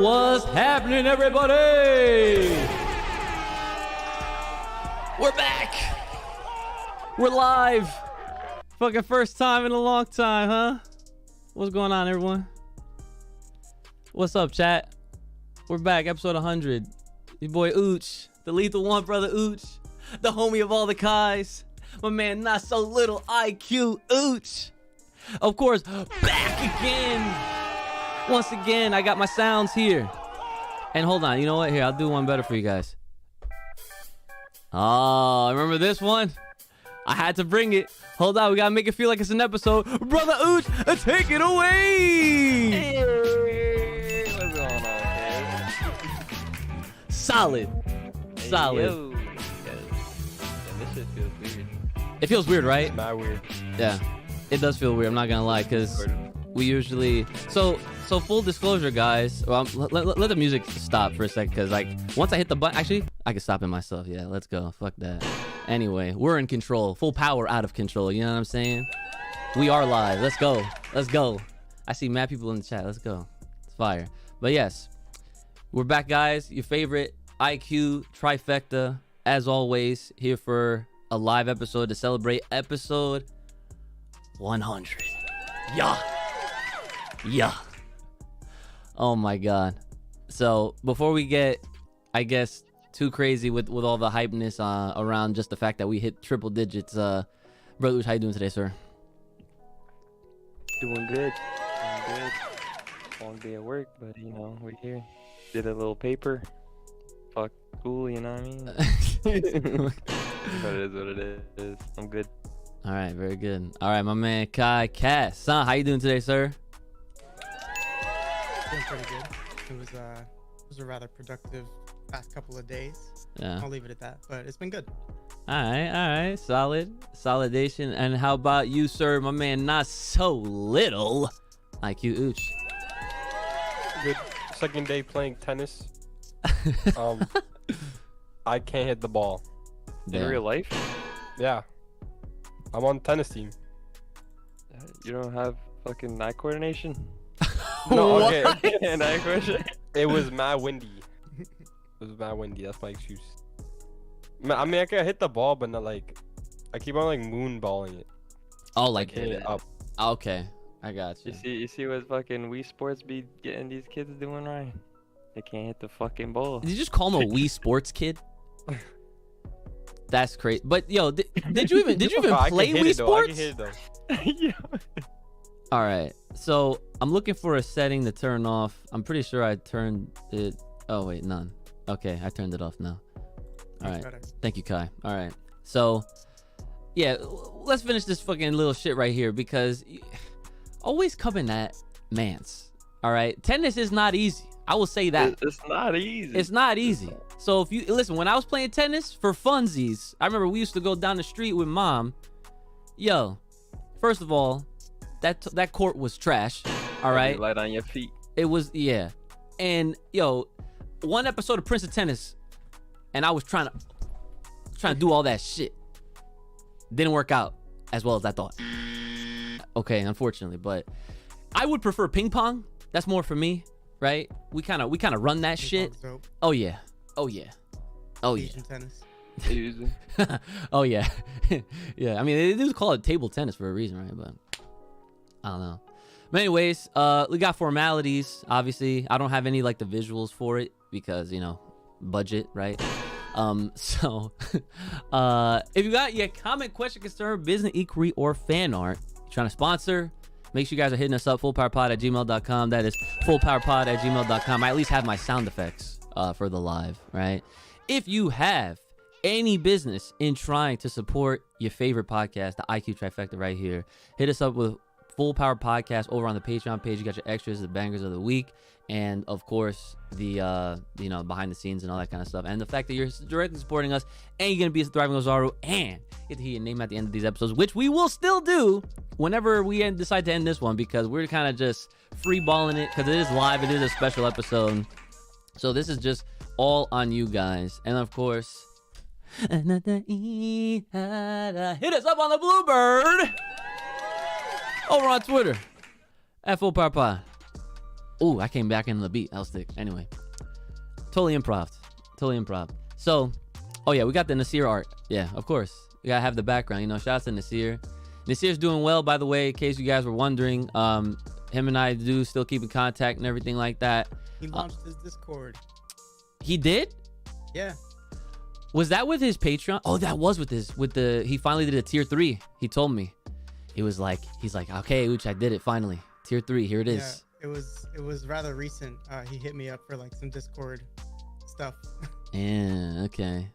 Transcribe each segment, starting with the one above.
What's happening, everybody? We're back. We're live. Fucking first time in a long time, huh? What's going on, everyone? What's up, chat? We're back, episode 100. Your boy Ooch, the lethal one brother Ooch, the homie of all the Kais, my man not so little IQ Ooch. Of course, back again. Once again, I got my sounds here. And hold on, you know what? Here, I'll do one better for you guys. Oh, remember this one? I had to bring it. Hold on, we gotta make it feel like it's an episode. Brother Ooch, take it away! Hey, what's going on, man? Solid. Solid. Yo. Yeah, this shit feels weird. It feels weird, right? It's not weird. Yeah, it does feel weird. I'm not gonna lie, because we usually... So full disclosure, guys. Well, let the music stop for a second, because like once I hit the button, actually, I can stop it myself. Yeah, let's go. Fuck that. Anyway, we're in control. Full power out of control. You know what I'm saying? We are live. Let's go. Let's go. I see mad people in the chat. Let's go. It's fire. But yes, we're back, guys. Your favorite IQ trifecta, as always, here for a live episode to celebrate episode 100. Yeah. Yeah. Oh my god. So before we get, I guess, too crazy with all the hypeness around just the fact that we hit triple digits, Brother Ooch, how you doing today, sir? Doing good. Doing good. Long day at work, but you know, we're here. Did a little paper. Fuck school, you know what I mean? But it is what it is. I'm good. All right, very good. All right, my man Kai Cass, son, how you doing today, sir? Doing pretty good. It was a rather productive past couple of days. Yeah. I'll leave it at that, but it's been good. All right. Solidation. And how about you, sir, my man not so little IQ Ooch? Good. Second day playing tennis. I can't hit the ball. In real life? Yeah. I'm on the tennis team. You don't have fucking eye coordination? No, okay. And eye coordination? It was mad windy. That's my excuse. I mean, I can hit the ball, but not like... I keep on like moonballing it. Oh, like hit it up. Okay, I got you. You see what fucking Wii Sports be getting these kids doing, right? They can't hit the fucking ball. Did you just call him a Wii Sports kid? That's crazy. But yo, did you even play Wii Sports? I can hit it though. Yeah. All right. So I'm looking for a setting to turn off. I'm pretty sure I turned it. Oh wait, none. Okay, I turned it off now. All right. Thank you, Kai. All right. So yeah, let's finish this fucking little shit right here, because always coming at Mance. All right. Tennis is not easy. I will say that. It's not easy. It's not easy. So if you listen, when I was playing tennis for funsies, I remember we used to go down the street with mom. Yo, first of all, that court was trash. All right. Light on your feet. It was, yeah. And yo, one episode of Prince of Tennis, and I was trying to do all that shit. Didn't work out as well as I thought. Okay, unfortunately, but I would prefer ping pong. That's more for me, right? We kind of run that shit. Oh yeah. Oh yeah. Oh yeah. Tennis. Easy. Oh yeah. Yeah. I mean, they do call it table tennis for a reason, right? But I don't know. But anyways, we got formalities. Obviously, I don't have any like the visuals for it because, you know, budget, right? So if you got your comment, question, concern, business inquiry, or fan art, you're trying to sponsor, make sure you guys are hitting us up, fullpowerpod@gmail.com. That is fullpowerpod@gmail.com. I at least have my sound effects for the live, right? If you have any business in trying to support your favorite podcast, the IQ Trifecta right here, hit us up with Full Power Podcast over on the Patreon page. You got your extras, the bangers of the week, and of course the you know, behind the scenes and all that kind of stuff, and the fact that you're directly supporting us, and you're gonna be a thriving Ozaru, and get to hear your name at the end of these episodes, which we will still do whenever we decide to end this one, because we're kind of just free balling it, because it is live, it is a special episode, so this is just all on you guys. And of course, hit us up on the Bluebird over on Twitter at Full Power Pod. Ooh, I came back into the beat. That was thick. Anyway, totally improv. Totally improv. So, oh yeah, we got the Nasir art. Yeah, of course. We gotta have the background. You know, shout out to Nasir. Nasir's doing well, by the way, in case you guys were wondering. Him and I do still keep in contact and everything like that. He launched his Discord. He did? Yeah. Was that with his Patreon? Oh, that was with he finally did a tier 3. He told me. He's like, okay, Ooch, I did it finally. Tier 3, here it is. Yeah, it was rather recent. He hit me up for like some Discord stuff. Yeah, okay.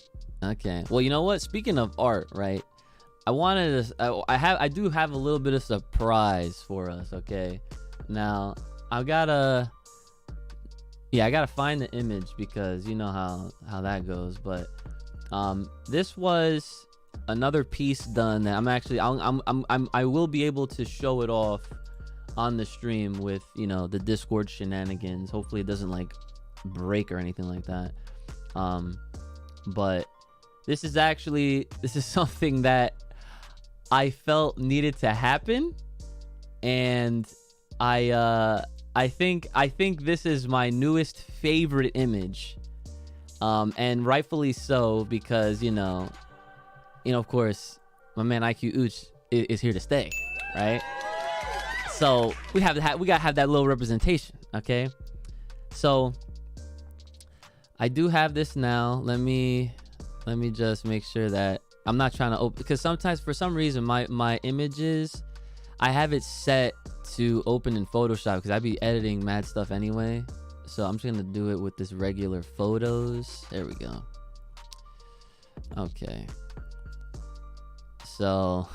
Well, you know what? Speaking of art, right? I do have a little bit of surprise for us, okay? Now, I gotta find the image because you know how that goes, but this was another piece done that I will be able to show it off on the stream with, you know, the Discord shenanigans. Hopefully it doesn't like break or anything like that. But this is something that I felt needed to happen, and I think this is my newest favorite image, and rightfully so, because you know, of course, my man IQ Ooch is here to stay, right? So we gotta have that little representation, okay? So I do have this now. Let me just make sure that I'm not trying to open, because sometimes for some reason my images, I have it set to open in Photoshop because I be editing mad stuff anyway. So I'm just gonna do it with this regular photos. There we go. Okay. So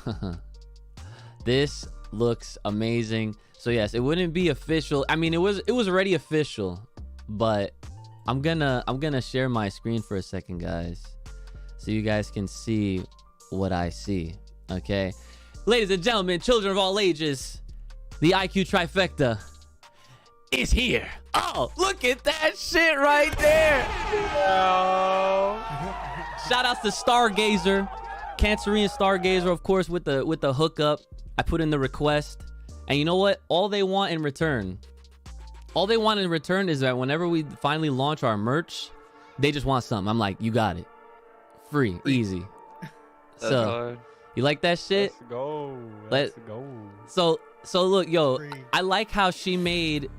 this looks amazing. So yes, it wouldn't be official. I mean, it was already official, but I'm gonna share my screen for a second, guys, so you guys can see what I see. Okay, ladies and gentlemen, children of all ages, the IQ trifecta is here. Oh, look at that shit right there. Shout outs to Stargazer, Cancerian Stargazer, of course, with the hookup. I put in the request, and you know what? All they want in return is that whenever we finally launch our merch, they just want something. I'm like, you got it. Free. Easy. That's So, hard. you like that shit? Let's go. Let's go. So look, yo, Free. I like how she made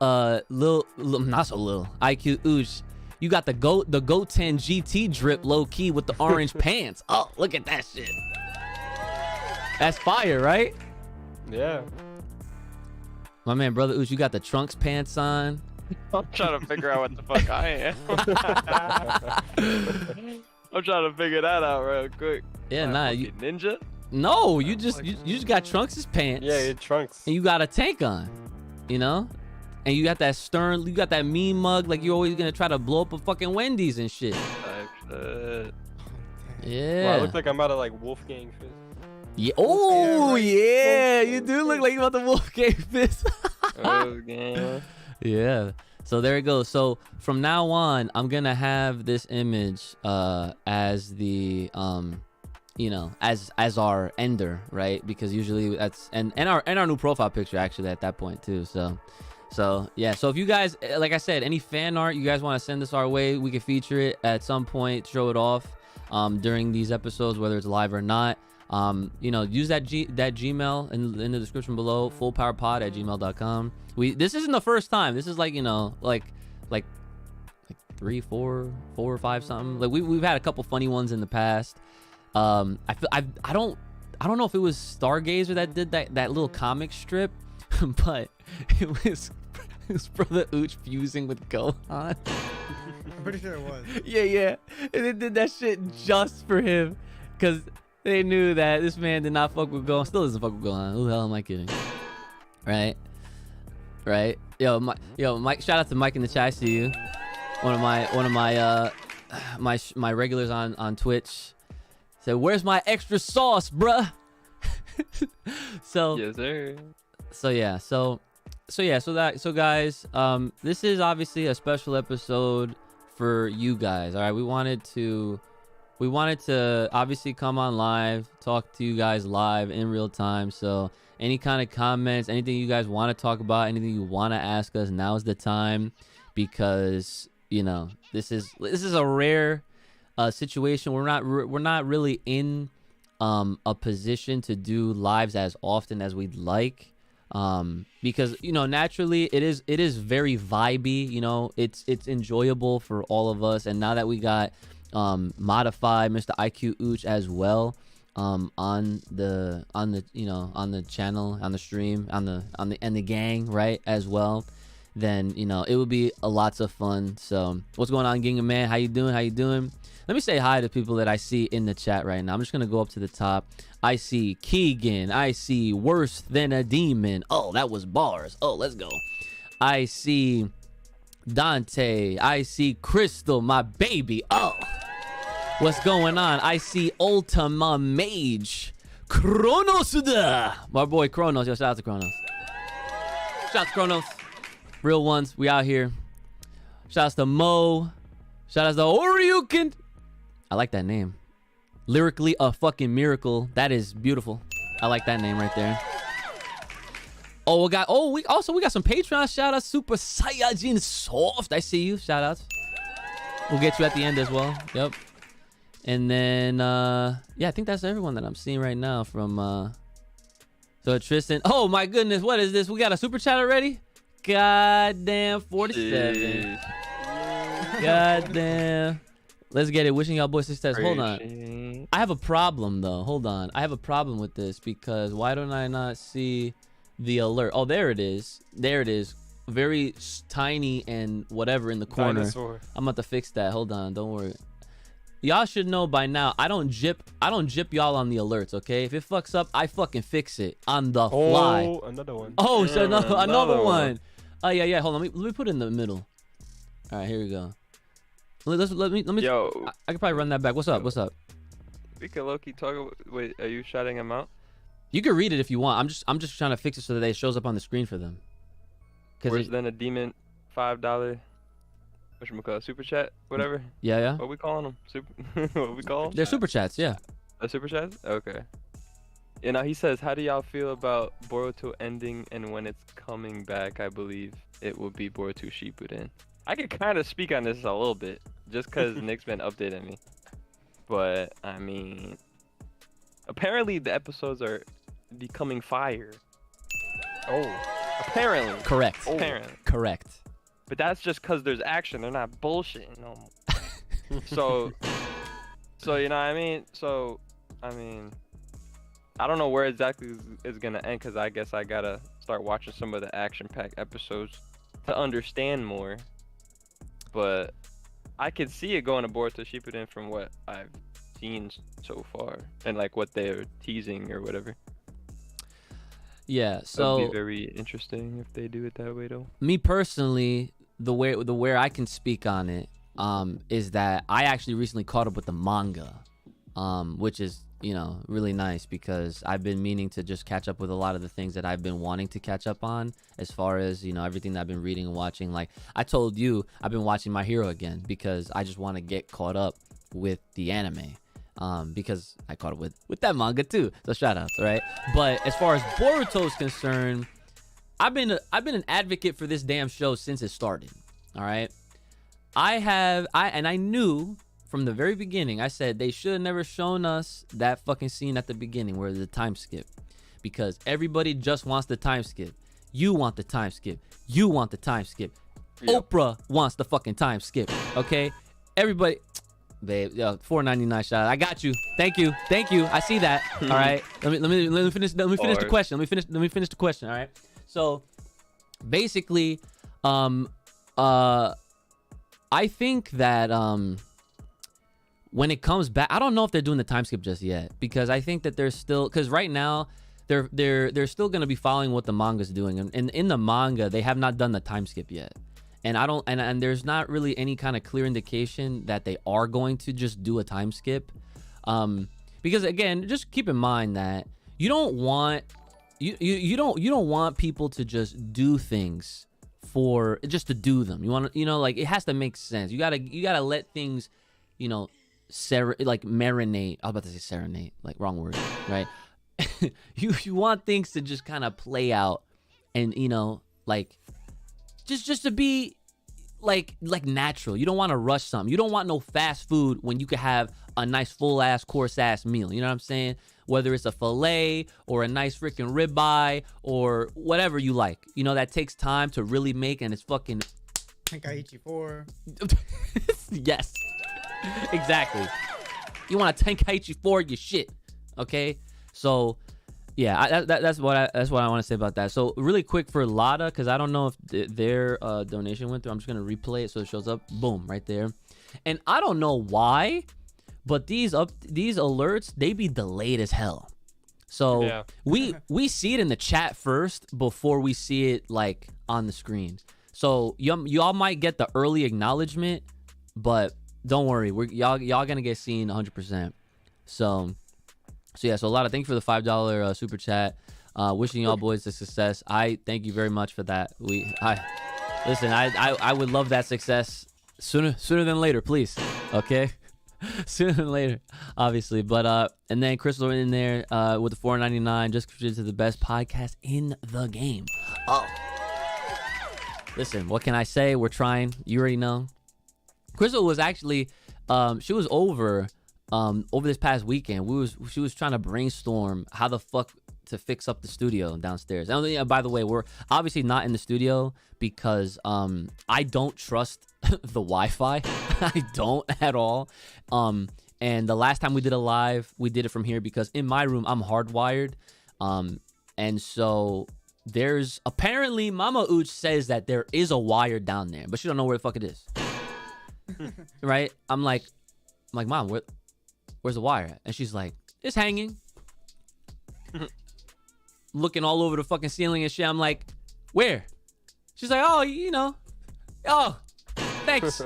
little not so little IQ Oosh. You got the GOAT 10 GT drip low key with the orange pants. Oh, look at that shit. That's fire, right? Yeah. My man, brother Oosh, you got the trunks pants on. I'm trying to figure out what the fuck I am. I'm trying to figure that out real quick. Yeah, Am I nah, fucking you ninja. no, you just got Trunks' pants. Yeah, your trunks. And you got a tank on, you know? And you got that stern, you got that mean mug, like you're always gonna try to blow up a fucking Wendy's and shit. Type shit. Yeah. Wow, I look like I'm out of like Wolfgang Fist. Yeah. Oh right. yeah, you Wolf do look like you about the Wolfgang Fist. Oh, game. Yeah. So there it goes. So from now on, I'm gonna have this image as the you know, as our ender, right? Because usually that's and our new profile picture actually at that point too. So yeah. So if you guys, like I said, any fan art you guys want to send us our way, we can feature it at some point, show it off during these episodes, whether it's live or not. You know, use that Gmail in the description below, fullpowerpod@gmail.com. This isn't the first time. This is like, you know, like 3, 4 or 5 something. Like we've had a couple funny ones in the past. I don't know if it was Stargazer that did that little comic strip, but it was brother Ooch fusing with Gohan. I'm pretty sure it was. Yeah. And they did that shit just for him, because they knew that this man did not fuck with Gohan. Still doesn't fuck with Gohan. Who the hell am I kidding? Right? Yo, Mike. Shout out to Mike in the chat. I see you. One of my my regulars on Twitch said, "Where's my extra sauce, bruh?" So Yes, sir. So guys, this is obviously a special episode for you guys. All right, we wanted to obviously come on live, talk to you guys live in real time. So any kind of comments, anything you guys want to talk about, anything you want to ask us, now is the time, because you know this is a rare situation. We're not really in a position to do lives as often as we'd like, because you know naturally it is very vibey, you know, it's enjoyable for all of us. And now that we got modified Mr. IQ Ooch as well, on the you know, on the channel, on the stream, on the gang, right, as well, then you know it would be a lots of fun. So what's going on, Ginga Man? How you doing? Let me say hi to people that I see in the chat right now. I'm just gonna go up to the top. I see Keegan. I see Worse Than a Demon. Oh, that was bars. Oh, let's go. I see Dante. I see Crystal, my baby. Oh, what's going on? I see Ultima Mage. Kronos, my boy Kronos. Yo, shout out to Kronos. Shout out to Kronos. Real ones, we out here. Shout out to Mo. Shout out to Oryukin. I like that name. Lyrically a fucking miracle. That is beautiful. I like that name right there. Oh, we got some Patreon shout outs. Super Saiyajin Soft. I see you. Shout outs. We'll get you at the end as well. Yep. And then yeah, I think that's everyone that I'm seeing right now from so Tristan. Oh my goodness, what is this? We got a super chat already? Goddamn, 47. Goddamn. Let's get it. Wishing y'all boys success. Hold on. I have a problem though. Hold on. I have a problem with this because why don't I not see the alert? Oh, there it is. There it is. Very tiny and whatever in the corner. Dinosaur. I'm about to fix that. Hold on. Don't worry. Y'all should know by now. I don't jip y'all on the alerts, okay? If it fucks up, I fucking fix it on the fly. Oh, another one. Oh, so no, another one. Oh yeah. Hold on. Let me put it in the middle. All right, here we go. Let me. Yo, I could probably run that back. What's up? we could low-key talk. Wait, are you shouting him out? You can read it if you want. I'm just trying to fix it so that it shows up on the screen for them. Worse Than a Demon, $5. Whatchamacallit, super chat, whatever. Yeah. What we calling them? What we call them? They're super chats. Yeah. Super chats? Okay. You know, he says, how do y'all feel about Boruto ending, and when it's coming back, I believe it will be Boruto Shippuden. I could kind of speak on this a little bit, just because Nick's been updating me. But, I mean, apparently the episodes are becoming fire. Oh. Apparently. Correct. Apparently. Correct. But that's just because there's action. They're not bullshitting no more. So, you know what I mean? So, I mean, I don't know where exactly it's going to end, because I guess I got to start watching some of the action-packed episodes to understand more. But I could see it going to Boruto Shippuden from what I've seen so far, and like what they're teasing or whatever. Yeah, so it'd be very interesting if they do it that way, though. Me personally, the way I can speak on it is that I actually recently caught up with the manga, which is, you know, really nice, because I've been meaning to just catch up with a lot of the things that I've been wanting to catch up on, as far as, you know, everything that I've been reading and watching. Like I told you, I've been watching My Hero again because I just want to get caught up with the anime, because I caught up with that manga too. So shout outs, right? But as far as Boruto is concerned, I've been an advocate for this damn show since it started. All right, I knew from the very beginning. I said they should have never shown us that fucking scene at the beginning where the time skip, because everybody just wants the time skip. You want the time skip. You want the time skip. Yep. Oprah wants the fucking time skip. Okay, everybody. Babe, yo, $4.99 shot. I got you. Thank you. I see that. All right. Let me finish the question. Let me finish the question. All right. So basically, I think that when it comes back, I don't know if they're doing the time skip just yet, because I think that they're still, because right now they're still gonna be following what the manga's doing, and in the manga they have not done the time skip yet. And I don't, and there's not really any kind of clear indication that they are going to just do a time skip, because again, just keep in mind that you don't want you don't want people to just do things for just to do them. You want to, you know, like it has to make sense. You gotta let things, you know, like marinate. I was about to say serenade, like wrong word, right? you want things to just kind of play out, and like just to be like natural. You don't want to rush something. You don't want no fast food when you could have a nice full ass course ass meal. You know what I'm saying? Whether it's a fillet or a nice freaking ribeye or whatever you like. That takes time to really make, and it's fucking Tenkaichi 4. yes. Exactly. You want a Tenkaichi 4 your shit. Okay? So yeah, that's what I want to say about that. So really quick for Lada, because I don't know if their donation went through. I'm just gonna replay it so it shows up. Boom, right there. And I don't know why, but these alerts, they be delayed as hell. So Yeah. we see it in the chat first before we see it like on the screen. So y'all might get the early acknowledgement, but don't worry, y'all gonna get seen 100%. So yeah, so a lot of thank you for the $5 super chat. Wishing y'all boys the success. I thank you very much for that. I would love that success sooner than later, please. Okay, sooner than later, obviously. But and then Crystal in there with the $4.99, just contributed to the best podcast in the game. Oh, listen, what can I say? We're trying. You already know. Crystal was actually, she was over this past weekend. She was trying to brainstorm how the fuck to fix up the studio downstairs. And by the way, we're obviously not in the studio because I don't trust the Wi-Fi. I don't at all. And the last time we did a live, we did it from here because in my room I'm hardwired. And so there's apparently Mama Ooch says that there is a wire down there, but she don't know where the fuck it is. Right? I'm like, Mom, where's the wire at? And she's like, it's hanging. Looking all over the fucking ceiling and shit. I'm like, where? She's like, oh, thanks.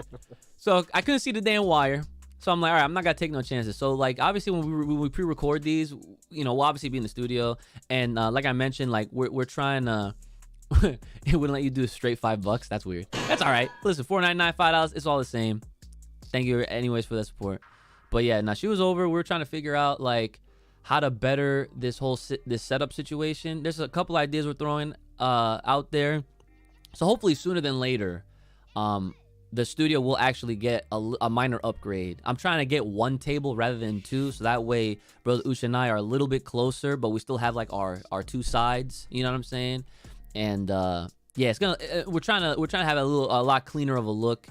So I couldn't see the damn wire. So I'm like, all right, I'm not gonna take no chances. So like, obviously when we pre-record these, we'll obviously be in the studio. And like I mentioned, like we're trying to, it wouldn't let you do a straight $5. That's weird. That's all right. Listen, $4.99, $5, it's all the same. Thank you anyways for the support. But yeah, now she was over. We were trying to figure out like how to better this whole this setup situation. There's a couple ideas we're throwing out there. So hopefully sooner than later, the studio will actually get a minor upgrade. I'm trying to get one table rather than two, so that way Brother Ush and I are a little bit closer, but we still have like our two sides. You know what I'm saying? And yeah, it's gonna. We're trying to have a lot cleaner of a look,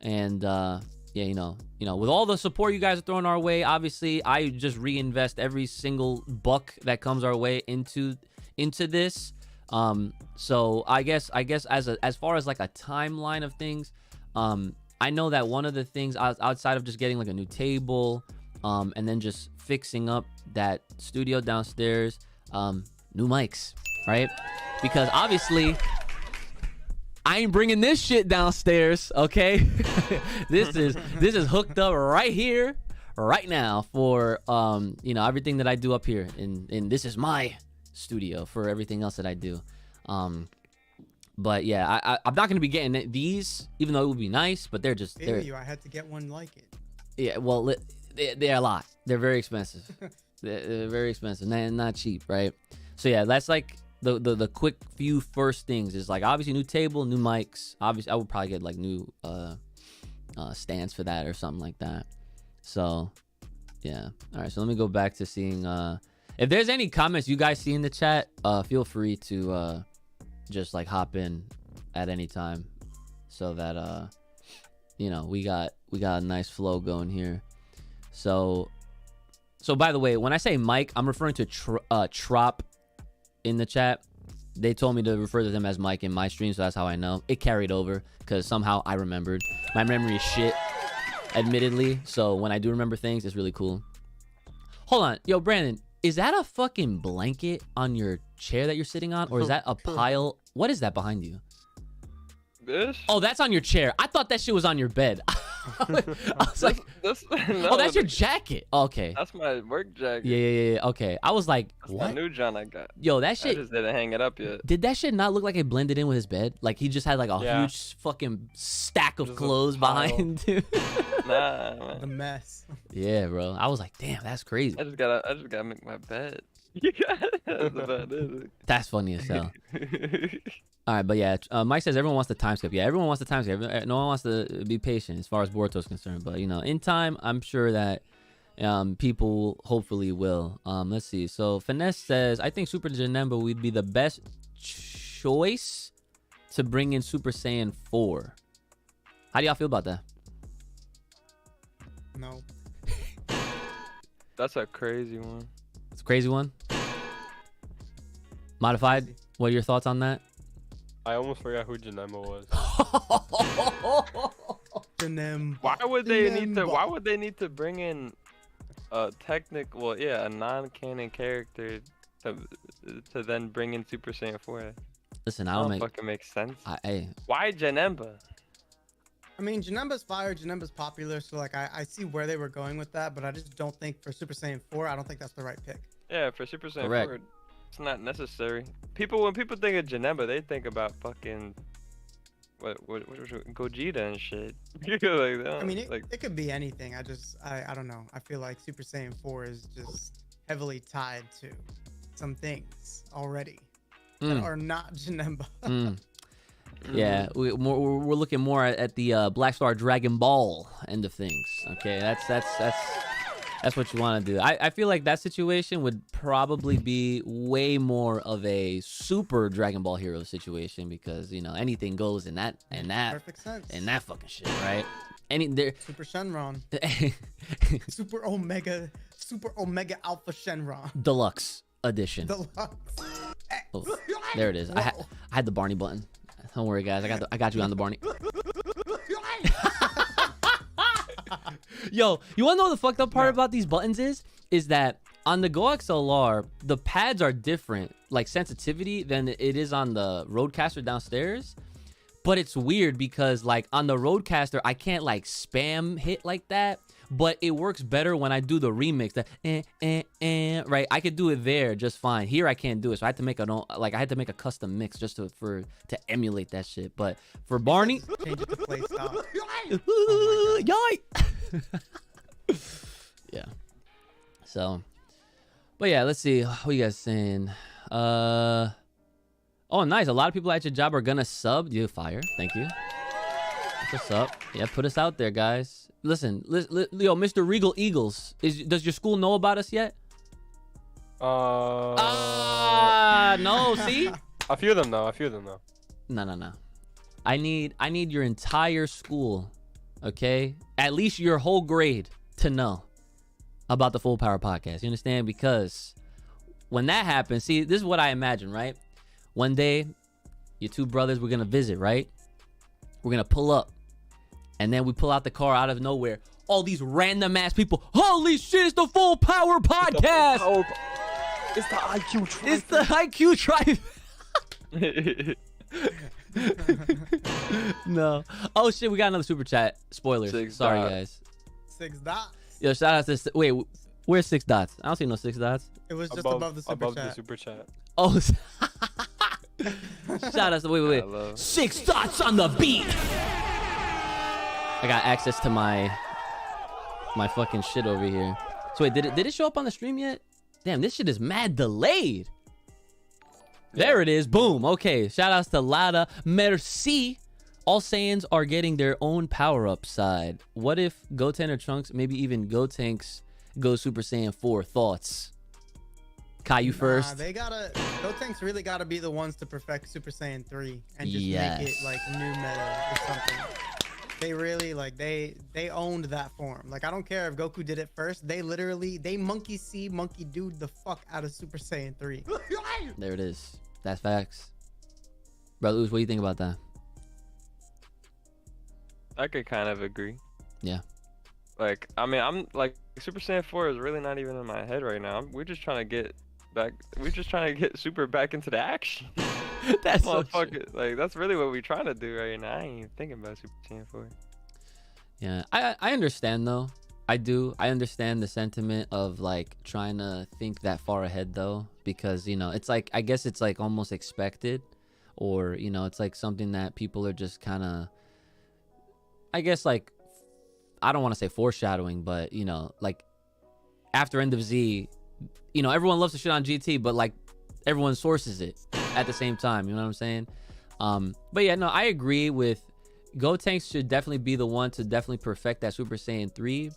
and yeah, with all the support you guys are throwing our way, obviously I just reinvest every single buck that comes our way into this. So I guess as far as like a timeline of things, I know that one of the things outside of just getting like a new table, and then just fixing up that studio downstairs, new mics, right? Because obviously I ain't bringing this shit downstairs, okay? This is hooked up right here, right now for everything that I do up here, and this is my studio for everything else that I do. But yeah, I'm not gonna be getting these, even though it would be nice. But they're I had to get one like it. Yeah, well, they're a lot. They're very expensive. they're very expensive, not cheap, right? So yeah, that's like the quick few first things is like obviously new table, new mics. Obviously, I would probably get like new stands for that or something like that. So yeah, all right. So let me go back to seeing if there's any comments you guys see in the chat. Feel free to just like hop in at any time, so that we got a nice flow going here. So by the way, when I say Mike, I'm referring to Trop in the chat. They told me to refer to them as Mike in my stream, so that's how I know. It carried over because somehow I remembered. My memory is shit, admittedly. So when I do remember things, it's really cool. Hold on, yo, Brandon, is that a fucking blanket on your chair that you're sitting on, or is that a pile? What is that behind you? This? Oh, that's on your chair. I thought that shit was on your bed. I was like, no, that's your jacket. Okay. That's my work jacket. Yeah. Okay. I was like, That's what? my new John I got. Yo, that I shit. just didn't hang it up yet. Did that shit not look like it blended in with his bed? Like he just had like a Yeah. huge fucking stack of Just a clothes pile. behind him. Nah, The man. mess. Yeah, bro. I was like, damn, that's crazy. I just gotta make my bed. That's about it. That's funny as hell. All right, but yeah, Mike says everyone wants the time skip. Yeah, everyone wants the time skip. No one wants to be patient as far as Boruto's concerned. But you know, in time, I'm sure that people hopefully will. Let's see. So Finesse says, I think Super Janemba would be the best choice to bring in Super Saiyan 4. How do y'all feel about that? No. That's a crazy one. It's a crazy one. Modified. What are your thoughts on that? I almost forgot who Janemba was. Janem. Why would they need to? Why would they need to bring in a a non-canon character to then bring in Super Saiyan 4? Listen, I That don't don't make. fucking make sense. Hey, Why Janemba? I mean, Janemba's fire. Janemba's popular, so like I see where they were going with that, but I just don't think for Super Saiyan 4, I don't think that's the right pick. Yeah, for Super Saiyan Correct. 4, it's not necessary. When people think of Janemba, they think about fucking what Gogeta and shit. Like, they don't- I mean, like it could be anything. I don't know. I feel like Super Saiyan 4 is just heavily tied to some things already that are not Janemba. Yeah, we're looking more at the Black Star Dragon Ball end of things. Okay, that's what you want to do. I feel like that situation would probably be way more of a Super Dragon Ball Hero situation because you know anything goes in that Perfect sense. and that fucking shit, right? Super Shenron. Super Omega Alpha Shenron. Deluxe edition. Deluxe. Oh, there it is. I had the Barney button. Don't worry, guys. I got you on the Barney. Yo, you wanna know the fucked up part about these buttons is that on the Go XLR, the pads are different, like sensitivity, than it is on the Roadcaster downstairs. But it's weird because like on the Roadcaster, I can't like spam hit like that. But it works better when I do the remix. That right? I could do it there just fine. Here I can't do it, so I had to make a custom mix just to emulate that shit. But for Barney, Change it to play style. Yoy! Yeah. So, but yeah, let's see. What you guys saying? Oh, nice. A lot of people at your job are gonna sub. You fire. Thank you. What's up? Yeah, put us out there, guys. Listen, yo, Mr. Regal Eagles, does your school know about us yet? No. See? A few of them though. No. I need your entire school, okay? At least your whole grade to know about the Full Power Podcast. You understand? Because when that happens, see, this is what I imagine, right? One day, your two brothers, we're gonna visit, right? We're gonna pull up. And then we pull out the car out of nowhere. All these random ass people. Holy shit, it's the Full Power Podcast. It's the IQ tribe. It's the IQ tribe. No. Oh shit, we got another super chat. Spoilers. Sorry, guys. 6 dots. Yo, shout out to wait, where's 6 dots? I don't see no 6 dots. It was just above the super chat. Oh. Shout out to wait. Hello. 6 dots on the beat. I got access to my fucking shit over here. So wait, did it show up on the stream yet? Damn, this shit is mad delayed. There it is. Boom. Okay. Shout outs to Lada. Merci. All Saiyans are getting their own power-up side. What if Goten or Trunks, maybe even Gotenks, go Super Saiyan 4? Thoughts? Kai, you first. Gotenks really gotta be the ones to perfect Super Saiyan 3 and just Yes. make it like new meta or something. They really they owned that form. Like I don't care if Goku did it first. They monkey see, monkey do the fuck out of Super Saiyan 3. There it is. That's facts. Brother Ooze, what do you think about that? I could kind of agree. Yeah. Like, I mean, I'm like Super Saiyan 4 is really not even in my head right now. We're just trying to get back. We're just trying to get Super back into the action. That's so true. Motherfucker, like that's really what we're trying to do right now. I ain't even thinking about Super Saiyan 4. Yeah, I understand though. I do. I understand the sentiment of like trying to think that far ahead though, because you know it's like I guess it's like almost expected, or you know it's like something that people are just kind of, I guess like, I don't want to say foreshadowing, but you know like after End of Z, you know, everyone loves to shit on GT, but like everyone sources it at the same time. You know what I'm saying? But yeah, no, I agree with Gotenks should definitely be the one to definitely perfect that Super Saiyan 3.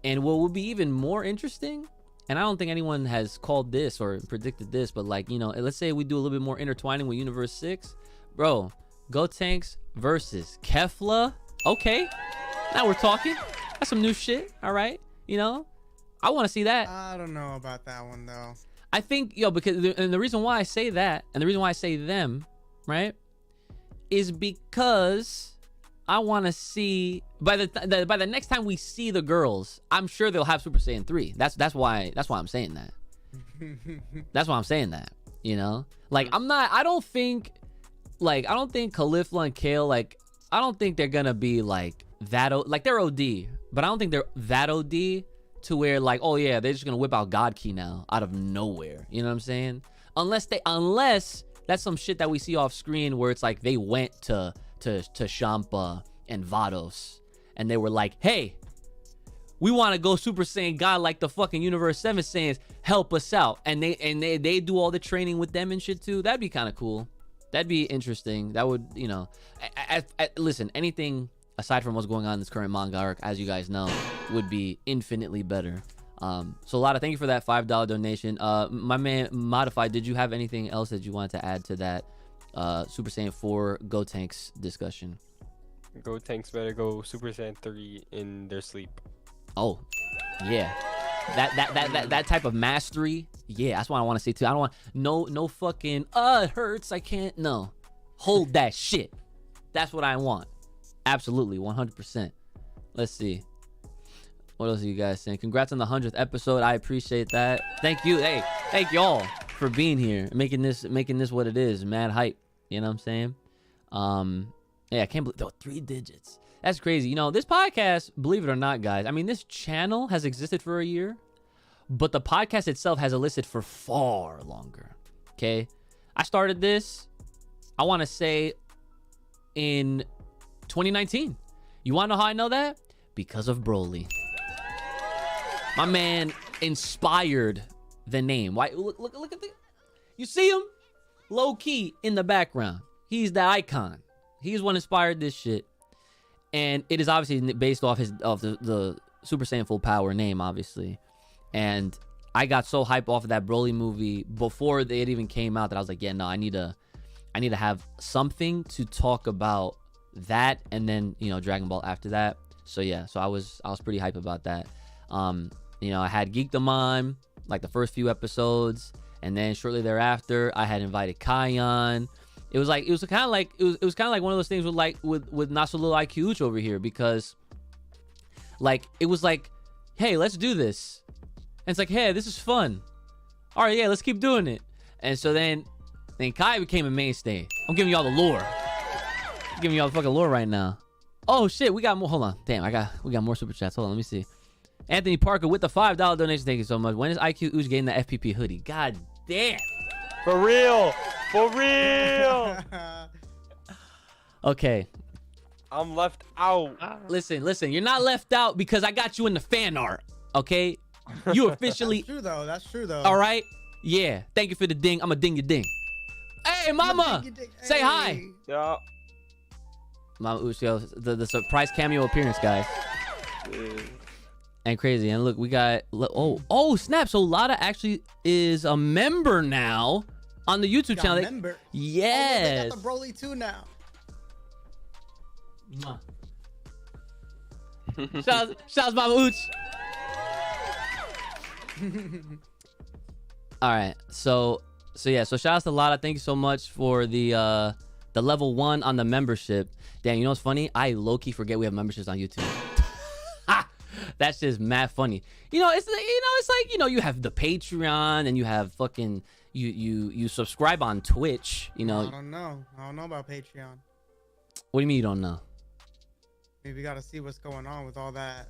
And what would be even more interesting, and I don't think anyone has called this or predicted this, but like, you know, let's say we do a little bit more intertwining with Universe 6. Bro, Gotenks versus Kefla. Okay, now we're talking. That's some new shit. All right, you know, I want to see that. I don't know about that one though. I think, because and the reason why I say that, and the reason why I say them, right, is because I want to see by the next time we see the girls, I'm sure they'll have Super Saiyan 3. That's why I'm saying that. That's why I'm saying that. You know, like I don't think Caulifla and Kale, like I don't think they're gonna be like that. Like they're OD, but I don't think they're that OD to where like, oh yeah, they're just gonna whip out God Key now out of nowhere. You know what I'm saying? Unless that's some shit that we see off screen where it's like they went to Champa and Vados and they were like, hey, we want to go Super Saiyan God like the fucking Universe 7 Saiyans, help us out. And they do all the training with them and shit too. That'd be kind of cool. That'd be interesting. That would, you know, listen, anything aside from what's going on in this current manga arc, as you guys know, would be infinitely better. So Lada, thank you for that $5 donation. My man Modified, did you have anything else that you wanted to add to that Super Saiyan 4 Gotenks discussion? Gotenks better go Super Saiyan 3 in their sleep. Oh, yeah. That type of mastery, yeah, that's what I want to see too. I don't want no fucking it hurts, I can't. No, hold that shit. That's what I want. Absolutely, 100%. Let's see. What else are you guys saying? Congrats on the 100th episode. I appreciate that. Thank you. Hey, thank y'all for being here, making this what it is. Mad hype. You know what I'm saying? Yeah, I can't believe 3 digits. That's crazy. You know, this podcast, believe it or not, guys, I mean, this channel has existed for a year, but the podcast itself has existed for far longer. Okay? I started this, I want to say, in 2019. You want to know how I know that? Because of Broly. My man inspired the name. Why? Look at the... You see him? Low key in the background. He's the icon. He's what inspired this shit. And it is obviously based off the Super Saiyan Full Power name, obviously. And I got so hyped off of that Broly movie before it even came out that I was like, yeah, no, I need to have something to talk about that, and then, you know, Dragon Ball after that. So yeah, so I was pretty hyped about that. You know, I had Geekdom on like the first few episodes, and then shortly thereafter I had invited Kai on. It was kind of like one of those things with not so little IQ Uch over here, because like it was like, hey, let's do this, and it's like, hey, this is fun. All right, yeah, let's keep doing it. And so then Kai became a mainstay. I'm giving y'all the lore. I'm giving y'all the fucking lore right now. Oh shit, we got more. Hold on, damn, we got more super chats. Hold on, let me see. Anthony Parker with the $5 donation. Thank you so much. When is IQ Uch getting the FPP hoodie? God damn. For real. For real. Okay. I'm left out. Listen. You're not left out because I got you in the fan art. Okay. You officially. That's true though. All right. Yeah. Thank you for the ding. I'ma ding your ding. Hey, mama. Say hi. Yeah. Mama Uch, the surprise cameo appearance, guys. And crazy. And look, we got snap. So Lada actually is a member now on the YouTube channel. Member. Yes. They got the Broly 2 now. Shouts Mama Uch. All right. So shout out to Lada. Thank you so much for the level 1 on the membership. Damn, you know what's funny? I low-key forget we have memberships on YouTube. That's just mad funny. You know, it's like, you know, you have the Patreon and you have fucking you subscribe on Twitch, you know. I don't know about Patreon. What do you mean you don't know? Maybe we got to see what's going on with all that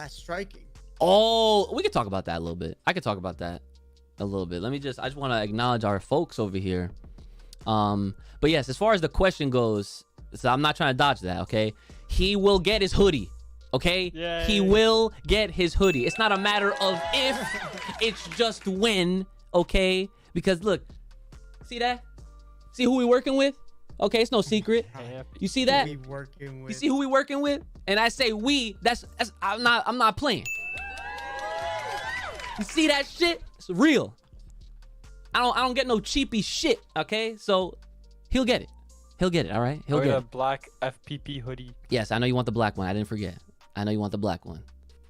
striking. Oh, we could talk about that a little bit. I could talk about that a little bit. I just want to acknowledge our folks over here. But yes, as far as the question goes, so I'm not trying to dodge that, okay? He will get his hoodie. Okay? He Yay. will get his hoodie. It's not a matter of if, it's just when, okay? Because look, see that? See who we working with? Okay, it's no secret. You see that? We working with. You see who we working with? And I say we, that's I'm not playing. You see that shit? It's real. I don't get no cheapy shit, okay? So he'll get it. He'll get it, all right? He'll I'll get get a it. black FPP hoodie. Yes, I know you want the black one. I didn't forget. I know you want the black one.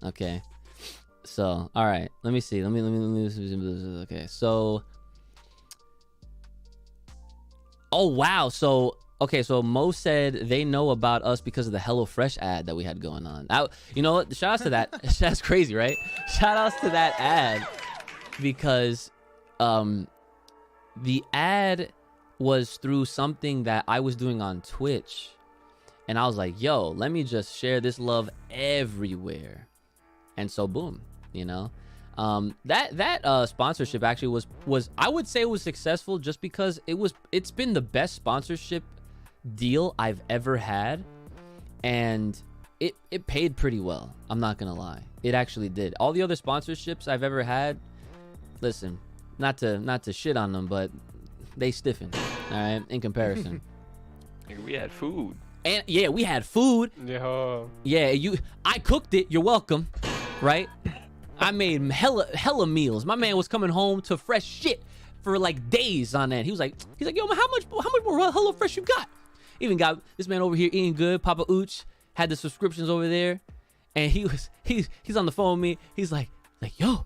Okay. So, all right. Let me see. Let me okay. So oh wow. So okay, so Mo said they know about us because of the HelloFresh ad that we had going on. You know what? Shout outs to that. That's crazy, right? Shout outs to that ad because the ad was through something that I was doing on Twitch. And I was like, yo, let me just share this love everywhere. And so boom, you know. That sponsorship actually was I would say it was successful just because it's been the best sponsorship deal I've ever had, and it paid pretty well. I'm not gonna lie, it actually did. All the other sponsorships I've ever had, listen, not to shit on them, but they stiffened, all right, in comparison. Nigga, we had food. And yeah, we had food. Yeah. I cooked it. You're welcome, right? I made hella meals. My man was coming home to fresh shit for like days on end. He's like, yo, man, how much more HelloFresh you got? Even got this man over here eating good. Papa Ooch had the subscriptions over there, and he's on the phone with me. He's like, yo,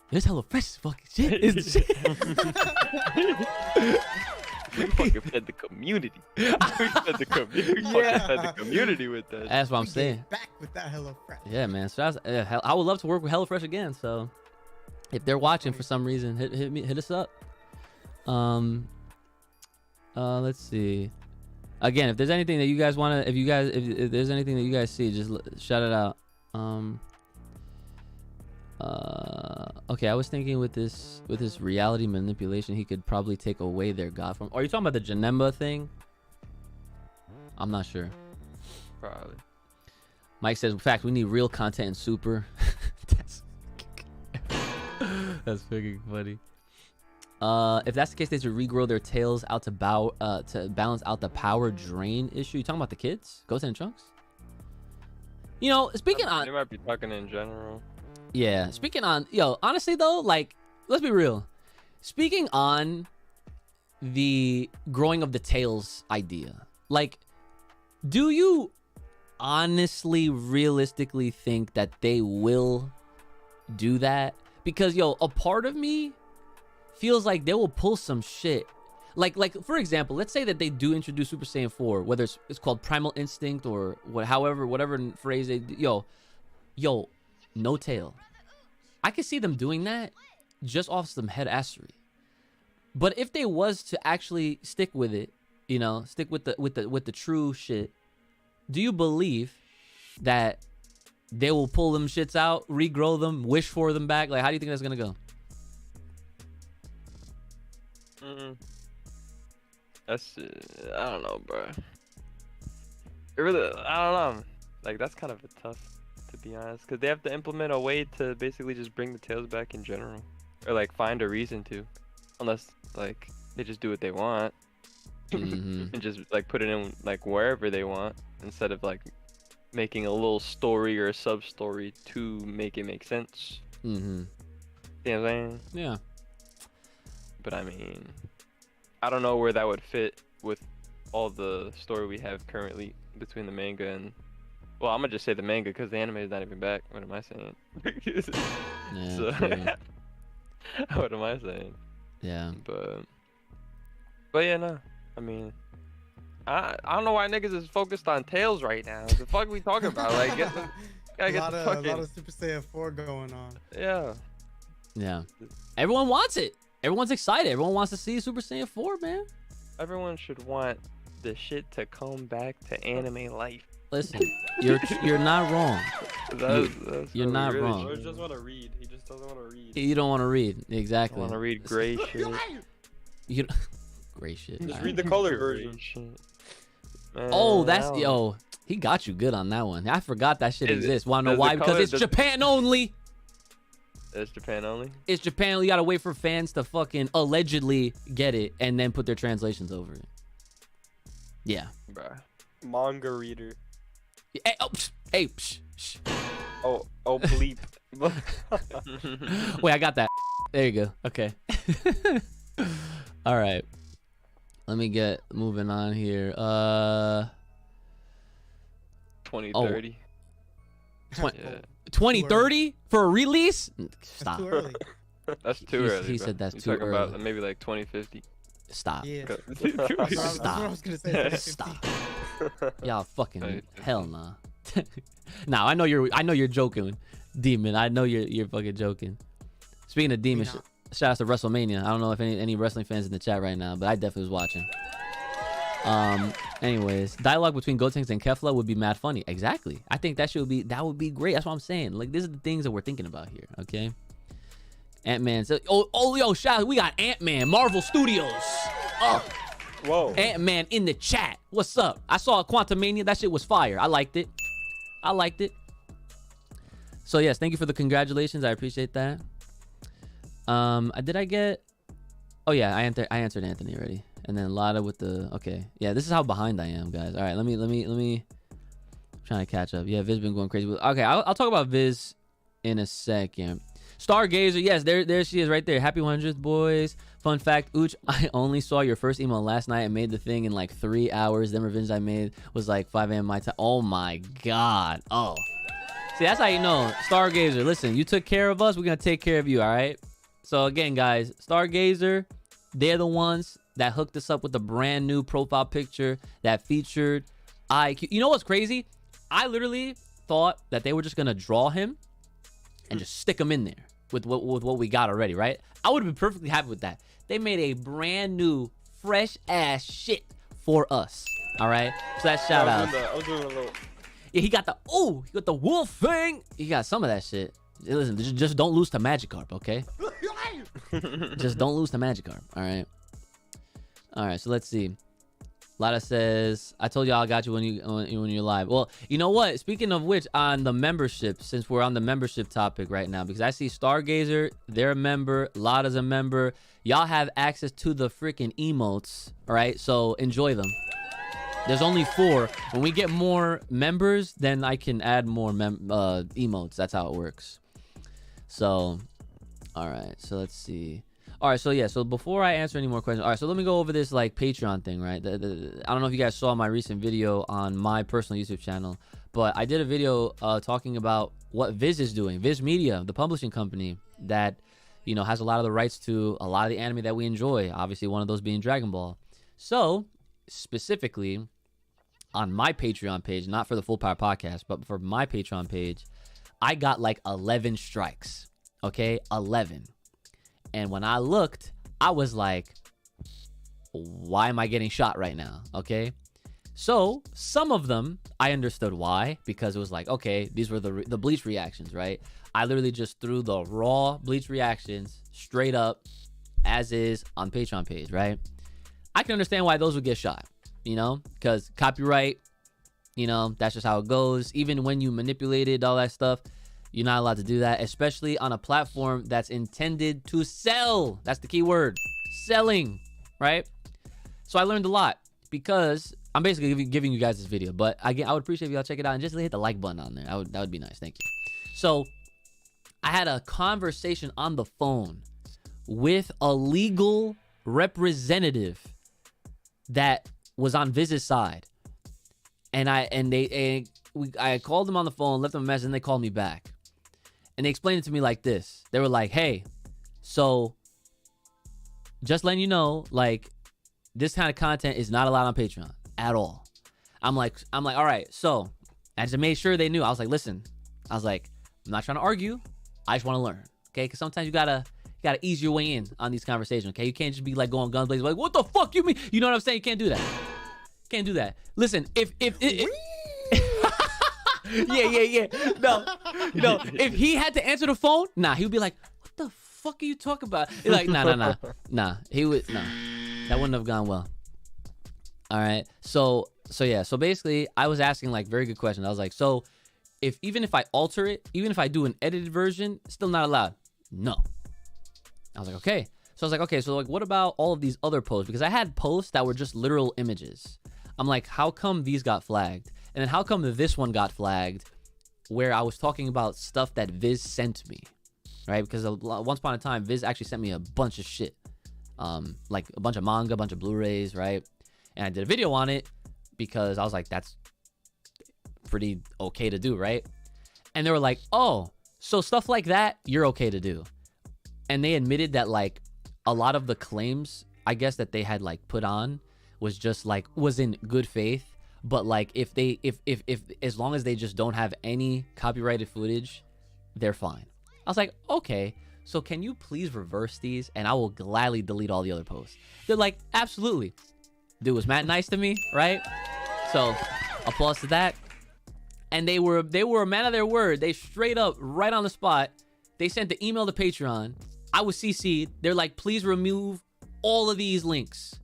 this HelloFresh is fucking shit. It's shit. We fucking fed the community. We fed the community. We fucking fed the community with that. That's what I'm We get saying. back with that HelloFresh. Yeah, man. So I would love to work with HelloFresh again. So if they're watching for some reason, hit us up. Let's see. Again, if there's anything that you guys want to, if there's anything that you guys see, just shout it out. Okay, I was thinking with this reality manipulation, he could probably take away their god from. Are you talking about the Janemba thing? I'm not sure. Probably. Mike says, in fact, we need real content in Super. That's freaking funny. If that's the case, they should regrow their tails out to balance out the power drain issue. You talking about the kids? Goten and Trunks? You know, speaking on, They might be talking in general. yeah, speaking on, yo, honestly though, like, let's be real. Speaking on the growing of the tails idea, like, do you honestly, realistically think that they will do that? Because, yo, a part of me feels like they will pull some shit. Like for example, let's say that they do introduce Super Saiyan 4, whether it's called Primal Instinct or whatever phrase they do. Yo, no tail. I could see them doing that just off some head assery. But if they was to actually stick with it, you know, stick with the true shit, do you believe that they will pull them shits out, regrow them, wish for them back? Like, how do you think that's gonna go? That's I don't know, bro. It really, I don't know. Like, that's kind of a tough, to be honest, because they have to implement a way to basically just bring the tails back in general, or like find a reason to, unless like they just do what they want and just like put it in like wherever they want instead of like making a little story or a sub story to make it make sense. You know what I'm saying? Yeah. But I mean, I don't know where that would fit with all the story we have currently between the manga and, well, I'm gonna just say the manga because the anime is not even back. What am I saying? Yeah. So, True. what am I saying? Yeah. But yeah, no. I mean, I don't know why niggas is focused on tails right now. The fuck we talking about? Like, gotta a get lot the of fucking Super Saiyan 4 going on. yeah. Yeah. Everyone wants it. Everyone's excited. Everyone wants to see Super Saiyan 4, man. Everyone should want the shit to come back to anime life. Listen, you're not wrong. You're what not we really wrong. George should just want to read. He just doesn't want to read. You don't want to read. I Exactly. want to read gray shit. You Gray shit. Just Alright. read the color Gray version. shit. Man, Oh, that's I don't- yo. He got you good on that one. I forgot that shit exists. Wanna know does the why? Because color- it's does- Japan only. It's Japan only. It's Japan. You gotta wait for fans to fucking allegedly get it and then put their translations over it. Yeah. Bruh. Manga reader. Hey, oh, psh, hey, psh, psh. Oh, bleep. Wait, I got that. There you go. Okay. All right. Let me get moving on here. 2030. Twen- Yeah. 2030 for a release? That's Stop. too early. That's too early. He bro. said that's You're too talking early. about maybe like 2050. Stop. Yeah. That's That's what I was gonna say. Stop. Y'all fucking Right. hell nah. Now I know you're joking, Demon. I know you're fucking joking. Speaking of Demon, We not. shout out to WrestleMania. I don't know if any wrestling fans in the chat right now, but I definitely was watching. Anyways, dialogue between Gotenks and Kefla would be mad funny. Exactly. I think that would be great. That's what I'm saying. Like, these are the things that we're thinking about here. Okay. Ant-Man. So, yo, shout out. We got Ant-Man, Marvel Studios. Oh, Whoa. Ant-Man in the chat. What's up? I saw Quantumania. That shit was fire. I liked it. So yes, thank you for the congratulations. I appreciate that. Did I get? Oh yeah, I answered Anthony already. And then Lada with the okay. Yeah, this is how behind I am, guys. All right, let me. I'm trying to catch up. Yeah, Viz been going crazy. Okay, I'll talk about Viz in a second. Stargazer, yes, there she is right there. Happy 100th, boys. Fun fact, Ooch, I only saw your first email last night and made the thing in like 3 hours. Then revenge I made was like 5 a.m. my time. Oh my God. Oh. See, that's how you know. Stargazer, listen, you took care of us. We're going to take care of you, all right? So again, guys, Stargazer, they're the ones that hooked us up with a brand new profile picture that featured IQ. You know what's crazy? I literally thought that they were just going to draw him and just stick him in there with what we got already, right? I would have been perfectly happy with that. They made a brand new, fresh ass shit for us. All right, so that's shout out. I was doing a little. Yeah, he got the wolf thing. He got some of that shit. Listen, just don't lose to Magikarp, okay? Just don't lose to Magikarp. All right. So let's see. Lada says, I told y'all I got you when you're live. Well, you know what? Speaking of which, on the membership, since we're on the membership topic right now, because I see Stargazer, they're a member, Lada's a member. Y'all have access to the freaking emotes, all right? So enjoy them. There's only 4. When we get more members, then I can add more emotes. That's how it works. So, all right. So let's see. All right, so yeah, so before I answer any more questions, all right, so let me go over this like Patreon thing, right? I don't know if you guys saw my recent video on my personal YouTube channel, but I did a video talking about what Viz is doing. Viz Media, the publishing company that, you know, has a lot of the rights to a lot of the anime that we enjoy. Obviously, one of those being Dragon Ball. So, specifically, on my Patreon page, not for the Full Power Podcast, but for my Patreon page, I got like 11 strikes, okay? 11. And when I looked, I was like, why am I getting shot right now? Okay. So some of them, I understood why, because it was like, okay, these were the Bleach reactions, right? I literally just threw the raw Bleach reactions straight up as is on Patreon page, right? I can understand why those would get shot, you know, because copyright, you know, that's just how it goes. Even when you manipulated all that stuff, you're not allowed to do that, especially on a platform that's intended to sell. That's the key word, selling, right? So I learned a lot because I'm basically giving you guys this video. But again, I would appreciate if y'all check it out and just hit the like button on there. That would be nice. Thank you. So I had a conversation on the phone with a legal representative that was on Viz's side, and I called them on the phone, left them a message, and they called me back. And they explained it to me like this. They were like, hey, so just letting you know, like, this kind of content is not allowed on Patreon at all. I'm like, all right. So I just made sure they knew. I was like, listen, I'm not trying to argue. I just want to learn. Okay. Cause sometimes you gotta ease your way in on these conversations. Okay. You can't just be like going guns blazing, like, what the fuck you mean? You know what I'm saying? You can't do that. Can't do that. Listen, if yeah. No. If he had to answer the phone, he would be like, what the fuck are you talking about? He's like, nah. He would, nah. That wouldn't have gone well. All right. So So yeah, so basically I was asking like very good questions. I was like, so if even if I alter it, even if I do an edited version, still not allowed? No. I was like, okay. So I was like, okay, so like what about all of these other posts? Because I had posts that were just literal images. I'm like, how come these got flagged? And then how come this one got flagged where I was talking about stuff that Viz sent me, right? Because once upon a time, Viz actually sent me a bunch of shit. Like a bunch of manga, a bunch of Blu-rays, right? And I did a video on it because I was like, that's pretty okay to do, right? And they were like, oh, so stuff like that, you're okay to do. And they admitted that like a lot of the claims, I guess, that they had like put on was just like, was in good faith. But like if as long as they just don't have any copyrighted footage, they're fine. I was like, okay, so can you please reverse these and I will gladly delete all the other posts. They're like, absolutely. Dude was Matt nice to me, right? So applause to that. And they were a man of their word. They straight up, right on the spot, they sent the email to Patreon. I was CC'd. They're like, please remove all of these links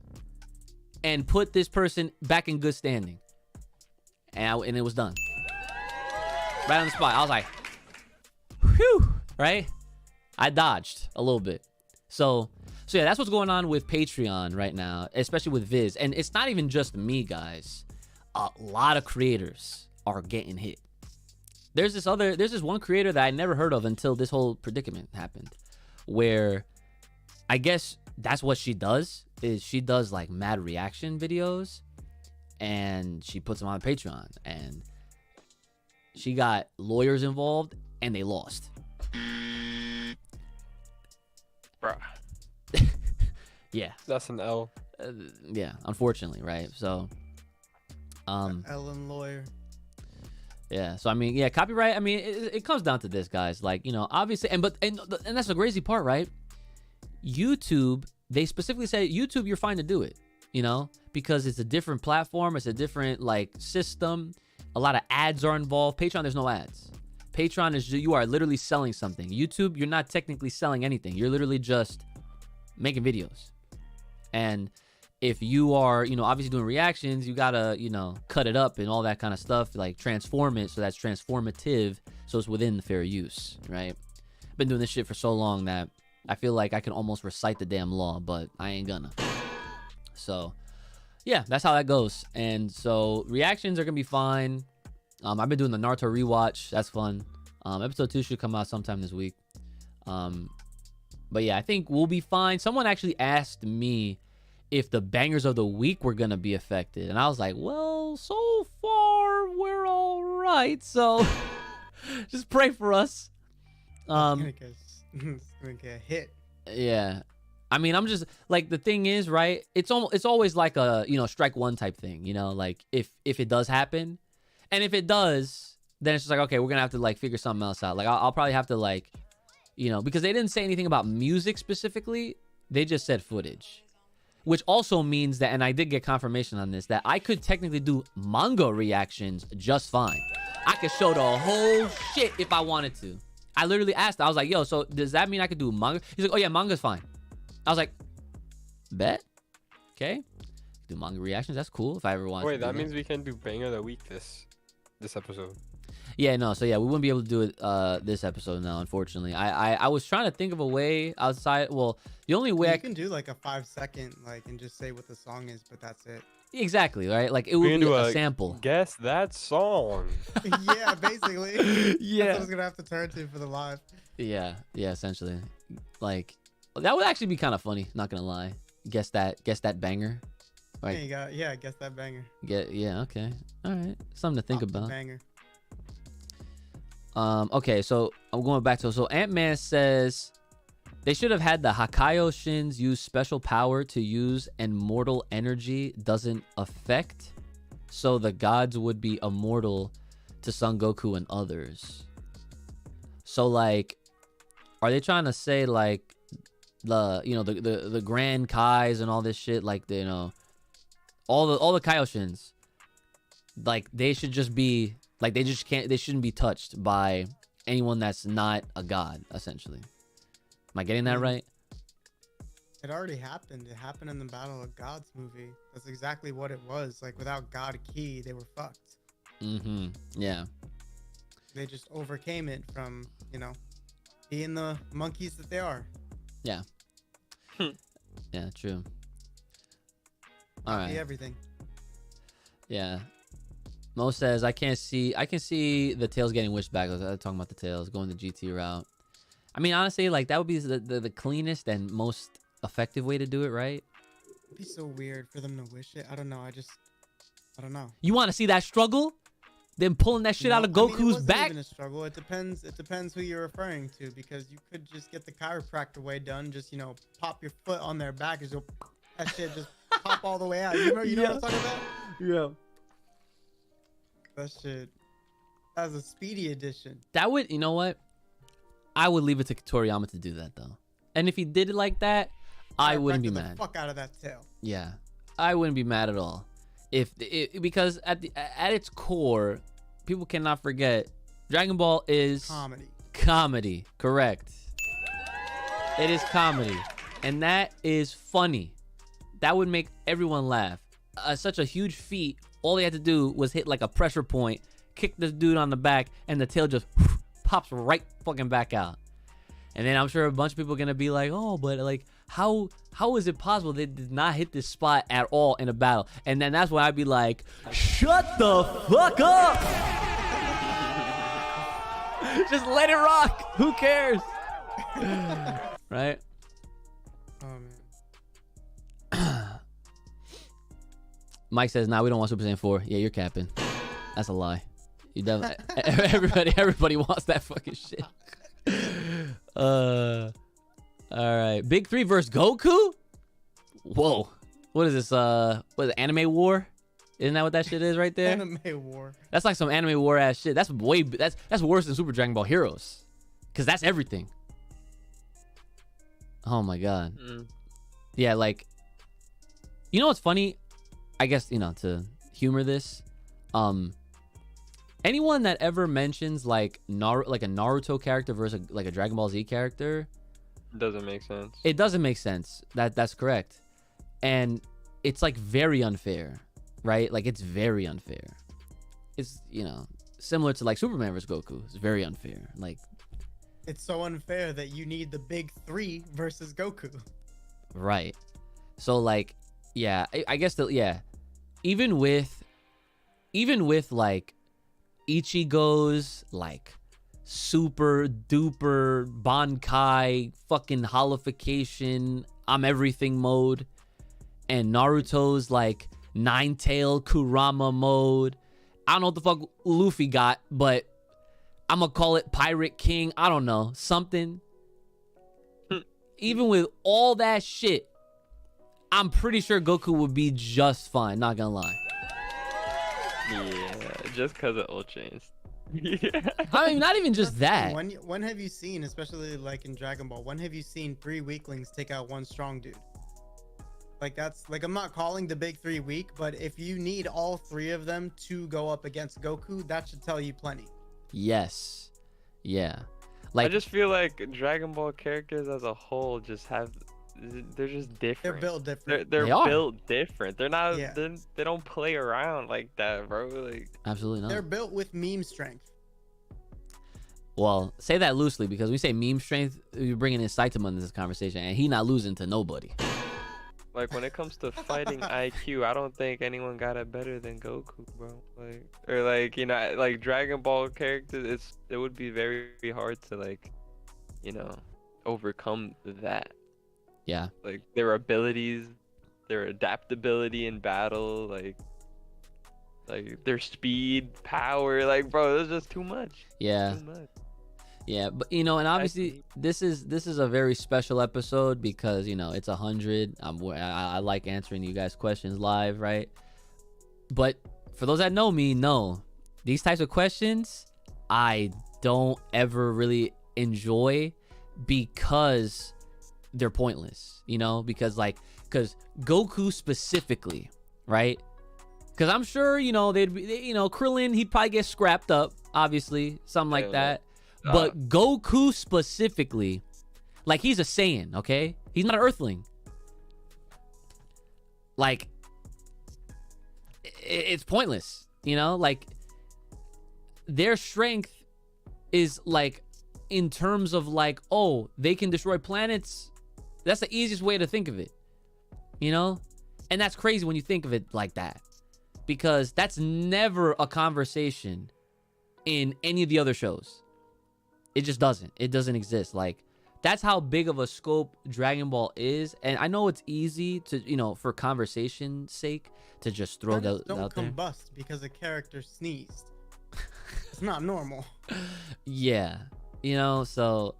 and put this person back in good standing. And it was done. Right on the spot. I was like, whew, right? I dodged a little bit. So yeah, that's what's going on with Patreon right now, especially with Viz. And it's not even just me, guys. A lot of creators are getting hit. There's this one creator that I never heard of until this whole predicament happened, where I guess that's what she does, is she does like mad reaction videos and she puts them on Patreon, and she got lawyers involved and they lost. Bruh. Yeah. That's an L. Yeah, unfortunately, right? So Ellen lawyer. yeah, so I mean, yeah, copyright, I mean, it comes down to this, guys. Like, you know, obviously, and that's the crazy part, right? YouTube, they specifically say YouTube, you're fine to do it, you know, because it's a different platform, it's a different like system. A lot of ads are involved. Patreon, there's no ads. Patreon is, you are literally selling something. YouTube, you're not technically selling anything. You're literally just making videos. And if you are, you know, obviously doing reactions, you gotta, you know, cut it up and all that kind of stuff, like transform it so that's transformative, so it's within the fair use, right? Been doing this shit for so long that I feel like I can almost recite the damn law, but I ain't gonna. So yeah, that's how that goes. And so reactions are gonna be fine. I've been doing the Naruto rewatch. That's fun. Episode 2 should come out sometime this week. But yeah, I think we'll be fine. Someone actually asked me if the bangers of the week were gonna be affected, and I was like, well, so far we're all right. So just pray for us. It's gonna get hit. Yeah, I mean, I'm just like, the thing is, right? It's always like a, you know, strike one type thing, you know, like if it does happen, and if it does, then it's just like, okay, we're gonna have to like figure something else out. Like I'll probably have to like, you know, because they didn't say anything about music specifically, they just said footage, which also means that, and I did get confirmation on this, that I could technically do manga reactions just fine. I could show the whole shit if I wanted to. I literally asked, I was like, yo, so does that mean I could do manga? He's like, oh yeah, manga's fine. I was like, bet. Okay. Do manga reactions, that's cool if I ever want to. Wait, that means we can do banger of the week this episode. Yeah, no, so yeah, we wouldn't be able to do it this episode now, unfortunately. I was trying to think of a way outside. Well, the only way You can do like a 5-second, like, and just say what the song is, but that's it. Exactly, right? Like it would be a sample. Guess that song. Yeah, basically. Yeah. That's what it's gonna have to turn to for the live. Yeah, essentially. Like that would actually be kind of funny, not gonna lie. Guess that banger. Like, There you go. Yeah, guess that banger. Yeah, okay. All right. Something to think Pop the about. Banger. Okay, so I'm going back to, so Ant-Man says they should have had the Hakayo Shins use special power to use immortal energy doesn't affect, so the gods would be immortal to Son Goku and others. So like, are they trying to say like the, you know, the Grand Kais and all this shit, like the, you know, all the Kaioshins, like they should just be like, they shouldn't be touched by anyone that's not a god, essentially. Am I getting that right? It already happened. It happened in the Battle of Gods movie. That's exactly what it was. Like without God Ki, they were fucked. Yeah. They just overcame it from, being the monkeys that they are. Yeah. Yeah, true. All Copy right. everything. Yeah. Mo says I can see the tails getting wished back. I was talking about the tails going the GT route. I mean, honestly, like that would be the cleanest and most effective way to do it, right? It'd be so weird for them to wish it. I don't know. I don't know. You want to see that struggle? Them pulling that shit out of No, I mean, Goku's it wasn't back? even a struggle. It depends who you're referring to, because you could just get the chiropractor way done. Just pop your foot on their back and that shit just pop all the way out. You know what I'm talking about? Yeah. That shit. That was a speedy edition. That would, you know what? I would leave it to Toriyama to do that though. And if he did it like that, I wouldn't be Chiropractor the mad. Fuck out of that tail. Yeah, I wouldn't be mad at all. Because at its core, people cannot forget Dragon Ball is comedy. Correct. It is comedy, and that is funny. That would make everyone laugh. Such a huge feat. All they had to do was hit like a pressure point, kick this dude on the back, and the tail just pops right fucking back out. And then I'm sure a bunch of people are gonna be like, oh, but like how is it possible they did not hit this spot at all in a battle? And then that's why I'd be like, shut the fuck up. Just let it rock. Who cares? Right? Oh man. Mike says, nah, we don't want Super Saiyan 4. Yeah, you're capping. That's a lie. You definitely everybody wants that fucking shit. All right. Big 3 versus Goku? Whoa. What is this? What is it, Anime War? Isn't that what that shit is right there? Anime War. That's like some Anime War ass shit. That's that's worse than Super Dragon Ball Heroes. Cause that's everything. Oh my god. Yeah, like, you know what's funny? I guess, to humor this, anyone that ever mentions like a Naruto character versus like a Dragon Ball Z character, Doesn't make sense. it doesn't make sense. That's correct. And it's like very unfair, right? Like it's very unfair. It's, similar to like Superman versus Goku. It's very unfair. Like, It's so unfair that you need the big 3 versus Goku. right. So like, yeah, I guess even with like Ichigo's like super duper Bankai fucking holification, I'm everything mode, and Naruto's like 9-tail Kurama mode. I don't know what the fuck Luffy got, but I'm gonna call it Pirate King. I don't know, something. Even with all that shit, I'm pretty sure Goku would be just fine, not gonna lie. Yeah, just because of Ultra Instinct. I mean, not even just that. When have you seen, especially like in Dragon Ball, when have you seen 3 weaklings take out 1 strong dude? Like that's like, I'm not calling the big 3 weak, but if you need all 3 of them to go up against Goku, that should tell you plenty. Yes. Yeah. I Like, just feel like Dragon Ball characters as a whole they're just different. They're built different. They're They are. built different. They're not. Yeah. They don't play around like that, bro. Like, absolutely not. They're built with meme strength. Well, say that loosely, because we say meme strength, you're bringing in Saitama into this conversation, and he not losing to nobody. like when it comes to fighting IQ, I don't think anyone got it better than Goku, bro. Like, or like, like Dragon Ball characters, it would be very hard to like, overcome that. Yeah. Like their abilities, their adaptability in battle, like their speed, power, like, bro, it's just too much. Yeah. Too much. Yeah, but and obviously this is a very special episode because it's 100. I like answering you guys' questions live, right? But for those that know me, these types of questions I don't ever really enjoy because they're pointless, because Goku specifically, right? Because I'm sure they'd be, Krillin, he'd probably get scrapped up, obviously, something like that. But Goku specifically, like, he's a Saiyan, okay? He's not an Earthling. like it's pointless, you know? Like their strength is like in terms of like, oh, they can destroy planets. That's the easiest way to think of it, you know? And that's crazy when you think of it like that, because that's never a conversation in any of the other shows. It just doesn't. It doesn't exist. Like, that's how big of a scope Dragon Ball is. And I know it's easy to, you know, for conversation's sake, to just throw that out there. Don't combust because a character sneezed. It's not normal. Yeah. You know, so,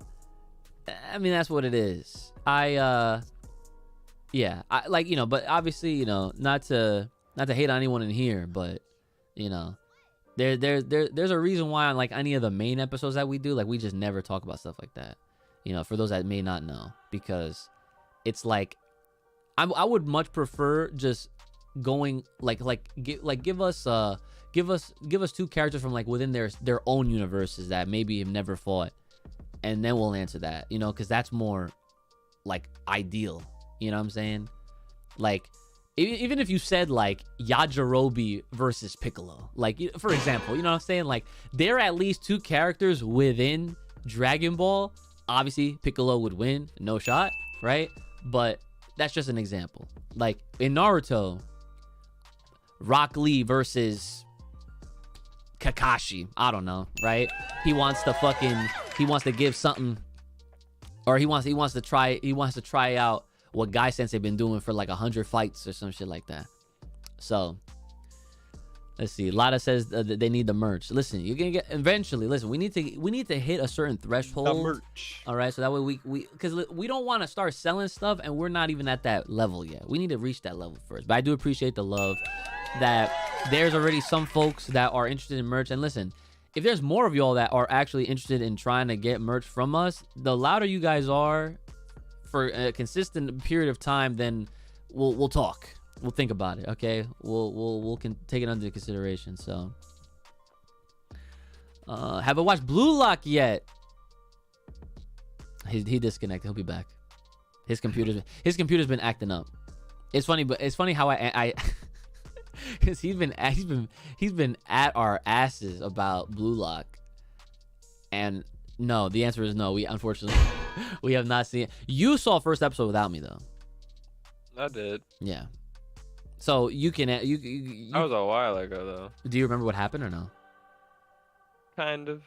I mean, that's what it is. Yeah, I like, you know, but obviously, you know, not to hate on anyone in here, but, you know, there's a reason why on like any of the main episodes that we do, like, we just never talk about stuff like that, you know, for those that may not know, because it's like I would much prefer just going give us two characters from like within their own universes that maybe have never fought, and then we'll answer that, you know, because that's more like ideal. You know what I'm saying? Like, even if you said like Yajirobe versus Piccolo, like, for example, you know what I'm saying? Like, there are at least two characters within Dragon Ball. Obviously, Piccolo would win, no shot, right? But that's just an example. Like in Naruto, Rock Lee versus Kakashi. I don't know, right? He wants to give something, or he wants to try out what Guy Sensei been doing for like 100 fights or some shit like that. So let's see. Lada says that they need the merch. Listen, you're gonna get eventually. Listen, we need to hit a certain threshold. The merch. All right, so that way because we don't want to start selling stuff, and we're not even at that level yet. We need to reach that level first. But I do appreciate the love that there's already some folks that are interested in merch. And listen, if there's more of y'all that are actually interested in trying to get merch from us, the louder you guys are for a consistent period of time, then we'll talk. We'll think about it, okay? We'll take it under consideration. So, haven't watched Blue Lock yet. He disconnected. He'll be back. His computer's been acting up. It's funny how I because he's been at our asses about Blue Lock, and no, the answer is no. We unfortunately we have not seen it. You saw first episode without me though. I did. Yeah. So you can That was a while ago though. do you remember what happened or no? Kind of.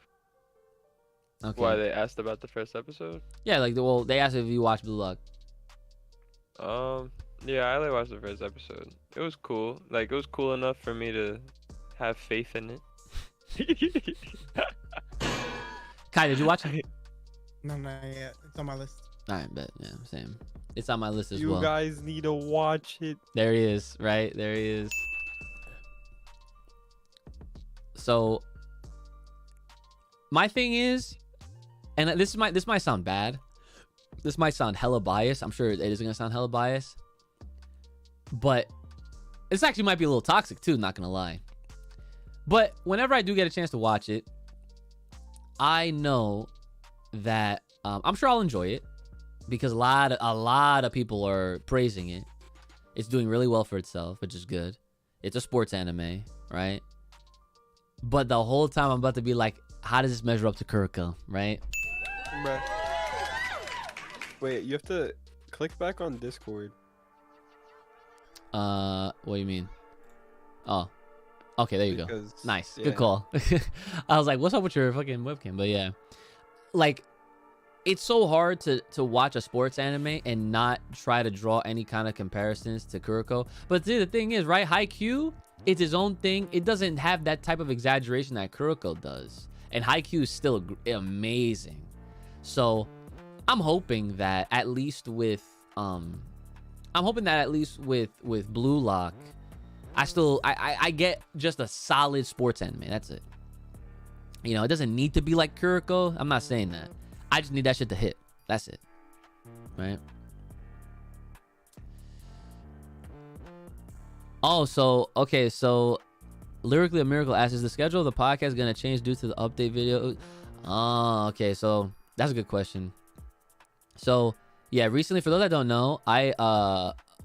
Okay. Why they asked about the first episode? Yeah, like they asked if you watched Blue Lock. Yeah, I like watched the first episode. It was cool. Like, it was cool enough for me to have faith in it. Kai, did you watch it? No, not yet. It's on my list. All right, bet. Yeah, same. It's on my list as You well. guys need to watch it. There he is, right? There he is. So my thing is, and this might sound bad. This might sound hella biased. I'm sure it is gonna sound hella biased. But this actually might be a little toxic too, not gonna lie. But whenever I do get a chance to watch it, I know that I'm sure I'll enjoy it, because a lot of people are praising it. It's doing really well for itself, which is good. It's a sports anime, right? But the whole time I'm about to be like, how does this measure up to Kuroko, right? Bruh. Wait, you have to click back on Discord. What do you mean? Oh, okay, there you go. Because, Nice, yeah. good call. I was like, what's up with your fucking webcam? But yeah, like, it's so hard to watch a sports anime and not try to draw any kind of comparisons to Kuroko. But the thing is, right, Haikyuu, it's its own thing. It doesn't have that type of exaggeration that Kuroko does, and Haikyuu is still amazing. So I'm hoping that at least with Blue Lock, I get just a solid sports anime. That's it. You know, it doesn't need to be like Kuroko. I'm not saying that. I just need that shit to hit. That's it. Right? Oh, okay, so Lyrically a Miracle asks, is the schedule of the podcast gonna change due to the update video? Oh, okay, so that's a good question. So yeah, recently, for those that don't know,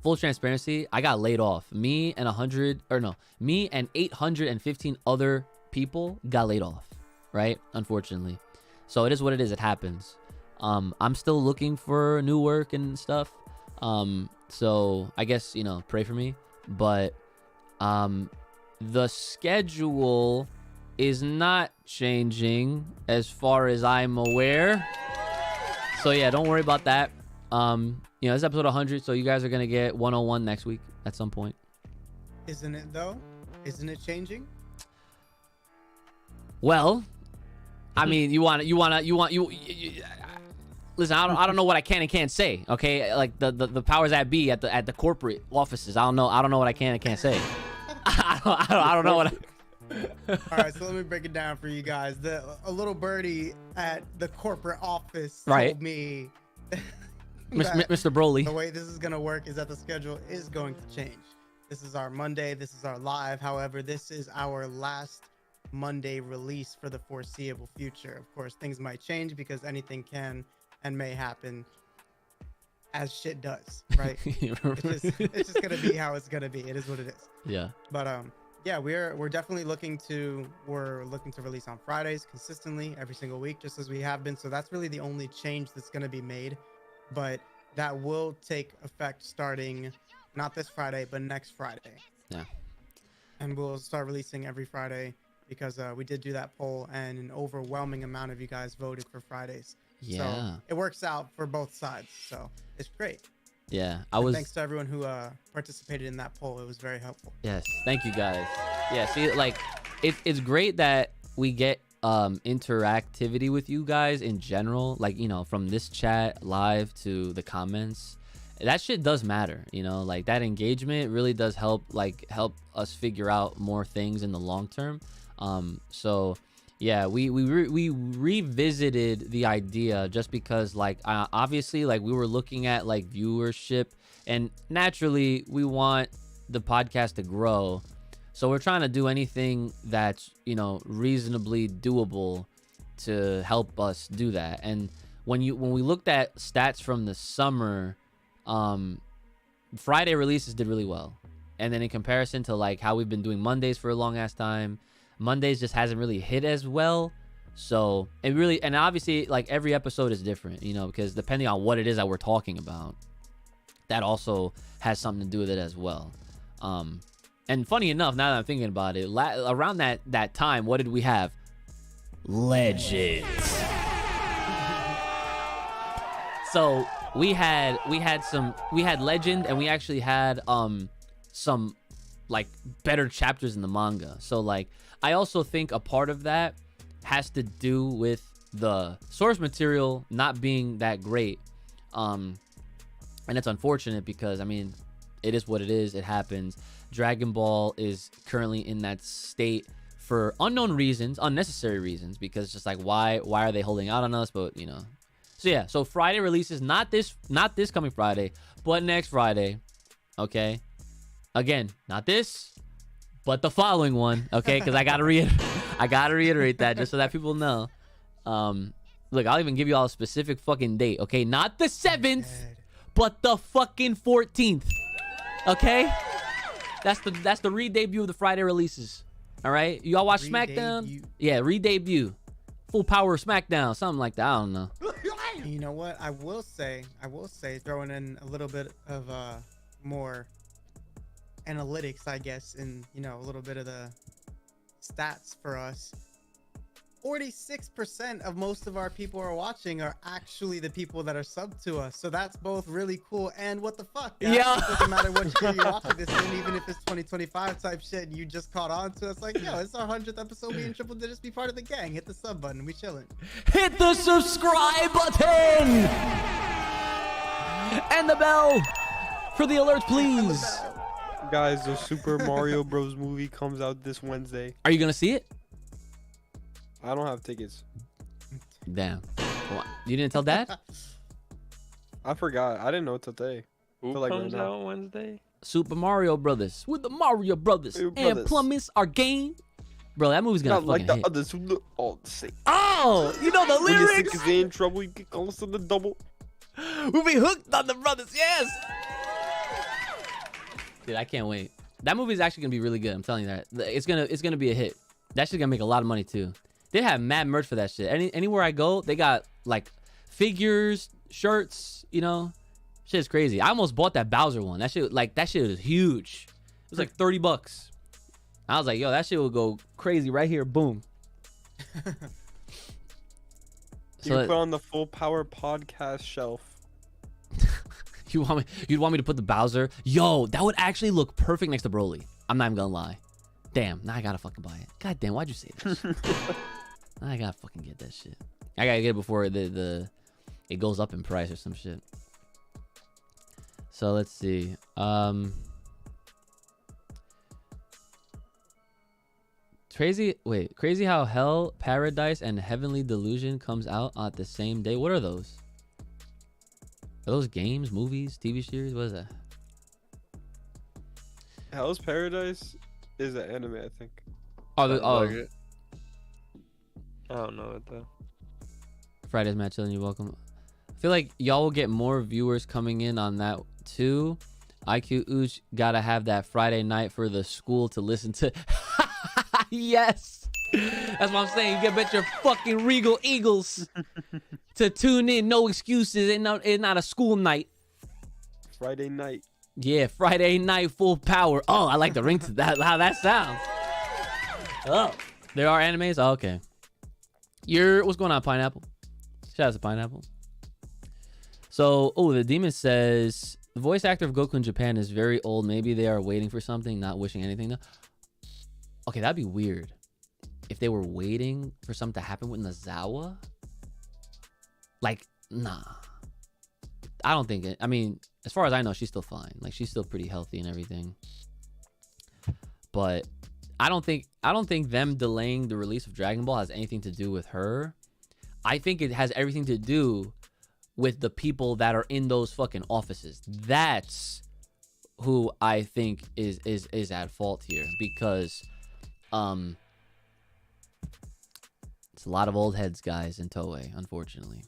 full transparency, I got laid off. Me and 815 other people got laid off, right? Unfortunately. So it is what it is. It happens. I'm still looking for new work and stuff. So I guess, you know, pray for me. But the schedule is not changing as far as I'm aware. So yeah, don't worry about that. You know, this is episode 100, so you guys are gonna get 101 next week at some point. Isn't it though? Isn't it changing? Well, I mean, you listen, I don't know what I can and can't say. Okay, like the powers that be at the corporate offices. I don't know what I can and can't say. I don't know what. All right, so let me break it down for you guys. A little birdie at the corporate office told me, Mr. Broly. The way this is gonna work is that the schedule is going to change. This is our Monday. This is our live. However, this is our last Monday release for the foreseeable future. Of course, things might change because anything can and may happen, as shit does, right? it's just gonna be how it's gonna be. It is what it is. Yeah. But yeah, we're definitely looking to release on Fridays consistently every single week, just as we have been. So that's really the only change that's gonna be made. But that will take effect starting not this Friday, but next Friday. Yeah. And we'll start releasing every Friday because we did do that poll and an overwhelming amount of you guys voted for Fridays. Yeah. So it works out for both sides. So it's great. Yeah. Thanks to everyone who participated in that poll. It was very helpful. Yes. Thank you guys. Yeah. See, like, it's great that we get interactivity with you guys in general, like, you know, from this chat live to the comments. That shit does matter, you know, like that engagement really does help us figure out more things in the long term. So yeah, we revisited the idea just because, like, obviously, like, we were looking at like viewership, and naturally we want the podcast to grow. So we're trying to do anything that's, you know, reasonably doable to help us do that. And when we looked at stats from the summer, Friday releases did really well. And then in comparison to like how we've been doing Mondays for a long ass time, Mondays just hasn't really hit as well. So and obviously, like, every episode is different, you know, because depending on what it is that we're talking about, that also has something to do with it as well. And funny enough, now that I'm thinking about it, around that time, what did we have? Legends. So we had Legend, and we actually had some like better chapters in the manga. So like, I also think a part of that has to do with the source material not being that great. And it's unfortunate because, I mean, it is what it is. It happens. Dragon Ball is currently in that state for unknown reasons, unnecessary reasons, because it's just like, why are they holding out on us? But, you know, so yeah, so Friday releases, not this coming Friday, but next Friday. Okay, again, not this, but the following one. Okay, because I gotta reiterate that just so that people know. Look, I'll even give you all a specific fucking date. Okay, not the 7th, but the fucking 14th. Okay. That's the re-debut of the Friday releases. All right, y'all watch SmackDown? Yeah, re-debut, full power SmackDown, something like that. I don't know. You know what? I will say, throwing in a little bit of more analytics, I guess, and, you know, a little bit of the stats for us. 46% of most of our people are watching are actually the people that are subbed to us. So that's both really cool and what the fuck, guys? Yeah. It doesn't matter what year you're watching this in, even if it's 2025 type shit and you just caught on to us. Like, yo, it's our 100th episode. We in triple digits, be part of the gang. Hit the sub button. We chilling. Hit the subscribe button and the bell for the alerts, please. Guys, the Super Mario Bros. Movie comes out this Wednesday. Are you gonna see it? I don't have tickets. Damn. You didn't tell Dad? I forgot. I didn't know today. Who Feel like comes right now. out Wednesday? Super Mario Brothers with the Mario Brothers Mario and Brothers. Plumbus our game. Bro, that movie's gonna Not like fucking the hit. others who look all the same. Oh, you know the When your lyrics? sick is in trouble, you can call us on the double. We'll be hooked on the brothers, yes. Dude, I can't wait. That movie is actually gonna be really good. I'm telling you that. It's gonna be a hit. That shit's gonna make a lot of money too. They have mad merch for that shit. Anywhere I go, they got like figures, shirts. You know, shit's crazy. I almost bought that Bowser one. That shit was huge. It was like $30. I was like, yo, that shit will go crazy right here. Boom. You put on the Full Power podcast shelf. You'd want me to put the Bowser? Yo, that would actually look perfect next to Broly. I'm not even gonna lie. Damn, now I gotta fucking buy it. God damn, why'd you say that shit? Now I gotta fucking get that shit. I gotta get it before it goes up in price or some shit. So let's see. Crazy how Hell, Paradise, and Heavenly Delusion comes out at the same day. What are those? Are those games, movies, TV series? What is that? Hell's Paradise is an anime, I think. Oh, I don't know it though. Friday's Matt Chillin', you're welcome. I feel like y'all will get more viewers coming in on that too. IQ Ooch gotta have that Friday night for the school to listen to. Yes, that's what I'm saying. You can bet your fucking Regal Eagles to tune in. No excuses. It's not a school night. Friday night. Yeah, Friday night, Full Power. Oh, I like the ring to that. How that sounds. Oh, there are animes. Oh, okay. What's going on, Pineapple? Shout out to Pineapple. So, the demon says the voice actor of Goku in Japan is very old. Maybe they are waiting for something, not wishing anything. Okay, that'd be weird if they were waiting for something to happen with Nozawa. Like, nah. I don't think it. I mean, as far as I know, she's still fine. Like, she's still pretty healthy and everything. But I don't think them delaying the release of Dragon Ball has anything to do with her. I think it has everything to do with the people that are in those fucking offices. That's who I think is at fault here, because it's a lot of old heads, guys, in Toei, unfortunately.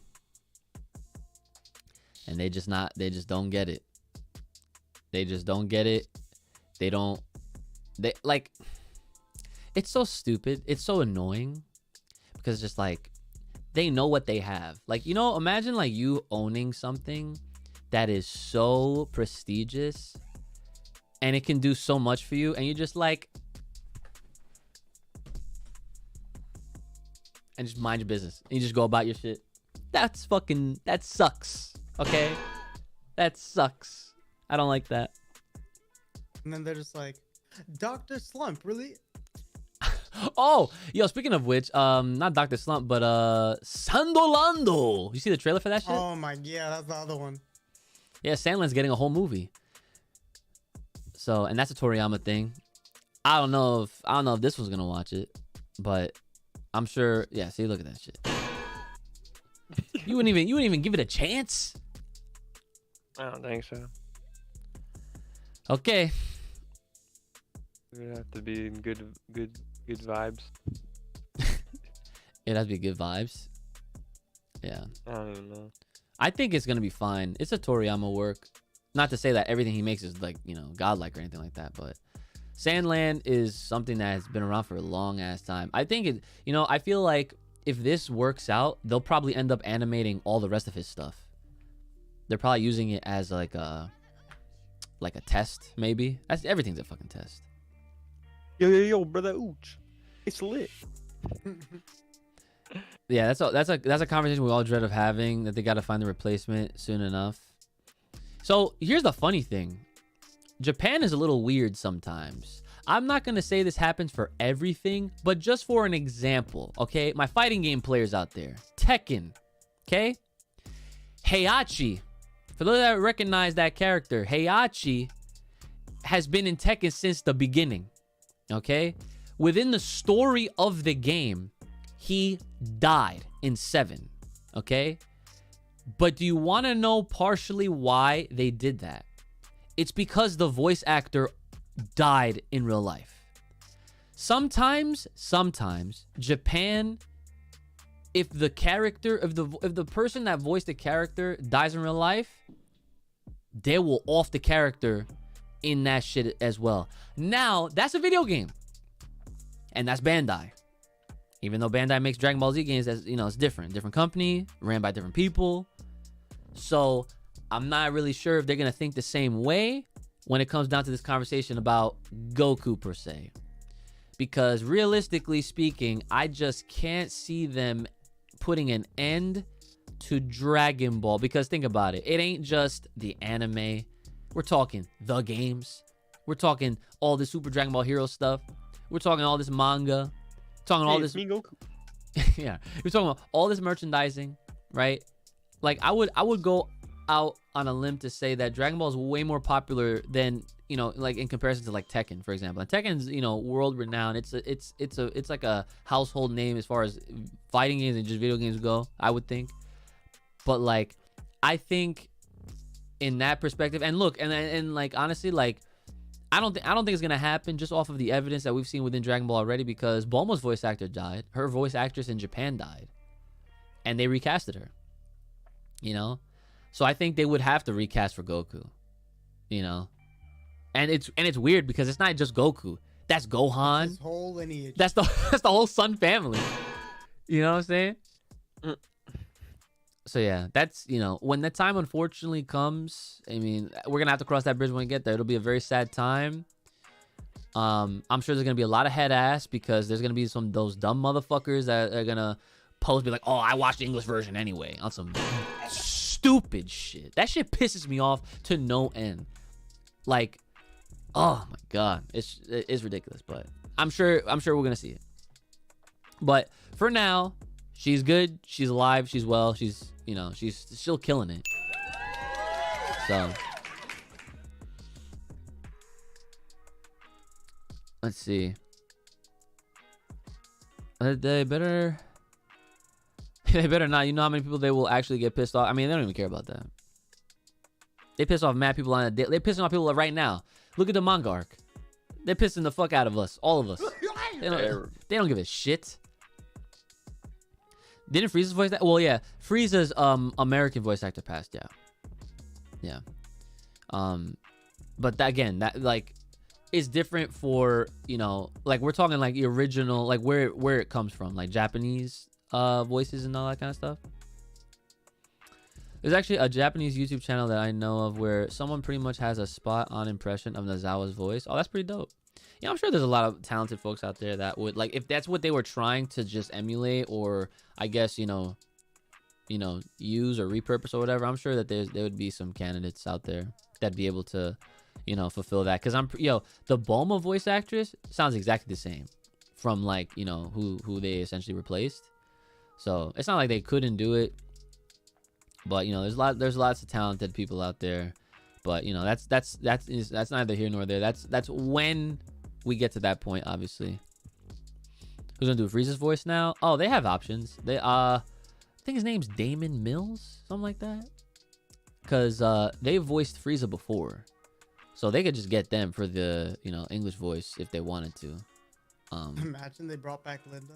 And they just don't get it. They just don't get it. It's so stupid. It's so annoying because it's just like, they know what they have. Like, you know, imagine like you owning something that is so prestigious and it can do so much for you, and you just like, and just mind your business and you just go about your shit. That sucks. Okay? That sucks. I don't like that. And then they're just like, Dr. Slump, really? Oh, yo, speaking of which, not Dr. Slump, but Sandolando. You see the trailer for that shit? Oh my, yeah, that's the other one. Yeah, Sandland's getting a whole movie. So, and that's a Toriyama thing. I don't know if this one's gonna watch it, but I'm sure. Yeah, see, look at that shit. You wouldn't even give it a chance. I don't think so. Okay. It would have to be good vibes. It has to be good vibes. Yeah. I don't even know. I think it's gonna be fine. It's a Toriyama work. Not to say that everything he makes is like, you know, godlike or anything like that, but Sandland is something that has been around for a long ass time. I think it, you know, I feel like if this works out, they'll probably end up animating all the rest of his stuff. They're probably using it as like a test, maybe. Everything's a fucking test. Yo, brother Ooch. It's lit. Yeah, that's a conversation we all dread of having, that they got to find the replacement soon enough. So here's the funny thing. Japan is a little weird sometimes. I'm not going to say this happens for everything, but just for an example, okay? My fighting game players out there. Tekken, okay? Heihachi. For those that recognize that character, Heihachi has been in Tekken since the beginning, okay? Within the story of the game, he died in 7, okay? But do you want to know partially why they did that? It's because the voice actor died in real life. Sometimes Japan, if the person that voiced the character dies in real life, they will off the character in that shit as well. Now, that's a video game. And that's Bandai. Even though Bandai makes Dragon Ball Z games, that's, you know, it's different. Different company, ran by different people. So I'm not really sure if they're going to think the same way when it comes down to this conversation about Goku per se. Because realistically speaking, I just can't see them putting an end to Dragon Ball. Because think about it. It ain't just the anime. We're talking the games. We're talking all the Super Dragon Ball Hero stuff. We're talking all this manga. Talking all this. Yeah. We're talking about all this merchandising, right? Like I would go out on a limb to say that Dragon Ball is way more popular than, you know, like in comparison to like Tekken, for example. And Tekken's, you know, world renowned. It's like a household name as far as fighting games and just video games go, I would think. But like, I think in that perspective, and look, and like honestly, like I don't think it's gonna happen just off of the evidence that we've seen within Dragon Ball already, because Bulma's voice actor died. Her voice actress in Japan died, and they recasted her. You know, so I think they would have to recast for Goku. You know, and it's weird because it's not just Goku. That's Gohan. His whole lineage. That's the whole Sun family. You know what I'm saying? So yeah, that's, you know, when that time unfortunately comes, I mean, we're gonna have to cross that bridge when we get there. It'll be a very sad time. I'm sure there's gonna be a lot of head ass because there's gonna be some those dumb motherfuckers that are gonna post, be like, oh, I watched the English version anyway, on some stupid shit. That shit pisses me off to no end. Like, oh my god, it's ridiculous. But I'm sure we're gonna see it. But for now, she's good. She's alive. She's well. She's, you know, she's still killing it. So let's see. They better not. You know how many people they will actually get pissed off? I mean, they don't even care about that. They piss off mad people on a day. They're pissing off people right now. Look at the manga arc. They're pissing the fuck out of us, all of us. They don't give a shit. Didn't Frieza's voice actor? Well, yeah, Frieza's American voice actor passed. Yeah. But that, again, that like is different for, you know, like we're talking like the original, like where it comes from, like Japanese voices and all that kind of stuff. There's actually a Japanese YouTube channel that I know of where someone pretty much has a spot on impression of Nozawa's voice. Oh, that's pretty dope. Yeah, I'm sure there's a lot of talented folks out there that would, like, if that's what they were trying to just emulate, or I guess, you know, use or repurpose or whatever, I'm sure that there would be some candidates out there that'd be able to, you know, fulfill that. Because the Bulma voice actress sounds exactly the same from, like, you know, who they essentially replaced. So it's not like they couldn't do it. But, you know, there's lots of talented people out there. But, you know, that's neither here nor there. That's when we get to that point, obviously. Who's gonna do Frieza's voice now? Oh, they have options. They I think his name's Damon Mills, something like that. Cause they voiced Frieza before, so they could just get them for the, you know, English voice if they wanted to. Imagine they brought back Linda.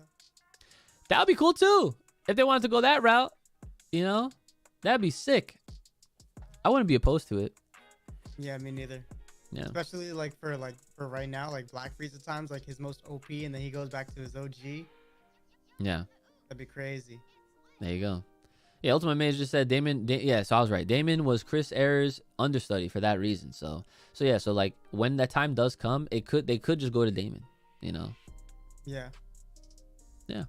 That would be cool too if they wanted to go that route. You know, that'd be sick. I wouldn't be opposed to it. Yeah, me neither. Yeah. Especially like for right now, like Black Frieza times, like his most OP, and then he goes back to his OG. Yeah. That'd be crazy. There you go. Yeah, Ultimate Mage just said Damon. Yeah, so I was right. Damon was Chris Ayers' understudy for that reason. So yeah. So like when that time does come, they could just go to Damon. You know. Yeah. Yeah.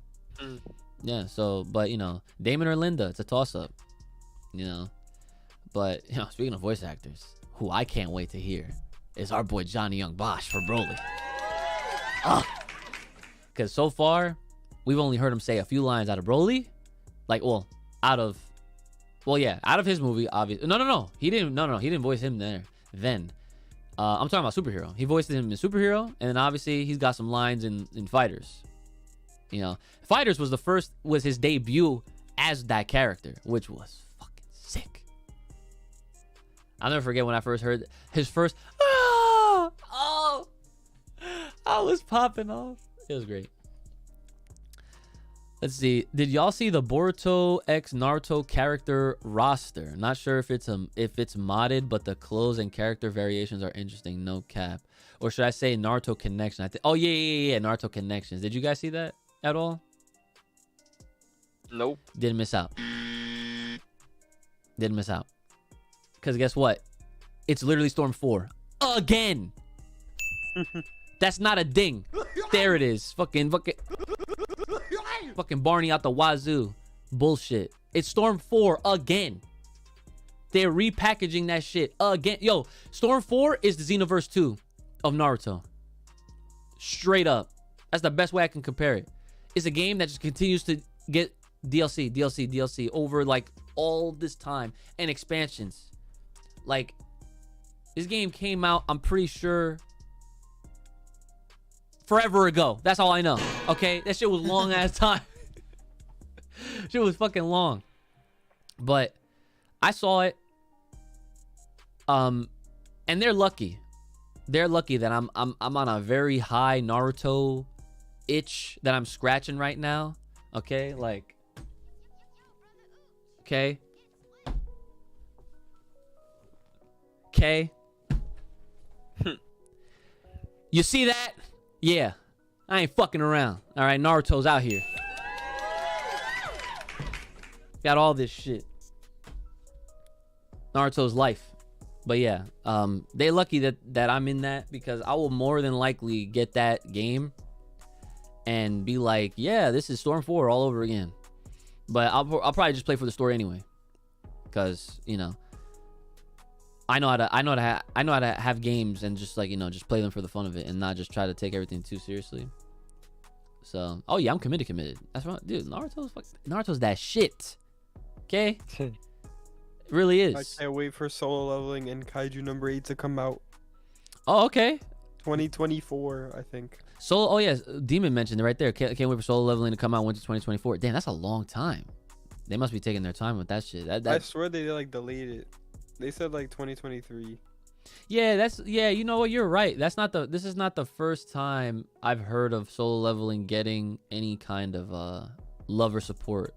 Yeah. So, but you know, Damon or Linda, it's a toss up. You know. But, you know, speaking of voice actors, who I can't wait to hear is our boy Johnny Young Bosch for Broly. Because so far, we've only heard him say a few lines out of Broly. Like, well, out of his movie, obviously. No. He didn't voice him there. Then. I'm talking about Superhero. He voiced him in Superhero, and then obviously he's got some lines in Fighters. You know, Fighters was his debut as that character, which was fucking sick. I'll never forget when I first heard his first, I was popping off. It was great. Let's see. Did y'all see the Boruto X Naruto character roster? Not sure if it's modded, but the clothes and character variations are interesting. No cap. Or should I say Naruto Connection? Oh yeah. Naruto Connections. Did you guys see that at all? Nope. Didn't miss out. Didn't miss out. Because guess what? It's literally Storm 4 again. That's not a ding. There it is. Fucking Barney out the wazoo. Bullshit. It's Storm 4 again. They're repackaging that shit again. Yo, Storm 4 is the Xenoverse 2 of Naruto. Straight up. That's the best way I can compare it. It's a game that just continues to get DLC over like all this time and expansions. Like, this game came out, I'm pretty sure, forever ago. That's all I know. Okay? That shit was long ass time. Shit was fucking long. But I saw it. And they're lucky. They're lucky that I'm on a very high Naruto itch that I'm scratching right now. Okay? Like, okay? Okay? You see that? Yeah. I ain't fucking around. All right, Naruto's out here. Got all this shit. Naruto's life. But yeah, they lucky that I'm in that, because I will more than likely get that game and be like, yeah, this is Storm 4 all over again. But I'll probably just play for the story anyway, because you know, I know how to have games and just, like, you know, just play them for the fun of it and not just try to take everything too seriously. So, oh yeah, I'm committed. That's right, dude. Naruto's that shit. Okay, it really is. I can't wait for solo leveling and Kaiju number 8 to come out. Oh, okay. 2024, I think. Solo. Oh yes, Demon mentioned it right there. Can't wait for solo leveling to come out winter 2024. Damn, that's a long time. They must be taking their time with that shit. I swear they like delayed it. They said like 2023. Yeah, you know what, you're right. This is not the first time I've heard of solo leveling getting any kind of love or support,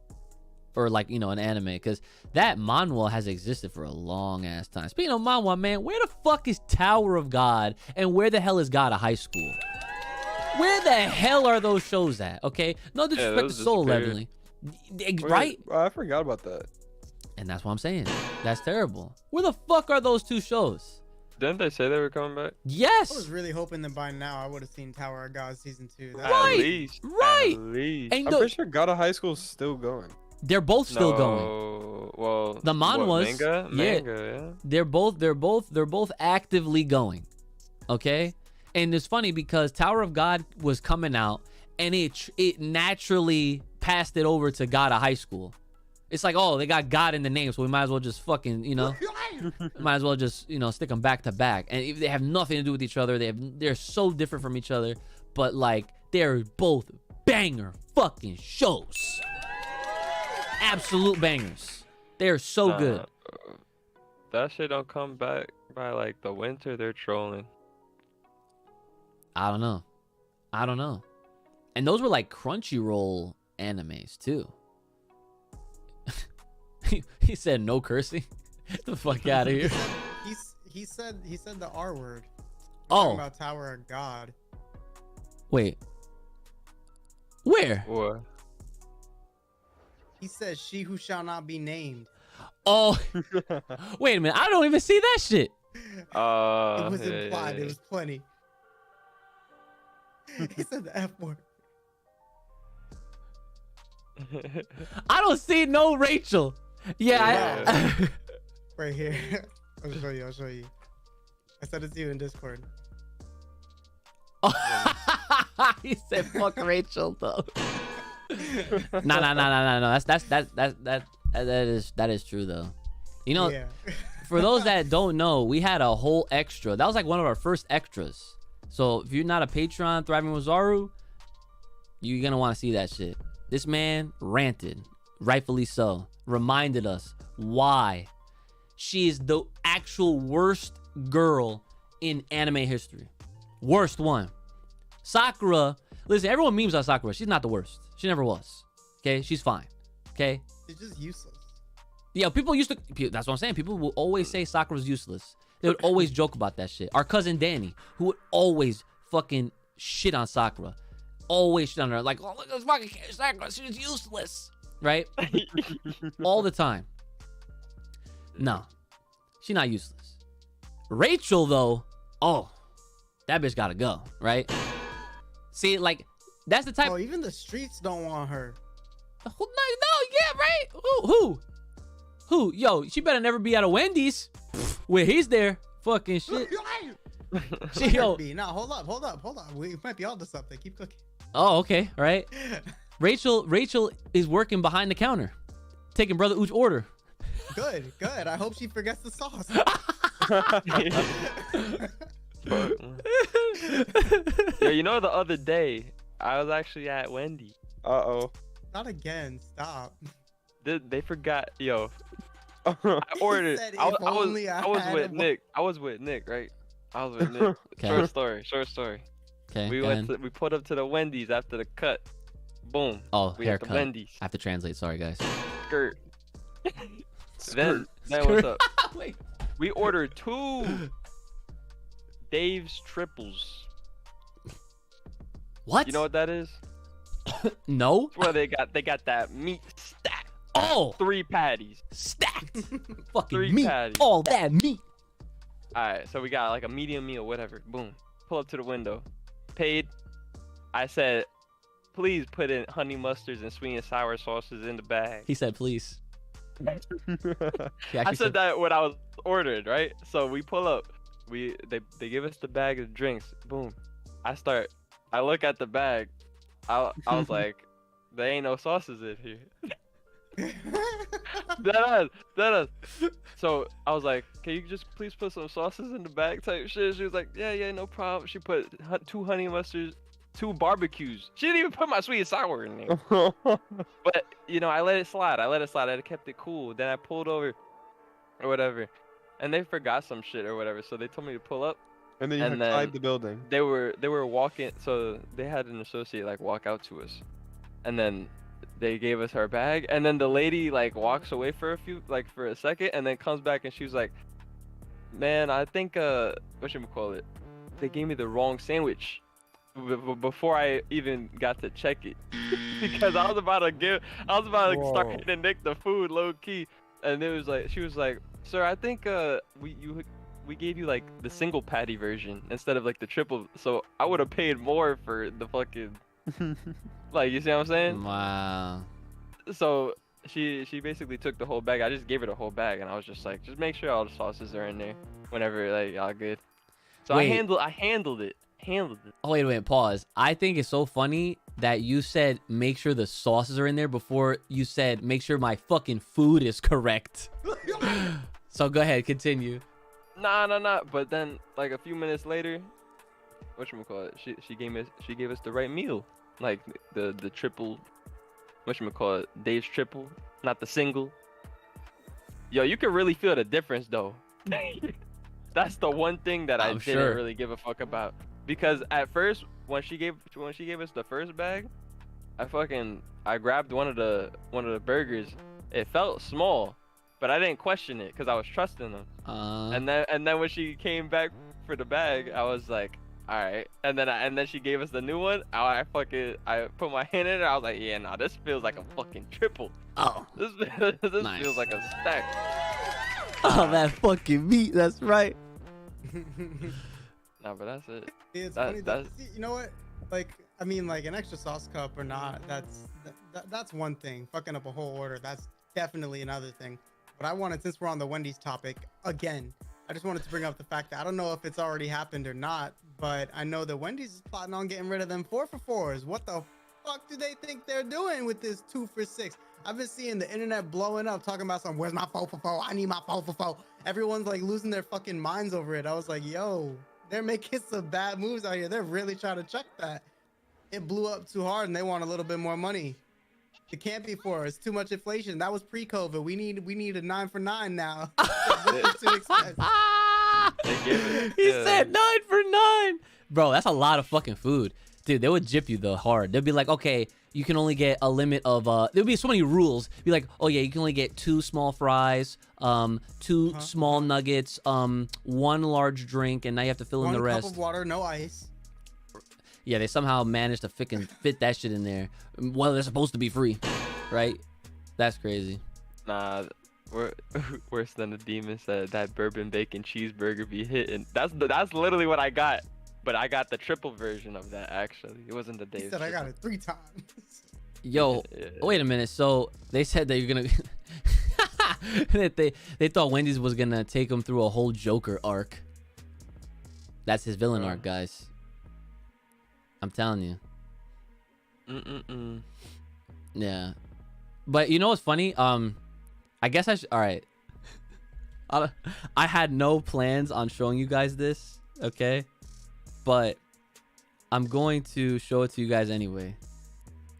or, like, you know, an anime, because that manhwa has existed for a long ass time. Speaking of manhwa, man, where the fuck is Tower of God, and where the hell is God a high school? Where the hell are those shows at? Okay, no disrespect to solo leveling, right? I forgot about that. And that's what I'm saying. That's terrible. Where the fuck are those two shows? Didn't they say they were coming back? Yes. I was really hoping that by now I would have seen Tower of God season 2. Right. At least. Right. At least. And I'm pretty sure God of High School is still going. they're both still going. Well, The manhwas, manga, yeah. They're both actively going. Okay? And it's funny because Tower of God was coming out, and it naturally passed it over to God of High School. It's like, oh, they got God in the name, so we might as well just fucking, you know, might as well just, you know, stick them back to back. And if they have nothing to do with each other. They're so different from each other, but like, they're both banger fucking shows. Absolute bangers. They're so good. That shit don't come back by like the winter. They're trolling. I don't know. And those were like Crunchyroll animes too. He said no cursing. Get the fuck out of here. He said the R word. Oh. About Tower of God. Wait. Where? What? He says, "She who shall not be named." Oh. Wait a minute. I don't even see that shit. It was Yeah, implied. yeah. It was plenty. He said the F word. I don't see no Rachel. Yeah. Right here. I'll show you. I sent it to you in Discord. He said fuck Rachel though. No. That is true though. You know, Yeah. for those that don't know, we had a whole extra. That was like one of our first extras. So if you're not a Patreon Thriving with Zaru, you're gonna want to see that shit. This man ranted, rightfully so, reminded us why she is the actual worst girl in anime history. Worst one. Sakura, listen, everyone memes on Sakura. She's not the worst. She never was. Okay, she's fine. Okay. It's just useless. Yeah, people used to. That's what I'm saying. People will always say Sakura's useless. They would always joke about that shit. Our cousin Danny, who would always fucking shit on Sakura, always shit on her. Like, oh, look at this fucking Sakura, she's useless, right? All the time. No, she's not useless. Rachel though, oh, that bitch gotta go, right? See, like, that's the type. Oh, even the streets don't want her. No, yeah, right. Who? Yo, she better never be at a Wendy's where he's there. Fucking shit. Yo. No, hold up. We might be onto something. Keep cooking. Oh, okay, right. Rachel is working behind the counter, taking Brother Ooch's order. Good. I hope she forgets the sauce. Yo, you know, the other day I was actually at Wendy. Uh-oh. Not again. Stop. They forgot. Yo, I ordered. said, I "If was only I had with a Nick. I was with Nick, right? I was with Nick. Okay. Short story. Okay. We pulled up to the Wendy's after the cut. Boom. Oh, We at the haircut. Wendy's. I have to translate. Sorry, guys. Skirt. Then Skirt. what's up? Wait. We ordered 2 Dave's triples. What? You know what that is? No. Well, they got that meat stacked. Oh, 3 patties. stacked. Fucking 3 meat. patties. All that meat. All right, so we got like a medium meal, whatever. Boom. Pull up to the window. Paid. I said, please put in honey mustards and sweet and sour sauces in the bag. He said, please. He I actually said that when I was ordered, right? So we pull up. They give us the bag of drinks. Boom. I look at the bag. I was like, there ain't no sauces in here. That is. So I was like, can you just please put some sauces in the bag type shit? She was like, yeah, no problem. She put 2 honey mustards, 2 barbecues. She didn't even put my sweet and sour in there. But, you know, I let it slide. I kept it cool. Then I pulled over or whatever. And they forgot some shit or whatever. So they told me to pull up. And then you had to hide the building. They were walking. So they had an associate like walk out to us. And then they gave us our bag. And then the lady like walks away for a second. And then comes back and she was like, man, I think, whatchamacallit? They gave me the wrong sandwich. Before I even got to check it, because I was about to start hitting Nick the food low key, and it was like she was like, "Sir, I think we gave you like the single patty version instead of like the triple, so I would have paid more for the fucking like, you see what I'm saying?" Wow. So she basically took the whole bag. I just gave her the whole bag, and I was just like, just make sure all the sauces are in there whenever like y'all good. So Wait. I handled it. Oh, wait, pause. I think it's so funny that you said make sure the sauces are in there before you said make sure my fucking food is correct. So go ahead, continue. Nah. But then like a few minutes later, whatchamacallit, she gave us the right meal. Like the triple, whatchamacallit, Dave's triple, not the single. Yo, you can really feel the difference though. That's the one thing that I didn't really give a fuck about. Because at first, when she gave us the first bag, I grabbed one of the burgers. It felt small, but I didn't question it because I was trusting them. And then when she came back for the bag, I was like, all right. And then she gave us the new one. I put my hand in it. I was like, yeah, nah, this feels like a fucking triple. Oh, This Nice. feels like a stack. oh, that fucking meat. That's right. Nah, but that's it. It's That- funny that, see, you know what? Like, I mean, like an extra sauce cup or not, that's one thing. Fucking up a whole order, that's definitely another thing. But I wanted, since we're on the Wendy's topic again, I just wanted to bring up the fact that I don't know if it's already happened or not, but I know that Wendy's is plotting on getting rid of them 4-for-4s. What the fuck do they think they're doing with this 2 for $6? I've been seeing the internet blowing up talking about where's my 4-for-4? I need my 4-for-4. Everyone's like losing their fucking minds over it. I was like, yo, they're making some bad moves out here. They're really trying to check that. It blew up too hard and they want a little bit more money. It can't be 4. It's too much inflation. That was pre-COVID. We need a 9 for 9 now. It's too expensive. He said 9 for 9. Bro, that's a lot of fucking food. Dude, they would jip you though hard. They'll be like, okay, you can only get a limit of there'll be so many rules. Be like, oh yeah, you can only get 2 small fries, 2 small nuggets, 1 large drink, and now you have to fill in the rest. 1 cup of water, no ice. Yeah, they somehow managed to fit that shit in there. Well, they're supposed to be free, right? That's crazy. Nah, we're worse than the demon said. That bourbon bacon cheeseburger be hitting. That's literally what I got. But I got the triple version of that actually. It wasn't the He Dave's. said I got triple. it 3 times. Yo, Yeah. wait a minute. So they said that you're gonna that they thought Wendy's was gonna take him through a whole Joker arc. That's his villain arc, guys. I'm telling you. Yeah, but you know what's funny? I guess I should. All right. I had no plans on showing you guys this, okay? But I'm going to show it to you guys anyway,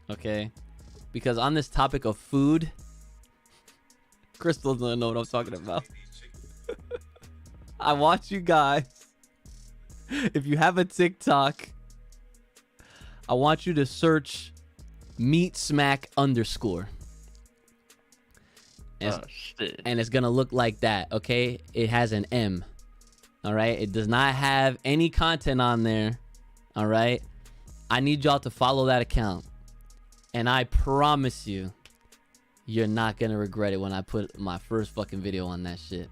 okay? Because on this topic of food, Crystal doesn't know what I'm talking about. I want you guys, if you have a TikTok, I want you to search meat smack _. Oh shit. And it's gonna look like that, okay? It has an M. All right, it does not have any content on there. All right, I need y'all to follow that account, and I promise you, you're not gonna regret it when I put my first fucking video on that shit.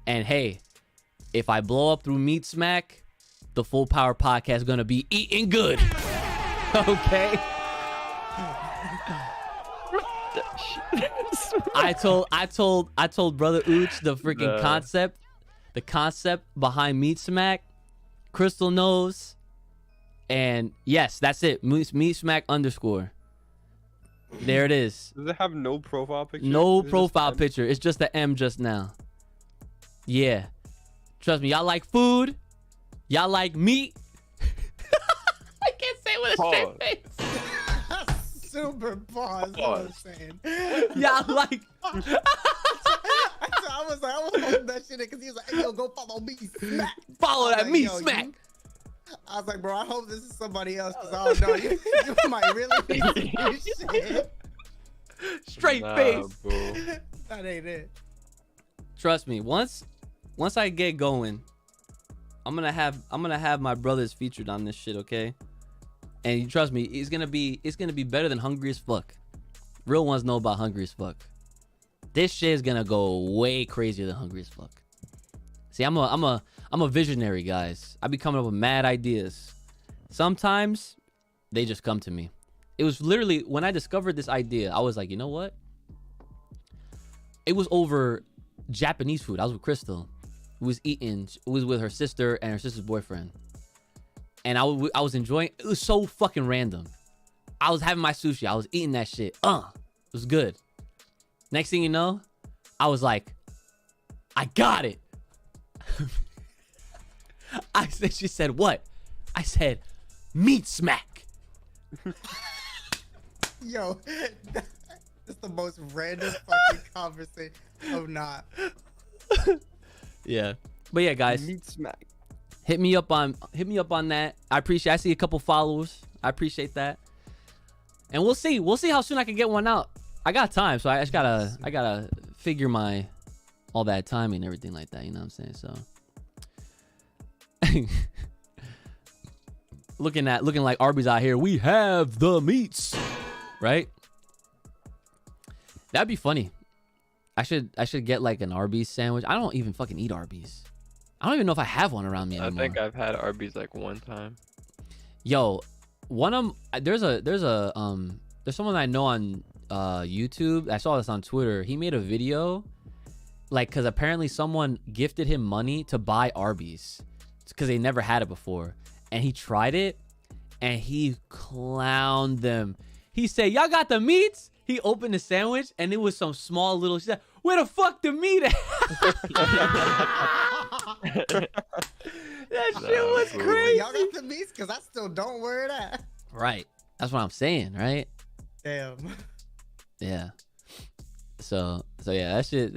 And hey, if I blow up through Meat Smack, the Full Power Podcast is gonna be eating good. Okay. I told brother Ooch the freaking concept, the concept behind Meat Smack. Crystal knows, and yes, that's it. Meat Smack _. There it is. Does it have no profile picture? No Is it just profile M? picture. It's just the M just now. Yeah, trust me. Y'all like food. Y'all like meat. I can't say it with a straight face. Super pause. What I'm saying. Y'all like. I was holding that shit because he was like, hey, yo, go follow me. Smack. Follow that Like, Meat yo, Smack. I was like, bro, I hope this is somebody else because I don't know. You might really be some shit. Straight face. Bro. That ain't it. Trust me. Once I get going, I'm gonna have my brothers featured on this shit, okay? And you trust me, it's gonna be better than Hungry as Fuck. Real ones know about Hungry as Fuck. This shit is gonna go way crazier than Hungry as Fuck. See, I'm a visionary, guys. I be coming up with mad ideas. Sometimes they just come to me. It was literally when I discovered this idea, I was like, you know what? It was over Japanese food. I was with Crystal, who was with her sister and her sister's boyfriend. And I was enjoying it. Was so fucking random. I was having my sushi. I was eating that shit. It was good. Next thing you know, I was like, I got it. She said, what? I said, Meat Smack. Yo, that's the most random fucking conversation of not. Yeah. But yeah, guys. Meat Smack. Hit me up on that. I see a couple followers. I appreciate that. And we'll see how soon I can get one out. I got time, so I gotta figure all that timing and everything like that, you know what I'm saying? So looking like Arby's out here. We have the meats. Right? That'd be funny. I should get like an Arby's sandwich. I don't even fucking eat Arby's. I don't even know if I have one around me anymore. I think I've had Arby's like one time. Yo, there's someone I know on YouTube. I saw this on Twitter. He made a video like because apparently someone gifted him money to buy Arby's because they never had it before, and he tried it and he clowned them. He said, y'all got the meats? He opened the sandwich and it was some small little shit. Where the fuck the meat at? That shit was crazy. Y'all got the meats? Because I still don't wear that. Right. That's what I'm saying, right? Damn. Yeah. So yeah, that shit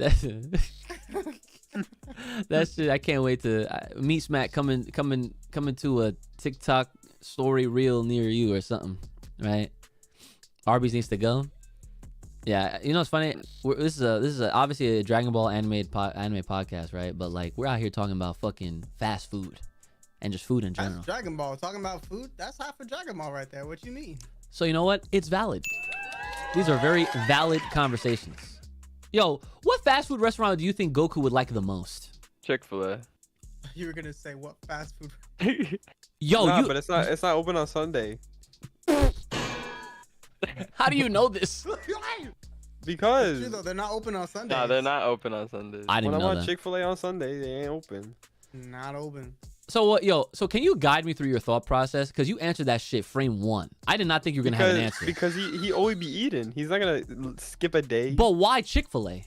that shit, I can't wait to Meat Smack coming to a TikTok story reel near you or something, right? Arby's needs to go. Yeah, you know it's funny. This is obviously a Dragon Ball anime podcast, right? But like we're out here talking about fucking fast food and just food in general. That's Dragon Ball. Talking about food, that's half of Dragon Ball right there. What you mean? So you know what? It's valid. These are very valid conversations. Yo, what fast food restaurant do you think Goku would like the most? Chick-fil-A. You were gonna say what fast food? Yo, Nah, you. but it's not open on Sunday. How do you know this? Because True though, they're not open on Sundays. Nah, they're not open on Sundays. I didn't when I know want that. Chick-fil-A on Sunday, they ain't open. Not open. So what, yo? So can you guide me through your thought process? Because you answered that shit frame one. I did not think you were gonna have an answer. Because he always be eating. He's not gonna skip a day. But why Chick-fil-A?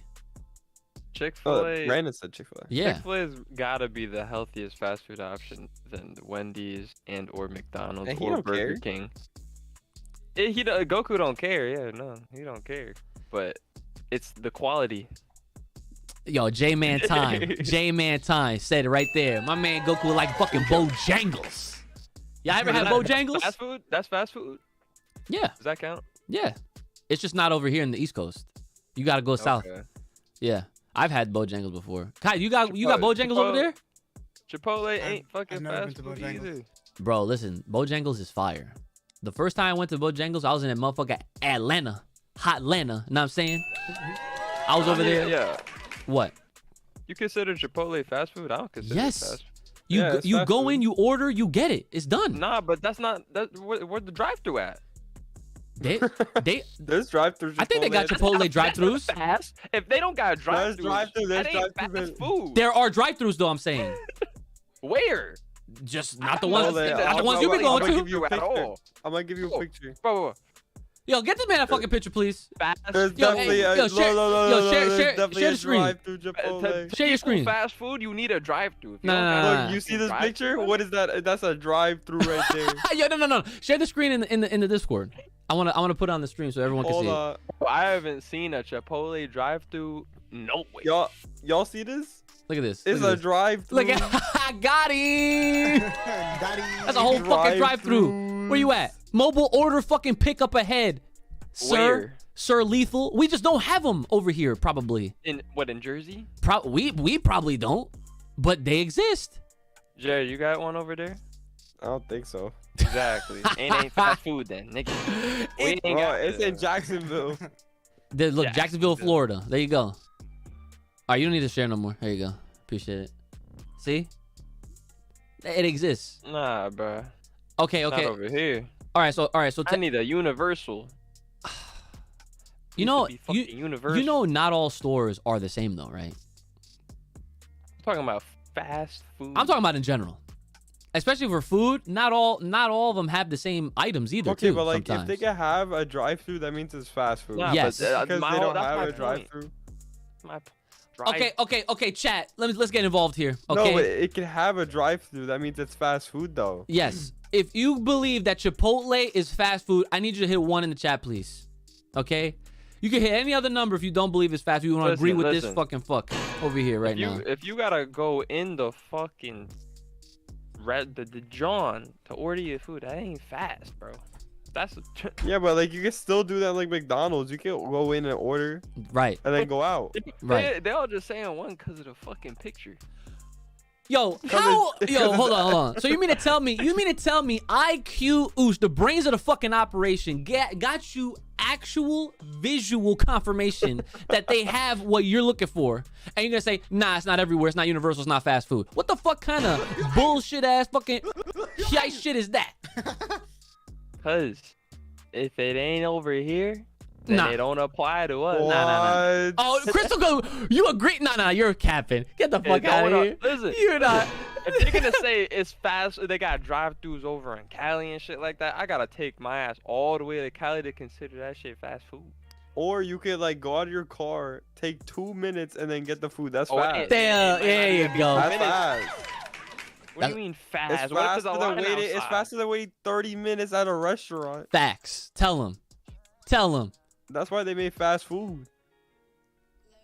Chick-fil-A. Brandon said Chick-fil-A. Yeah. Chick-fil-A's gotta be the healthiest fast food option than Wendy's and or McDonald's And he or don't Burger care. King. Goku don't care. Yeah, no, he don't care. But it's the quality. Yo, J-Man time. J-Man time. Said it right there. My man Goku would like fucking Bojangles. Y'all ever had Bojangles? Fast food? That's fast food. Yeah. Does that count? Yeah. It's just not over here in the East Coast. You gotta go south. Okay. Yeah. I've had Bojangles before. Kai, you got Bojangles over there? Chipotle ain't fucking never fast been to food Bojangles. either. Bro, listen. Bojangles is fire. The first time I went to Bojangles, I was in that motherfucker Atlanta. Hot Atlanta. Know what I'm saying? I was over there. Yeah. What? You consider Chipotle fast food? I don't consider Yes. it fast. Yeah, it's You fast go food. in, you order, you get it. It's done. Nah, but that's not where's the drive-thru at? They There's drive-through. I think they got Chipotle drive-thrus. Fast. If they don't got drive-thru, drive-thru, that there's ain't drive-thru, fast food. There are drive-thrus though, I'm saying. Where? Just not the Chipotle, ones not the ones you be going I'm gonna to. give you a at picture. all. I'm gonna give you a Oh. picture. Bro, Yo, get this man a fucking picture, please. fast. There's Yo, definitely hey, a yo, share- yo, share- there's share- definitely share a the screen. drive-through Chipotle. Share your screen. Fast food, you need a drive-thru. If you Nah, don't nah, got nah, a nah. Look, you see this drive-thru, picture? What is that? That's a drive-through right there. Yo, no. Share the screen in the Discord. I wanna put it on the stream so everyone can Hold see it. on. I haven't seen a Chipotle drive-thru. No way. Y'all see this? Look at this. It's Look a at this. drive-through. Look at got him. Daddy. That's a whole fucking drive-through. Where you at? Mobile order fucking pick up ahead. Sir, Where? Sir Lethal. We just don't have them over here, probably. In Jersey? We probably don't, but they exist. Jerry, you got one over there? I don't think so. Exactly. ain't fast food then, nigga. We ain't Bro, got it's that. in Jacksonville. Look, Jacksonville, Jacksonville. Florida. There you go. All right, you don't need to share no more. There you go. Appreciate it. See? It exists. Nah, bro. Okay. Not over here. All right. So I need a universal. you know, Needs to be fucking universal. you know, not all stores are the same though, right? I'm talking about fast food. I'm talking about in general, especially for food. Not all of them have the same items either. Okay, too, but like sometimes. if they can have a drive-through, that means it's fast food. Nah, Yes. but, Because my they whole- don't that's have my a point. drive-through. My drive- Okay. Chat. Let's get involved here. No, Okay. but it can have a drive-through. That means it's fast food, though. Yes. If you believe that Chipotle is fast food, I need you to hit 1 in the chat, please. Okay? You can hit any other number if you don't believe it's fast food. You want to agree with this Listen. fucking fuck over here right now. If you gotta go in the fucking the John to order your food, that ain't fast, bro. That's Yeah, but like you can still do that like McDonald's. You can go in and order Right. and then go out. Right. They all just saying one because of the fucking picture. Yo, hold on. So you mean to tell me IQ Oosh, the brains of the fucking operation, got you actual visual confirmation that they have what you're looking for, and you're gonna say, nah, it's not everywhere, it's not universal, it's not fast food. What the fuck kind of bullshit ass fucking shit is that? Cause if it ain't over here, then Nah. it don't apply to us. Nah. What? Oh, Crystal, you agree? Nah, you're capping. Get the It fuck out don't of here. Listen, You're not. if they're gonna say it's fast, they got drive-throughs over in Cali and shit like that, I gotta take my ass all the way to Cali to consider that shit fast food. Or you could like go out of your car, take 2 minutes, and then get the food. That's Oh, fast. There you go. That's minutes. fast. What do you mean fast? It's What if faster there's a than line waiting. It's outside? faster than waiting 30 minutes at a restaurant. Facts. Tell him. That's why they made fast food.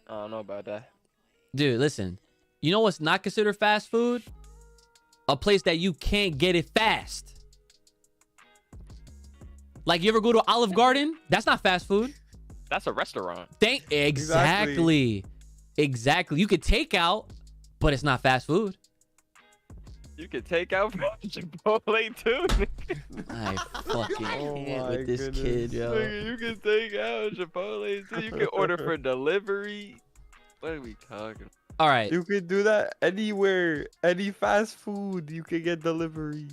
I don't know about that. Dude, listen. You know what's not considered fast food? A place that you can't get it fast. Like, you ever go to Olive Garden? That's not fast food. That's a restaurant. Exactly. You could take out, but it's not fast food. You can take out from Chipotle too. I fucking can't with this goodness. kid, yo. Nigga, you can take out Chipotle too. You can order for delivery. What are we talking? All right. You can do that anywhere. Any fast food, you can get delivery.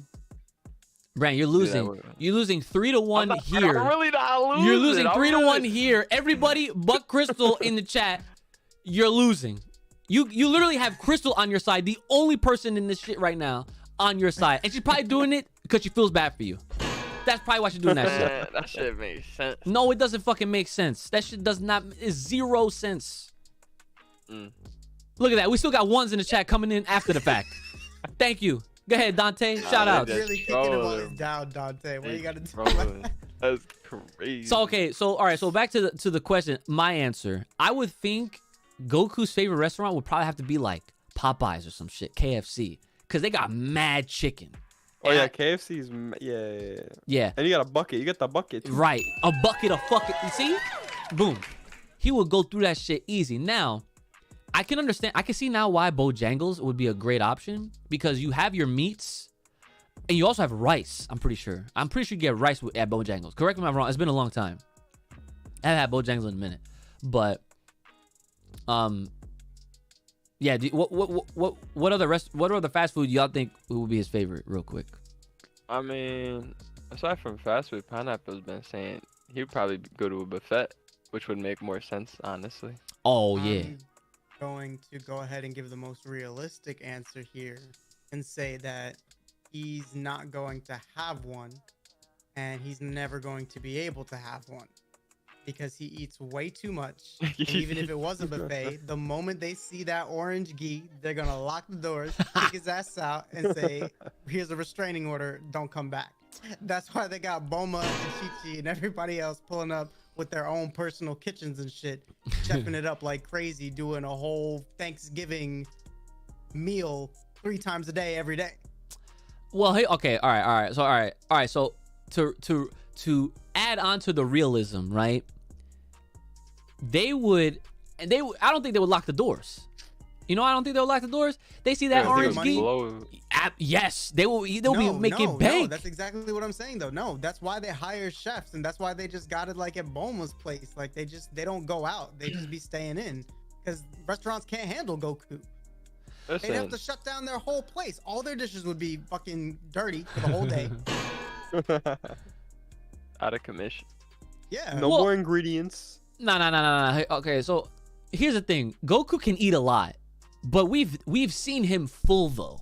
Brand, you're that losing. way. You're losing 3-1 here. I'm really not losing. You're losing I'm 3-1 really- here. Everybody but Crystal in the chat, you're losing. You literally have Crystal on your side, the only person in this shit right now on your side. And she's probably doing it because she feels bad for you. That's probably why she's doing that shit. Man, that shit makes sense. No, it doesn't fucking make sense. That shit does not, it's 0 sense. Look at that. We still got ones in the chat coming in after the fact. Thank you. Go ahead, Dante. Shout out. Really kicking him while he's down, Dante. What you gotta do? That's crazy. So all right. So back to the question. My answer. I would think Goku's favorite restaurant would probably have to be like Popeyes or some shit, KFC, because they got mad chicken. Oh And yeah, I- KFC's yeah. yeah. And you got a bucket. You get the bucket. Too. Right. A bucket of fucking. You see? Boom. He would go through that shit easy. Now, I can understand. I can see now why Bojangles would be a great option, because you have your meats and you also have rice. I'm pretty sure you get rice at Bojangles. Correct me if I'm wrong. It's been a long time. I haven't had Bojangles in a minute, but yeah. What other fast food y'all think would be his favorite? Real quick. I mean, aside from fast food, Pineapple's been saying he'd probably go to a buffet, which would make more sense, honestly. Oh yeah. I'm going to go ahead and give the most realistic answer here and say that he's not going to have one, and he's never going to be able to have one because he eats way too much. And even if it was a buffet, the moment they see that orange gi, they're gonna lock the doors, kick his ass out, and say, "Here's a restraining order. Don't come back." That's why they got Boma and Chi-Chi and everybody else pulling up with their own personal kitchens and shit, chefing it up like crazy, doing a whole Thanksgiving meal 3 times a day, every day. Well, hey, okay, all right. So to add on to the realism, right? I don't think they would lock the doors. You know, I don't think they would lock the doors. They see that Yeah, orange they would gi. blow- Yes, they'll be making bank. No, that's exactly what I'm saying though. No, that's why they hire chefs, and that's why they just got it like at Boma's place. Like they don't go out. They just be staying in because restaurants can't handle Goku. They'd have Listen, to shut down their whole place. All their dishes would be fucking dirty for the whole day. out of commission. Yeah. No Well- more ingredients. No. Hey, okay, so here's the thing. Goku can eat a lot, but we've seen him full though.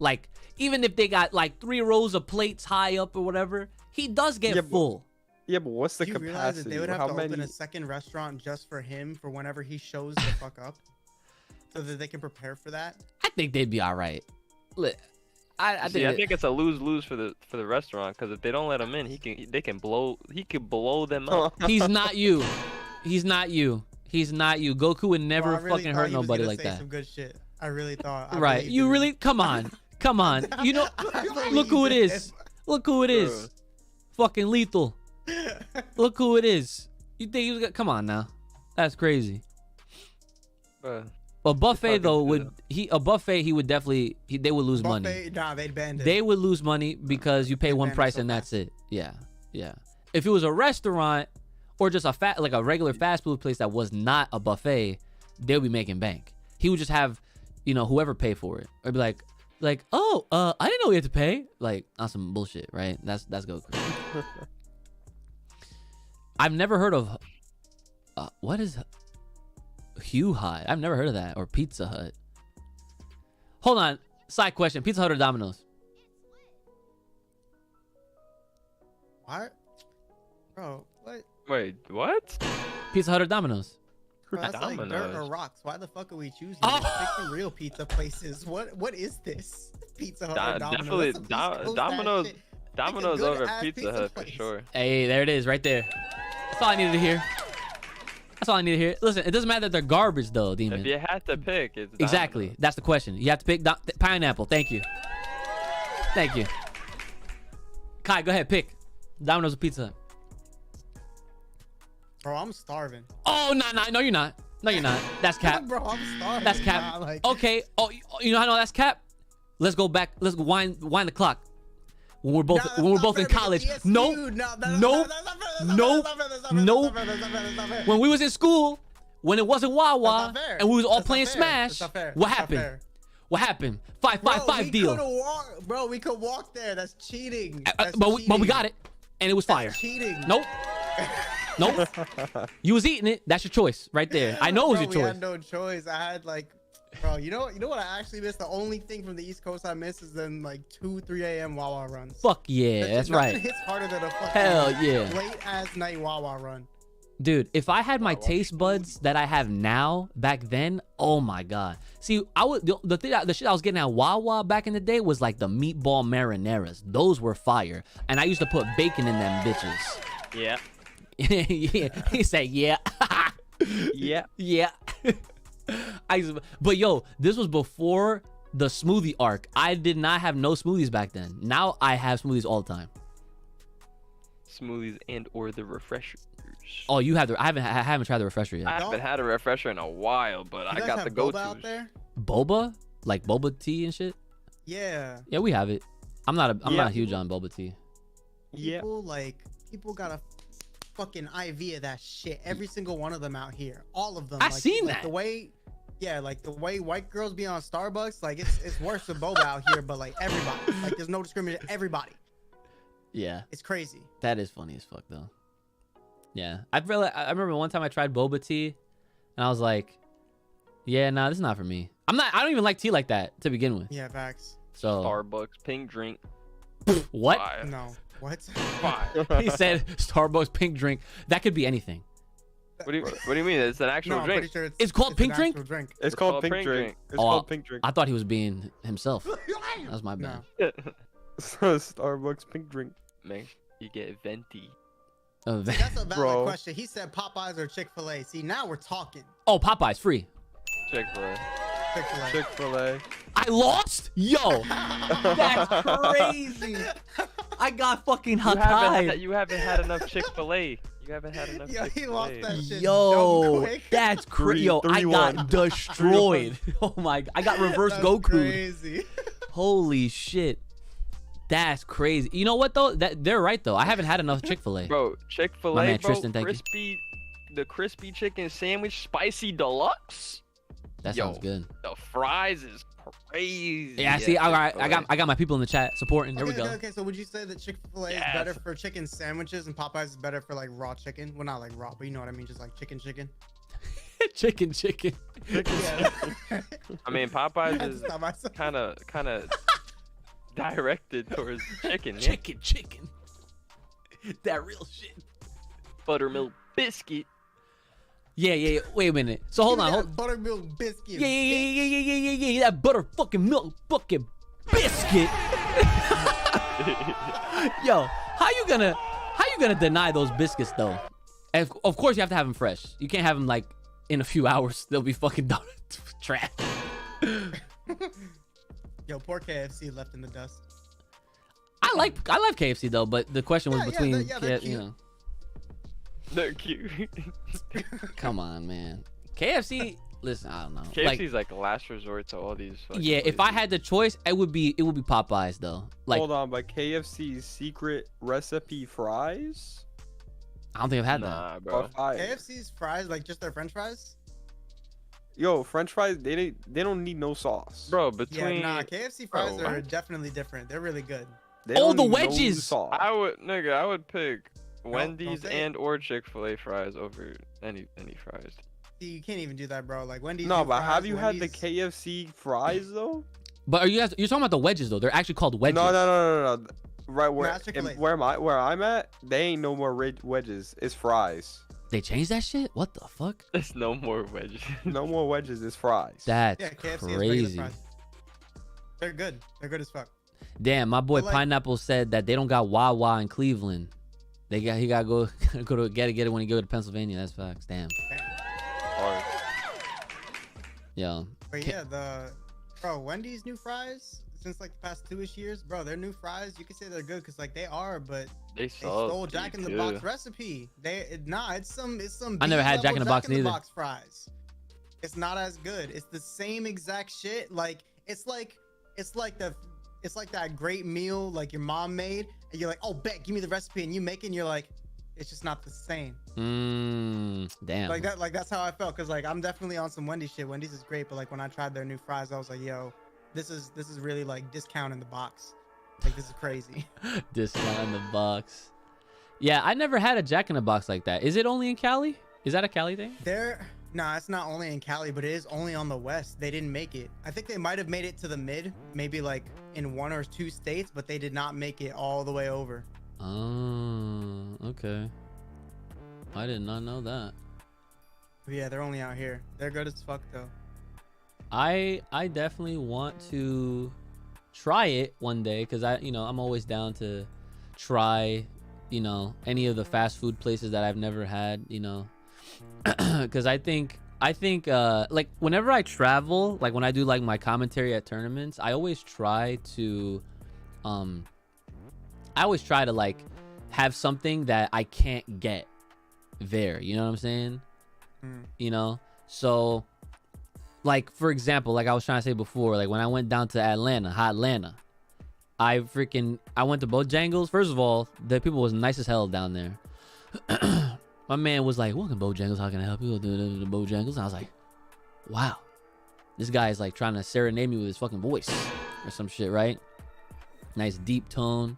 Like, even if they got like 3 rows of plates high up or whatever, he does get Yeah, but- full. Yeah, but what's the Do you realize capacity? that they would have How to many? open a second restaurant just for him for whenever he shows the fuck up, so that they can prepare for that? I think they'd be all right. Look, I See, I think think it's a lose-lose for the restaurant, because if they don't let him in, he can blow them up. he's not you. He's not you. Goku would never Well, I really fucking thought hurt he was nobody gonna like say that. Some good shit. I really thought. I Right? believed You in really? him. Come on. You know, look who it is. Look who it is. Fucking lethal. Look who it is. You think he was gonna? Come on now. That's crazy. Bruh. A buffet fucking though good. he would definitely they would lose money. Buffet, nah, they'd banned it. They would lose money because you pay one ban it price so and that's fast. it. Yeah. If it was a restaurant or just a regular fast food place that was not a buffet, they'll be making bank. He would just have, whoever pay for it. Or be like, oh, I didn't know we had to pay. Like, on some bullshit, right? That's Goku. I've never heard of what is Hugh Hut? I've never heard of that. Or Pizza Hut. Hold on. Side question. Pizza Hut or Domino's? What? Bro, what? Wait, what? Pizza Hut or Domino's? Bro, that's like dirt or Domino's. rocks. Why the fuck are we choosing? Oh. Pick the real pizza places. What is this? Pizza Hut or Domino's? Definitely That's some East Coast ass Domino's. shit. Domino's good over ass Pizza pizza Hut for place. sure. Hey, there it is, right there. That's all I needed to hear. That's all I need to hear. Listen, it doesn't matter that they're garbage, though, Demon. If you had to pick, it's Exactly. Domino's. That's the question. You have to pick pineapple. Thank you. Thank you. Kai, go ahead, pick. Domino's or Pizza Hut? Bro, I'm starving. Oh, no, you're not. No, you're not. That's cap. Bro, I'm starving. That's cap. Nah, like, Okay. Oh, you know how I know that's cap? Let's go back. Let's go wind the clock. When we're both in college. Nope. When we was in school, when it wasn't Wawa and we was all playing Smash, what happened? What happened? 5-5-5 deal. Bro, we could walk there. That's cheating. But we got it, and it was fire. That's cheating. Nope. Nope. You was eating it. That's your choice right there. I know it was your We choice. had no choice. I had like, bro, you know what I actually missed? The only thing from the East Coast I miss is then like 2-3 a.m. Wawa runs. Fuck yeah, that's Nothing right. hits harder than a fucking Hell yeah. late ass night Wawa run. Dude, if I had my taste buds that I have now back then, oh my god. See, the shit I was getting at Wawa back in the day was like the meatball marineras. Those were fire, and I used to put bacon in them bitches. Yeah. Yeah, he said yeah. Yeah. Yeah. But yo, this was before the smoothie arc. I did not have no smoothies back then. Now I have smoothies all the time. Smoothies and or the refreshers. Oh, you have the? I haven't tried the refresher yet. I haven't had a refresher in a while, but You I guys got have the boba go-tos. out there? Boba, like boba tea and shit. Yeah. Yeah, we have it. I'm not huge on boba tea. Yeah. People got a fucking IV of that shit. Every single one of them out here. All of them. I seen that. The way white girls be on Starbucks, like it's worse than boba out here, but like everybody. Like there's no discrimination. Everybody. Yeah, It's crazy. that is funny as fuck though. Yeah, I remember one time I tried boba tea, and I was like, yeah, nah, this is not for me. I don't even like tea like that to begin with. Yeah, facts. So Starbucks pink drink. what? Fire. No. What? Fire. He said Starbucks pink drink. That could be anything. What do you mean? It's an actual No, I'm drink. pretty sure It's called pink an drink? actual drink. It's called pink drink. It's Oh, called pink drink. I thought he was being himself. That's my No. bad. Starbucks pink drink. Man, you get venti. That's a valid Bro. question. He said Popeyes or Chick-fil-A. See, now we're talking. Oh, Popeye's free. Chick-fil-A. Chick-fil-A. Chick-fil-A. I lost? Yo, that's crazy. I got fucking Hakai. You haven't had enough Chick-fil-A. You haven't had enough Yo, he lost Chick-fil-A. that shit. Yo, dumb quick. that's crazy. Yo, I 3-1. got destroyed. Oh my, I got reverse That's Goku. crazy. Holy shit. That's crazy. You know what though? They're right though. I haven't had enough Chick-fil-A. Bro, My Chick-fil-A, man bro, Tristan, thank you. the crispy chicken sandwich, spicy deluxe. That Yo, sounds good. The fries is crazy. Yeah, I see. at All right, Chick-fil-A. I got my people in the chat supporting. There we go. Okay, so would you say that Chick-fil-A is Yes. better for chicken sandwiches and Popeyes is better for like raw chicken? Well, not like raw, but you know what I mean, just like chicken. chicken. Yeah. I mean, Popeyes That's is not myself. kind of directed towards chicken. Yeah? Chicken. That real shit. Buttermilk biscuit. Yeah. Wait a minute. So hold Give me on. that buttermilk biscuit. Yeah. That butter fucking milk fucking biscuit. Yo, how you gonna deny those biscuits though? And of course you have to have them fresh. You can't have them like in a few hours. They'll be fucking done. Trash. Yo, poor KFC left in the dust. I like KFC though, but the question was Yeah, between they're you cute. know. They're cute. Come on, man. KFC. Listen, I don't know. KFC's like last resort to all these. fucking Yeah, if I places. had the choice, it would be Popeyes though. Like, Hold on, but KFC's secret recipe fries I don't think I've had that. Nah, are bro. fire. KFC's fries, like just their French fries. Yo, French fries, they don't need no sauce. Bro, Yeah, between nah, KFC fries Bro, are what? definitely different. They're really good. They Oh, don't the need no wedges! sauce. I would pick don't Wendy's say it. and or Chick-fil-A fries over any fries. See, you can't even do that, bro. Like Wendy's. No, do but fries, have you had the Wendy's- KFC fries though? But you're talking about the wedges though? They're actually called wedges. No. Right where that's Chick-fil-A. where I'm at, they ain't no more wedges. It's fries. They changed that shit? What the fuck? There's no more wedges. No more wedges. It's fries. That's Yeah, KFC has regular crazy. fries. They're good. They're good as fuck. Damn, my boy But, like- Pineapple said that they don't got Wawa in Cleveland. He gotta go to get it when he go to Pennsylvania. That's facts. Damn. Hard. Yo. But yeah, Wendy's new fries, since like the past 2-ish years, bro. Their new fries, you can say they're good because like they are, but They they suck. stole Jack in the Box recipe. It's some. I never had Jack in the Box Jack in the neither. Box fries. It's not as good. It's the same exact shit. Like it's like that great meal like your mom made, and you're like, oh, bet, give me the recipe, and you make it, and you're like, it's just not the same. Damn. Like that, like that's how I felt. Cause like I'm definitely on some Wendy's shit. Wendy's is great, but like when I tried their new fries, I was like, yo, this is really like discount in the box. Like this is crazy. Discount in the box. Yeah, I never had a Jack in the Box like that. Is it only in Cali? Is that a Cali thing? Nah, it's not only in Cali, but it is only on the West. They didn't make it. I think they might have made it to the mid, maybe like in 1 or 2 states, but they did not make it all the way over. Oh, okay. I did not know that. But yeah, they're only out here. They're good as fuck though. I definitely want to try it one day because I'm always down to try, any of the fast food places that I've never had, because I think like whenever I travel, like when I do like my commentary at tournaments, I always try to like have something that I can't get there, you know what I'm saying? So like for example, like I was trying to say before, like when I went down to Atlanta, I went to Bojangles. First of all, the people was nice as hell down there. My man was like, welcome Bojangles, how can I help you? The Bojangles. And I was like, wow, this guy is like trying to serenade me with his fucking voice or some shit, right? Nice deep tone.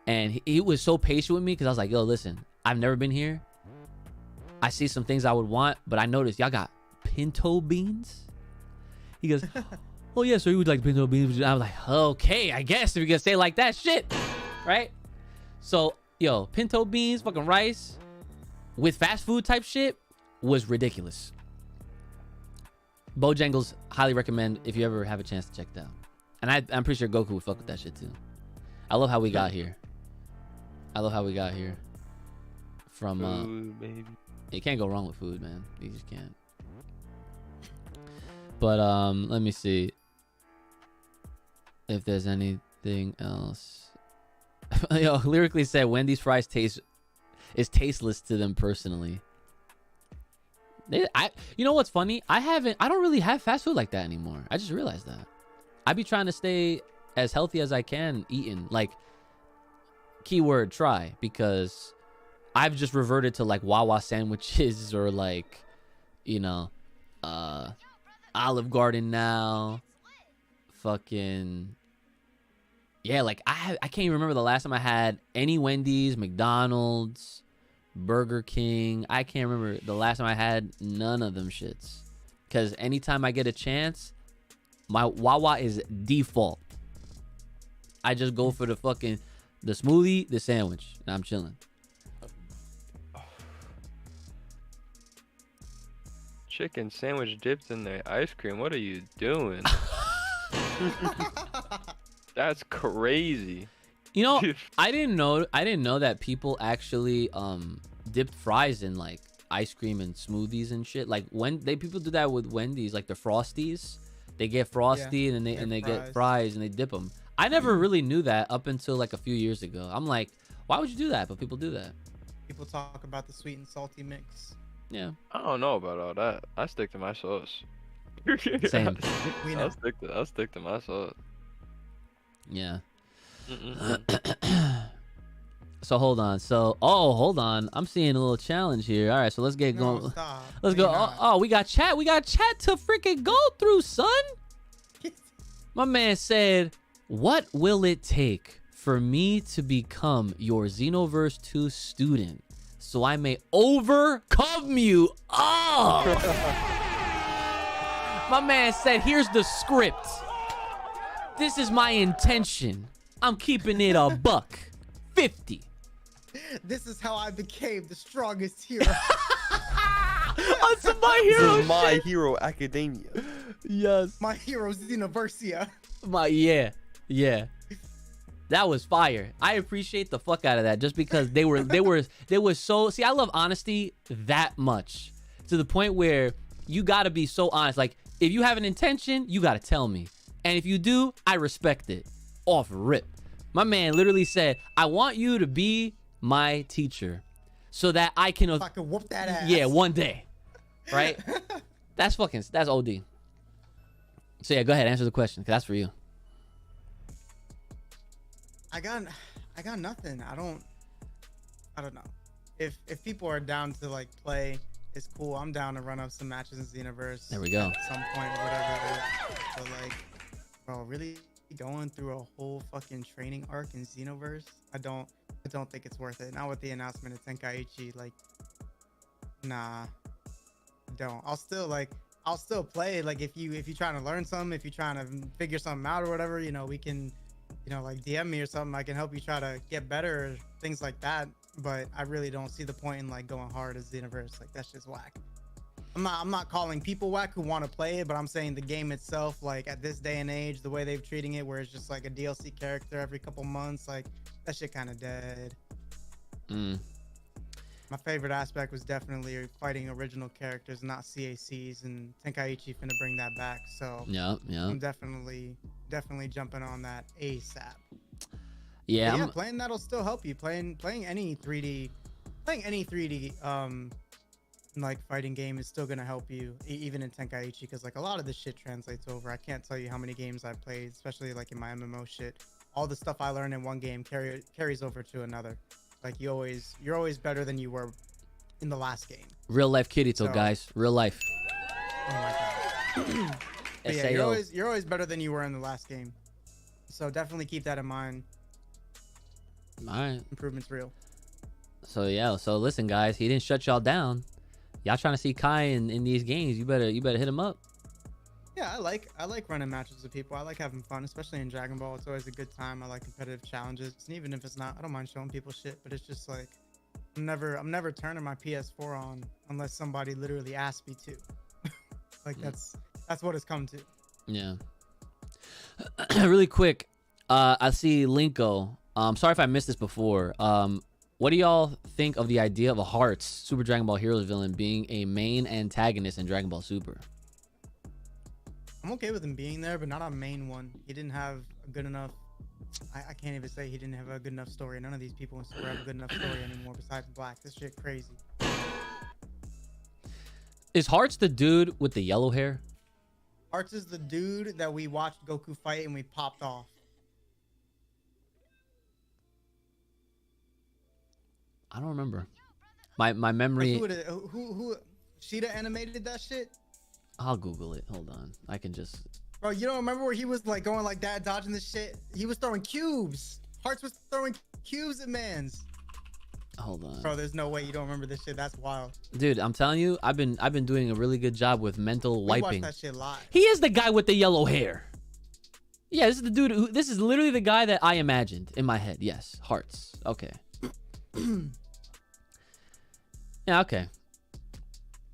And he was so patient with me because I was like, yo, listen, I've never been here. I see some things I would want, but I noticed y'all got pinto beans. He goes, oh yeah, so you would like pinto beans? I was like, okay, I guess if you can say it like that, shit, right? So yo, pinto beans, fucking rice with fast food type shit was ridiculous. Bojangles, highly recommend if you ever have a chance to check that out. And I'm pretty sure Goku would fuck with that shit too. I love how we got here. From Food, baby. you can't go wrong with food, man. You just can't. But let me see if there's anything else. Yo, lyrically said Wendy's fries is tasteless to them personally. You know what's funny? I don't really have fast food like that anymore. I just realized that. I be trying to stay as healthy as I can eating, like keyword try, because I've just reverted to like Wawa sandwiches or like, Olive Garden now. Fucking yeah, like I can't even remember the last time I had any Wendy's, McDonald's, Burger King. I can't remember the last time I had none of them shits. Cause anytime I get a chance, my Wawa is default. I just go for the smoothie, the sandwich, and I'm chilling. Chicken sandwich dipped in the ice cream. What are you doing? That's crazy. I didn't know that people actually dipped fries in like ice cream and smoothies and shit. Like when people do that with Wendy's, like the Frosties, they get Frosty and then they get fries and they dip them. I never really knew that up until like a few years ago. I'm like, why would you do that? But people do that. People talk about the sweet and salty mix. Yeah. I don't know about all that. I stick to my sauce. Same. I'll stick to my sauce. Yeah. So hold on. I'm seeing a little challenge here. All right, so let's get going. Stop. Let's go. Oh, we got chat. We got chat to freaking go through, son. My man said, "What will it take for me to become your Xenoverse 2 student so I may overcome you?" Oh. My man said, "Here's the script. This is my intention. I'm keeping it a buck 50. This is how I became the strongest hero." On some My Hero This is My shit. Hero Academia. Yes. My hero's Universia. Yeah. That was fire. I appreciate the fuck out of that just because they were so. See, I love honesty that much to the point where you gotta be so honest. Like if you have an intention, you gotta tell me. And if you do, I respect it. Off rip. My man literally said, I want you to be my teacher so that I can Fucking whoop that ass. yeah, one day. Right? That's OD. So yeah, go ahead, answer the question, because that's for you. I got nothing. I don't know. If people are down to like play, it's cool. I'm down to run up some matches in Xenoverse. There we go. At some point, whatever it is. But like, bro, really going through a whole fucking training arc in Xenoverse, I don't think it's worth it. Not with the announcement of Tenkaichi. Like, nah, don't. I'll still play. Like, if you trying to learn something, if you're trying to figure something out or whatever, you know, we can, you know, like DM me or something. I can help you try to get better, or things like that. But I really don't see the point in like going hard as Xenoverse. Like, that's just whack. I'm not calling people whack who want to play it, but I'm saying the game itself, like at this day and age, the way they've treating it, where it's just like a DLC character every couple months, like that shit kind of dead. My favorite aspect was definitely fighting original characters, not CACs, and Tenkaichi finna bring that back. So Yeah. I'm definitely jumping on that ASAP. Yeah. Yeah, playing that'll still help you. Playing any 3D like fighting game is still gonna help you, even in Tenkaichi, because like a lot of this shit translates over. I can't tell you how many games I've played, especially like in my MMO shit. All the stuff I learned in one game carries over to another. Like you're always better than you were in the last game. Real life Kirito, So- guys. Real life. Oh my god. But yeah, SAO. you're always better than you were in the last game. So definitely keep that in mind. All right. Improvement's real. So yeah. So listen, guys. He didn't shut y'all down. Y'all trying to see Kai in these games? You better hit him up. Yeah, I like running matches with people. I like having fun, especially in Dragon Ball. It's always a good time. I like competitive challenges, and even if it's not, I don't mind showing people shit. But it's just like I'm never turning my PS4 on unless somebody literally asks me to. Like that's what it's come to. Yeah. Really quick, I see Linko. Sorry if I missed this before. What do y'all think of the idea of a Hearts Super Dragon Ball Heroes villain being a main antagonist in Dragon Ball Super? I'm okay with him being there, but not a main one. He didn't have a good enough. I can't even say he didn't have a good enough story. None of these people in Super have a good enough story anymore besides Black. This shit crazy. Is Hearts the dude with the yellow hair? Hearts is the dude that we watched Goku fight and we popped off. I don't remember. My memory. Who Sheeta animated that shit? I'll Google it. Hold on. I can just. Bro, you don't remember where he was like going like that, dodging this shit? He was throwing cubes. Hearts was throwing cubes at mans. Hold on. Bro, there's no way you don't remember this shit. That's wild. Dude, I'm telling you, I've been doing a really good job with mental We wiping. watched that shit live. He is the guy with the yellow hair. Yeah, this is the dude who. This is literally the guy that I imagined in my head. Yes, Hearts. Okay. Yeah. Okay.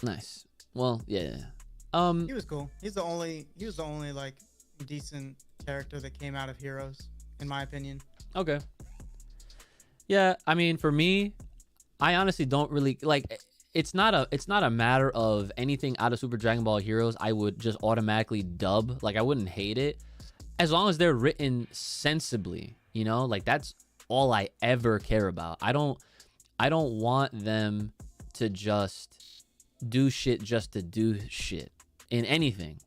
Nice. Well, yeah. He was cool. He was the only like decent character that came out of Heroes, in my opinion. Okay. Yeah, I mean, for me, I honestly don't really like. It's not a matter of anything out of Super Dragon Ball Heroes. I would just automatically dub. Like, I wouldn't hate it, as long as they're written sensibly. You know, like that's all I ever care about. I don't want them to just do shit just to do shit in anything.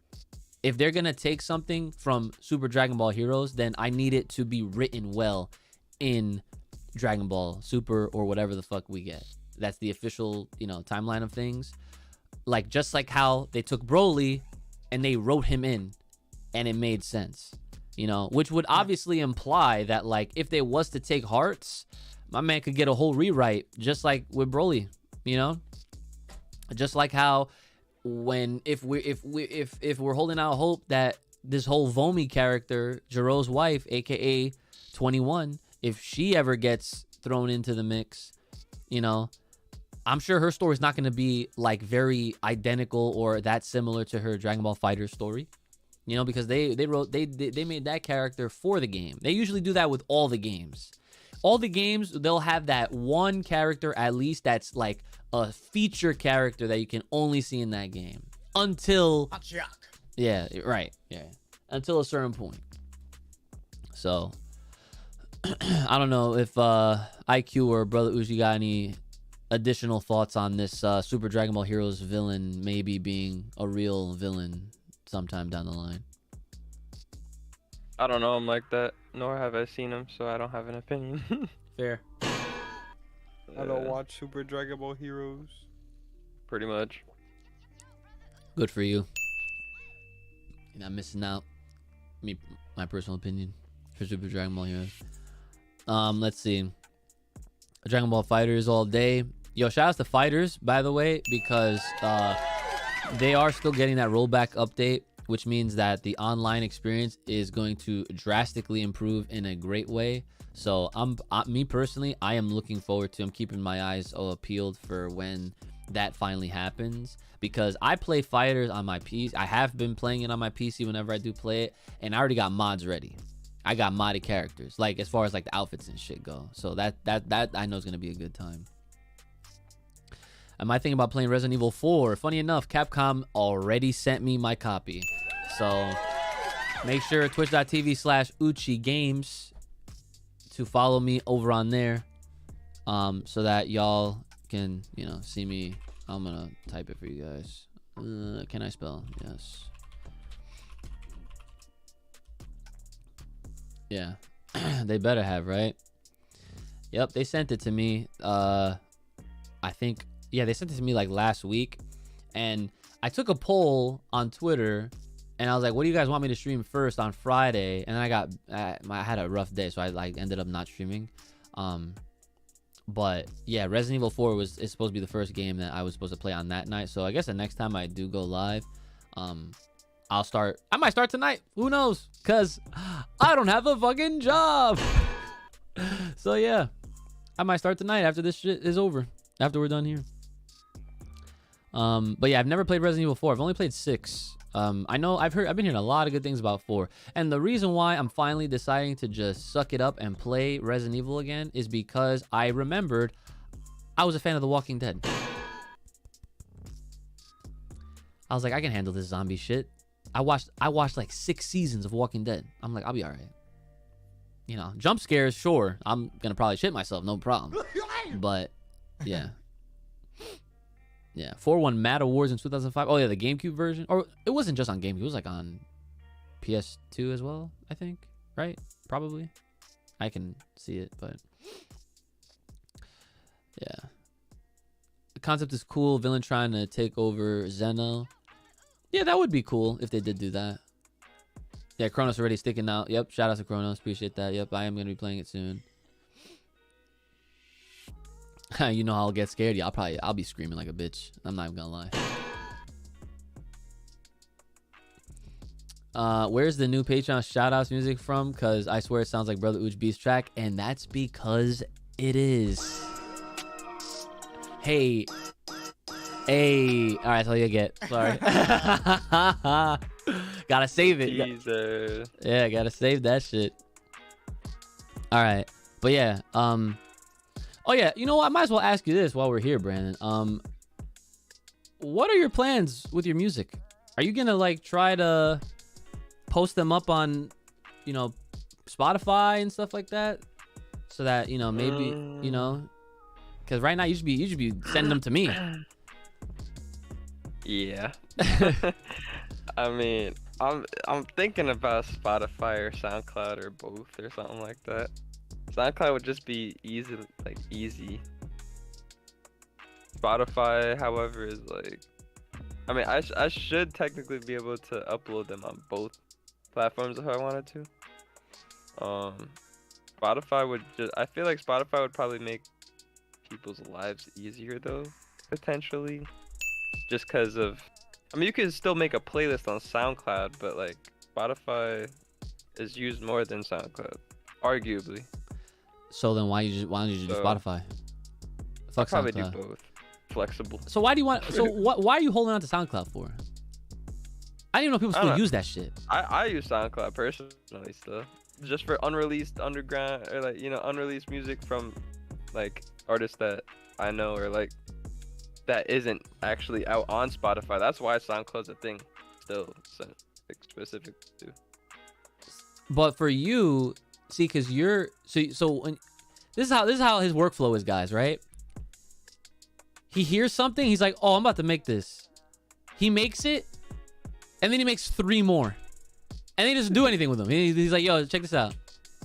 If they're gonna take something from Super Dragon Ball Heroes, then I need it to be written well in Dragon Ball Super or whatever the fuck we get. That's the official, timeline of things. Like, just like how they took Broly and they wrote him in and it made sense, which would obviously imply that, like, if they was to take Hearts, my man could get a whole rewrite, just like with Broly, just like how if we're holding out hope that this whole Vomi character, Jiro's wife, aka 21, if she ever gets thrown into the mix, I'm sure her story is not going to be like very identical or that similar to her Dragon Ball Fighter story, because they made that character for the game. They usually do that with all the games. All the games, they'll have that one character at least that's like a feature character that you can only see in that game until. Hot shock. Yeah, right. Yeah. until a certain point. So I don't know if IQ or Brother Uzi got any additional thoughts on this Super Dragon Ball Heroes villain maybe being a real villain sometime down the line. I don't know him like that, nor have I seen him, so I don't have an opinion. Fair. I don't watch Super Dragon Ball Heroes. Pretty much. Good for you. You're not missing out. My personal opinion for Super Dragon Ball Heroes. Let's see. Dragon Ball Fighters all day. Yo, shout out to Fighters, by the way, because they are still getting that rollback update, which means that the online experience is going to drastically improve in a great way. So me personally, I am looking forward to, I'm keeping my eyes peeled for when that finally happens, because I play Fighters on my PC. I have been playing it on my PC whenever I do play it, and I already got mods ready. I got modded characters, like as far as like the outfits and shit go. So that I know is gonna be a good time. Am I thinking about playing Resident Evil 4? Funny enough, Capcom already sent me my copy. So make sure twitch.tv/Uchi Games to follow me over on there, so that y'all can, you know, see me. I'm gonna type it for you guys. Can I spell? Yes. Yeah. They better have, right? Yep, they sent it to me. I think, yeah, they sent it to me like last week, and I took a poll on Twitter, and I was like, what do you guys want me to stream first on Friday? And then I had a rough day, so I like ended up not streaming. But yeah, Resident Evil 4 is supposed to be the first game that I was supposed to play on that night. So I guess the next time I do go live, I might start tonight. Who knows? Cause I don't have a fucking job. So yeah, I might start tonight after this shit is over. After we're done here. But yeah, I've never played Resident Evil 4. I've only played 6. I've been hearing a lot of good things about 4. And the reason why I'm finally deciding to just suck it up and play Resident Evil again is because I remembered I was a fan of The Walking Dead. I was like, I can handle this zombie shit. I watched like 6 seasons of Walking Dead. I'm like, I'll be all right. You know, jump scares, sure. I'm gonna probably shit myself, no problem. But yeah. Yeah, 4 won Mad Awards in 2005. Oh yeah, the GameCube version. Or it wasn't just on GameCube. It was like on PS2 as well, I think. Right? Probably. I can see it, but yeah. The concept is cool. Villain trying to take over Zeno. Yeah, that would be cool if they did do that. Yeah, Kronos already sticking out. Yep, shout out to Kronos. Appreciate that. Yep, I am going to be playing it soon. You know how I'll get scared? Yeah, I'll be screaming like a bitch. I'm not even gonna lie. Where's the new Patreon shoutouts music from? Cause I swear it sounds like Brother Uj B's track, and that's because it is. Hey. All right, that's all you get. Sorry. Gotta save it. Jesus. Yeah, gotta save that shit. All right, but yeah, oh yeah, you know what? I might as well ask you this while we're here, Brandon. What are your plans with your music? Are you gonna like try to post them up on, you know, Spotify and stuff like that, so that, you know, maybe, you know, because right now you should be sending them to me. Yeah. I mean, I'm thinking about Spotify or SoundCloud or both or something like that. SoundCloud would just be easy. Spotify, however, is like, I mean, I should technically be able to upload them on both platforms if I wanted to. Spotify would I feel like Spotify would probably make people's lives easier though, potentially. Just because of, I mean, you could still make a playlist on SoundCloud, but like Spotify is used more than SoundCloud, arguably. So then why don't you just do Spotify? Fuck I'll probably SoundCloud. do both. Flexible. So why do you want? So why are you holding on to SoundCloud for? I didn't even know people still use that shit. I use SoundCloud personally still, just for unreleased underground or like, you know, unreleased music from like artists that I know or like that isn't actually out on Spotify. That's why SoundCloud's a thing still, like specific to. But for you, see, because you're so when, this is how his workflow is, guys. Right? He hears something, he's like, "Oh, I'm about to make this." He makes it, and then he makes 3 more, and then he doesn't do anything with them. He's like, "Yo, check this out."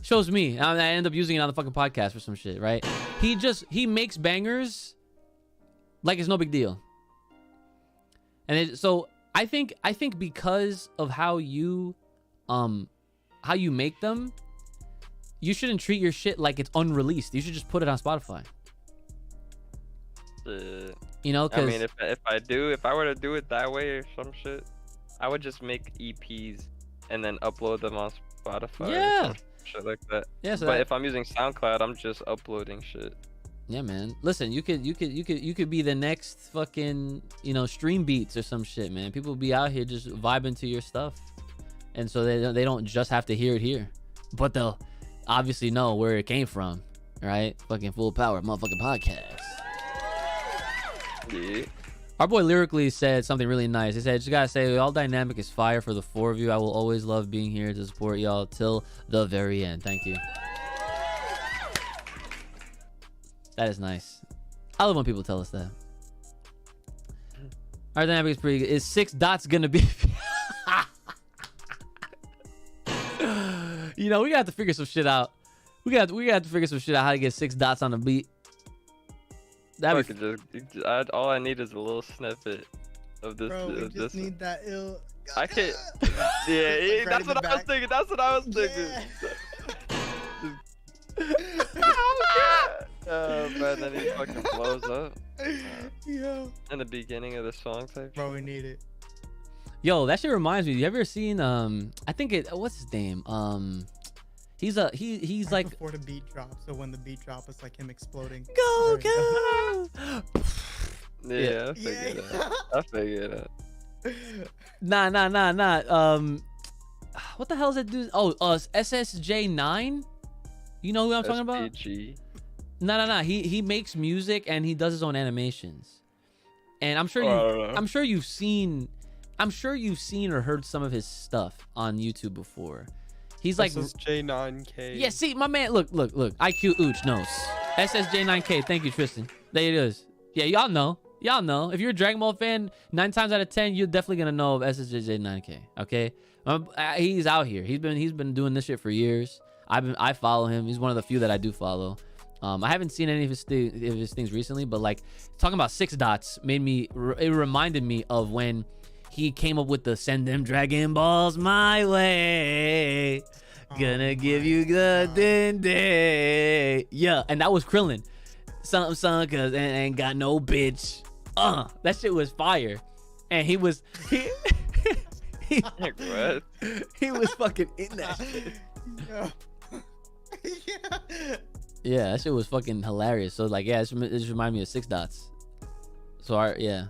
Shows me. I end up using it on the fucking podcast or some shit, right? He makes bangers like it's no big deal. And so I think because of how you make them, you shouldn't treat your shit like it's unreleased. You should just put it on Spotify. You know, I mean, if I were to do it that way or some shit, I would just make EPs and then upload them on Spotify. Yeah. Or some shit like that. Yeah. So but if I'm using SoundCloud, I'm just uploading shit. yeah, man. Listen, you could be the next fucking, you know, Stream Beats or some shit, man. People be out here just vibing to your stuff, and so they don't just have to hear it here, but they'll obviously know where it came from, right? Fucking full power, motherfucking podcast. Yeah. Our boy lyrically said something really nice. He said, "Just gotta say, all dynamic is fire for the 4 of you. I will always love being here to support y'all till the very end." Thank you. That is nice. I love when people tell us that. Our dynamic is pretty good. Is 6 dots gonna be? You know, we got to figure some shit out. We got to figure some shit out how to get 6 dots on the beat. All I need is a little snippet of this. Bro, we just need that ill. I can't. Yeah, that's what I was thinking. That's what I was thinking. Oh man, then he fucking blows up. Yo. In the beginning of the song type. Bro, we need it. Yo, that shit reminds me. You ever seen I think what's his name? He's Right like before the beat drops, so when the beat drops, it's like him exploding. go Sorry. go. Yeah, I figured that. I figured that. Nah. What the hell is that dude? Oh, SSJ9. You know who I'm talking about? SPG. No. He makes music and he does his own animations. And I'm sure you've seen or heard some of his stuff on YouTube before. He's like SSJ9K. Yeah, see, my man, look. IQ Ooch knows. SSJ9K, thank you, Tristan. There it is. Yeah, y'all know. If you're a Dragon Ball fan, 9 times out of 10, you're definitely gonna know of SSJ9K. Okay, he's out here. He's been doing this shit for years. I follow him. He's one of the few that I do follow. I haven't seen any of his things recently, but like talking about 6 dots it reminded me of when he came up with the "Send them Dragon Balls my way, gonna give you good day." Yeah, and that was Krillin. Something cause ain't got no bitch. That shit was fire, and he was What? he was fucking in that shit. Yeah, that shit was fucking hilarious. So like, yeah, it just reminded me of 6 dots. So yeah.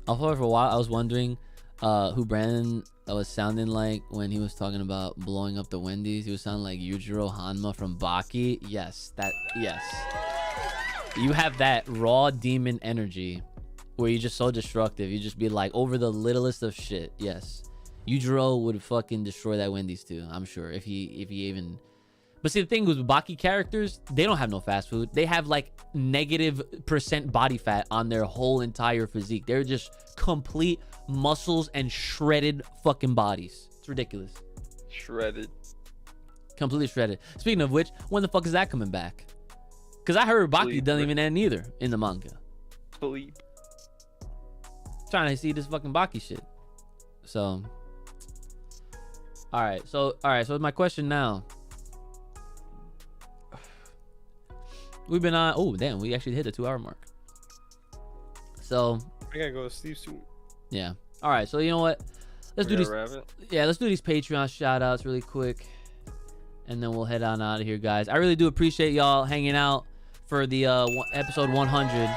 Also, for a while, I was wondering who Brandon was sounding like when he was talking about blowing up the Wendy's. He was sounding like Yujiro Hanma from Baki. Yes. You have that raw demon energy where you're just so destructive. You just be like over the littlest of shit. Yes. Yujiro would fucking destroy that Wendy's too, I'm sure, if he even... But see, the thing with Baki characters, they don't have no fast food. They have like -% body fat on their whole entire physique. They're just complete muscles and shredded fucking bodies. It's ridiculous. Shredded. Completely shredded. Speaking of which, when the fuck is that coming back? Because I heard Baki doesn't even end either in the manga. Sleep. Trying to see this fucking Baki shit. So, all right. So my question now. We've been on. Oh damn, we actually hit the 2-hour mark. So I gotta go to sleep soon. yeah. All right. So you know what? Let's do these. Yeah, let's do these Patreon shout outs really quick, and then we'll head on out of here, guys. I really do appreciate y'all hanging out for the episode 100.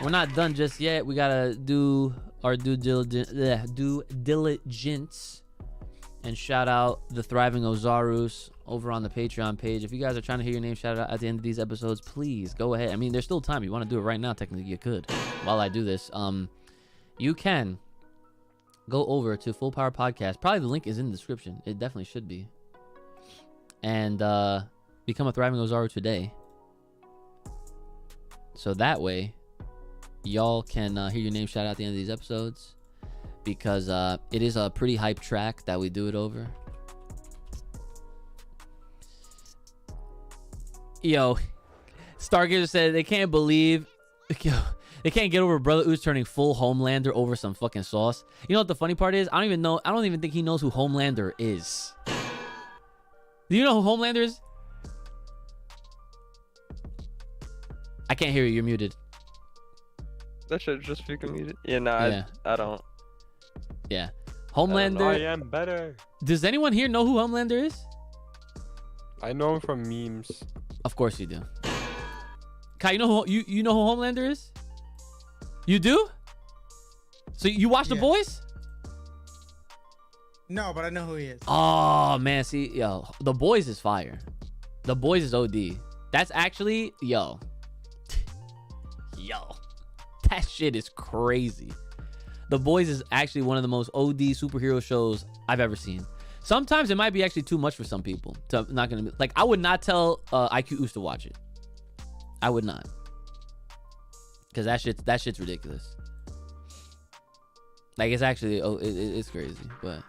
We're not done just yet. We gotta do our due diligence and shout out the Thriving Ozarus over on the Patreon page. If you guys are trying to hear your name shouted out at the end of these episodes, please go ahead. I mean, there's still time. You want to do it right now, technically you could. While I do this, you can. go over to Full Power Podcast. Probably the link is in the description. It definitely should be. And become a Thriving Ozaru today. So that way, y'all can hear your name shout out at the end of these episodes. Because it is a pretty hype track that we do it over. Yo, Stargazer said they can't believe... Yo, they can't get over Brother Ooze turning full Homelander over some fucking sauce. You know what the funny part is? I don't even think he knows who Homelander is. Do you know who Homelander is? I can't hear you. You're muted. That should just be muted. Yeah, no, I don't. Yeah. Homelander. I am better. Does anyone here know who Homelander is? I know him from memes. Of course you do. Kai, you know who Homelander is? You do? So you watch The Boys? No, but I know who he is. Oh man, see, yo, The Boys is fire. The Boys is OD. That's actually, yo, that shit is crazy. The Boys is actually one of the most OD superhero shows I've ever seen. Sometimes it might be actually too much for some people. Not gonna be, like, I would not tell IQ Oost to watch it. I would not, because that shit's ridiculous. Like, it's actually it's crazy. But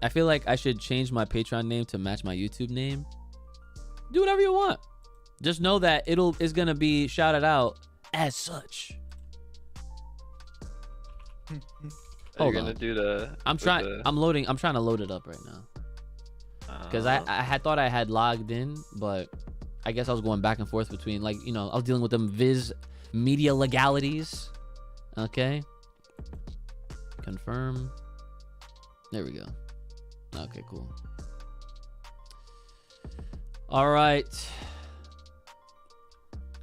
I feel like I should change my Patreon name to match my YouTube name. Do whatever you want. Just know that it's gonna be shouted out as such. Are you gonna do the? I'm trying to load it up right now. Because I had thought I had logged in, but I guess I was going back and forth between, like, you know, I was dealing with them Viz media legalities. Okay. Confirm. There we go. Okay, cool. All right.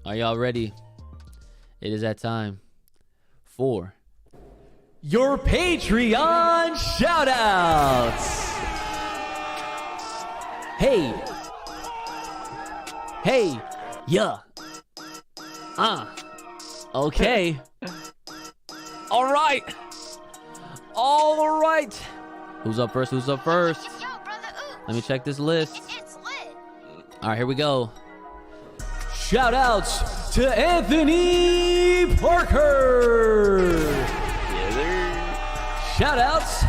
Are y'all ready? It is that time for your Patreon shoutouts. Hey, yeah, okay, all right. Who's up first? Let me check this list. All right, here we go. Shout outs to Anthony Parker. Shout outs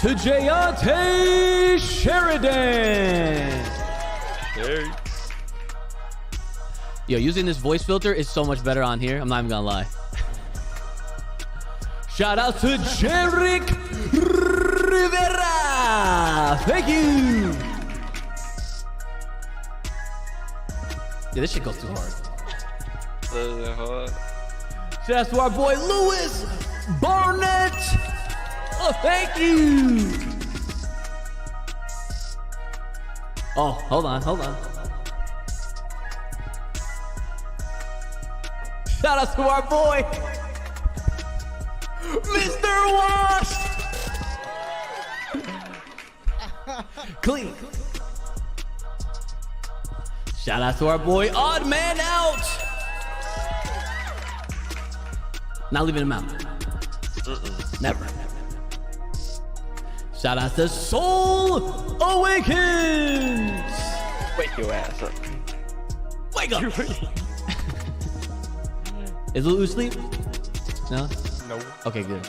to Jayante Sheridan. Yo, using this voice filter is so much better on here. I'm not even gonna lie. Shout out to Jerick Rivera. Thank you. Yeah, this shit goes too hard. Shout out to our boy Lewis Barnett. Oh, thank you. Oh, hold on. Shout out to our boy Mr. Wash. Clean. Shout out to our boy Odd Man Out. Not leaving him out. Never. Shout out to Soul Awakens. Wake your ass up. Wake up. Is Lulu asleep? No? No. Okay, good.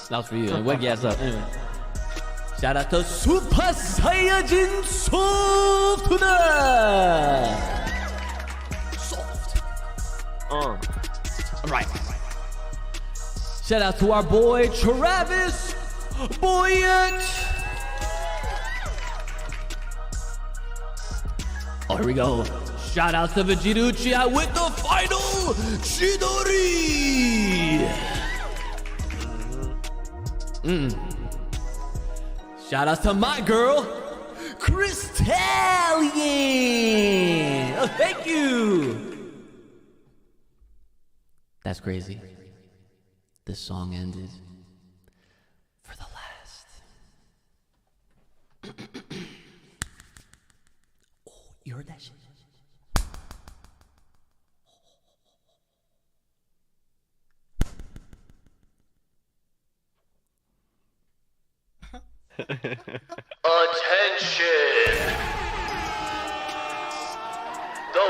That was for you. Wake your ass up. Anyway. Shout out to Super Saiyajin Soft tonight. Soft. All right. Shout out to our boy Travis Boyett. Oh, here we go. Shout out to Vegeta Uchiha with the final Chidori. Shout out to my girl, Crystallian. Oh, thank you. That's crazy. This song ended for the last. Oh, you heard that shit? The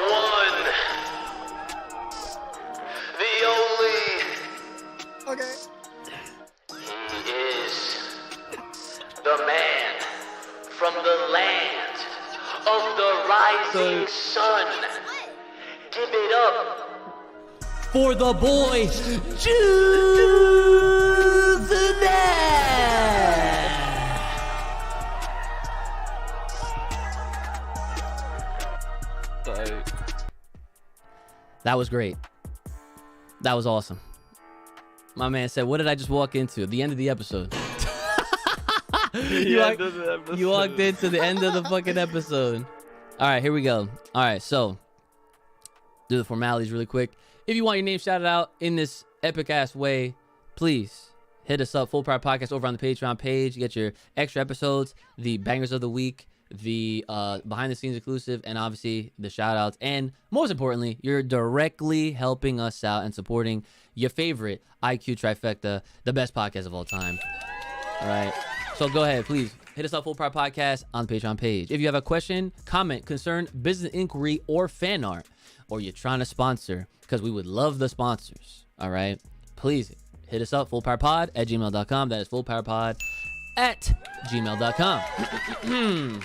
one, the only. Okay. He is the man from the land of the rising sun. Give it up. For the boy, That was great. That was awesome. My man said, what did I just walk into? The end of the episode. You walked into the end of the fucking episode. All right, here we go. All right, so do the formalities really quick. If you want your name shouted out in this epic ass way, please hit us up. Full Power Podcast over on the Patreon page. You get your extra episodes, the bangers of the week, the behind the scenes exclusive, and obviously the shout outs. And most importantly, you're directly helping us out and supporting your favorite IQ trifecta, the best podcast of all time. All right. So go ahead, please hit us up, Full Power Podcast on the Patreon page. If you have a question, comment, concern, business inquiry, or fan art, or you're trying to sponsor, because we would love the sponsors. All right. Please hit us up, fullpowerpod@gmail.com. That is fullpowerpod@gmail.com.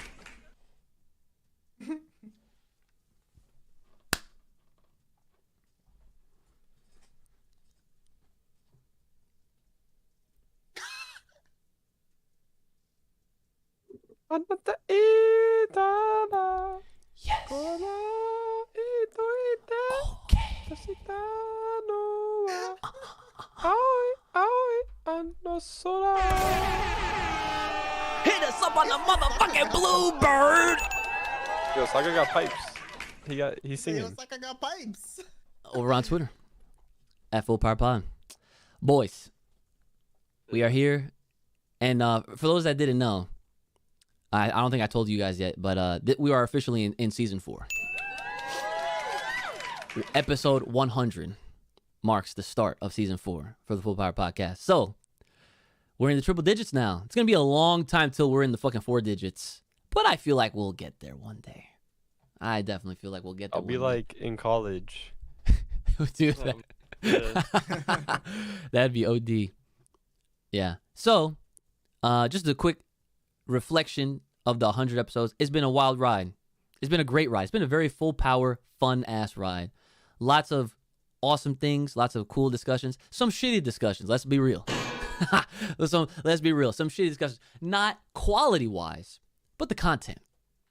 Yes. Hit us up on the motherfucking Bluebird. Yo, Saka got pipes. He's singing. Feels like I got pipes. Over on Twitter at Full Power Pod. Boys, we are here. And for those that didn't know, I don't think I told you guys yet, but we are officially in season 4. Episode 100 marks the start of season 4 for the Full Power Podcast. So we're in the triple digits now. It's going to be a long time till we're in the fucking 4 digits, but I feel like we'll get there one day. I definitely feel like we'll get there. I'll be like in college. Dude, that'd be OD. Yeah. So, just a quick reflection of the 100 episodes. It's been a wild ride. It's been a great ride. It's been a very full power, fun ass ride. Lots of awesome things, lots of cool discussions, some shitty discussions. Let's be real. Let's be real. Some shitty discussions, not quality wise, but the content,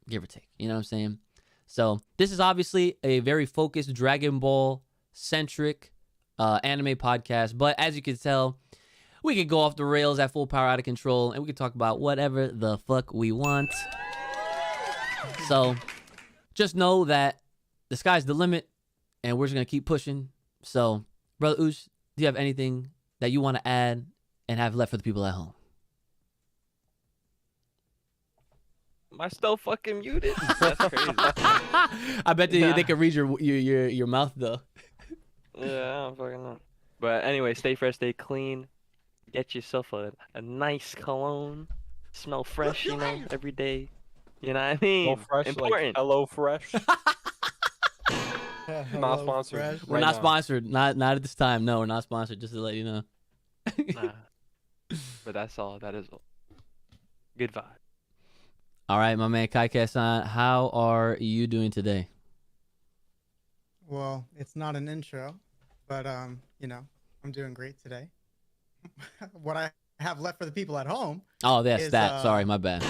give or take. You know what I'm saying? So this is obviously a very focused Dragon Ball centric anime podcast, but as you can tell, we could go off the rails at Full Power Out of Control, and we could talk about whatever the fuck we want. So just know that the sky's the limit, and we're just going to keep pushing. So, Brother Oosh, do you have anything that you want to add and have left for the people at home? Am I still fucking muted? That's crazy. I bet they can read your mouth, though. Yeah, I don't fucking know. But anyway, stay fresh, stay clean. Get yourself a nice cologne. Smell fresh, you know, every day. You know what I mean? Hello Fresh, important. like Hello Fresh. Not sponsored. Fresh. We're Right not now. sponsored. Not at this time. No, we're not sponsored. Just to let you know. Nah. But that's all. That is all. Good vibe. All right, my man Kai-san, how are you doing today? Well, it's not an intro, but you know, I'm doing great today. What I have left for the people at home. Oh, that's Is, that. Sorry, my bad.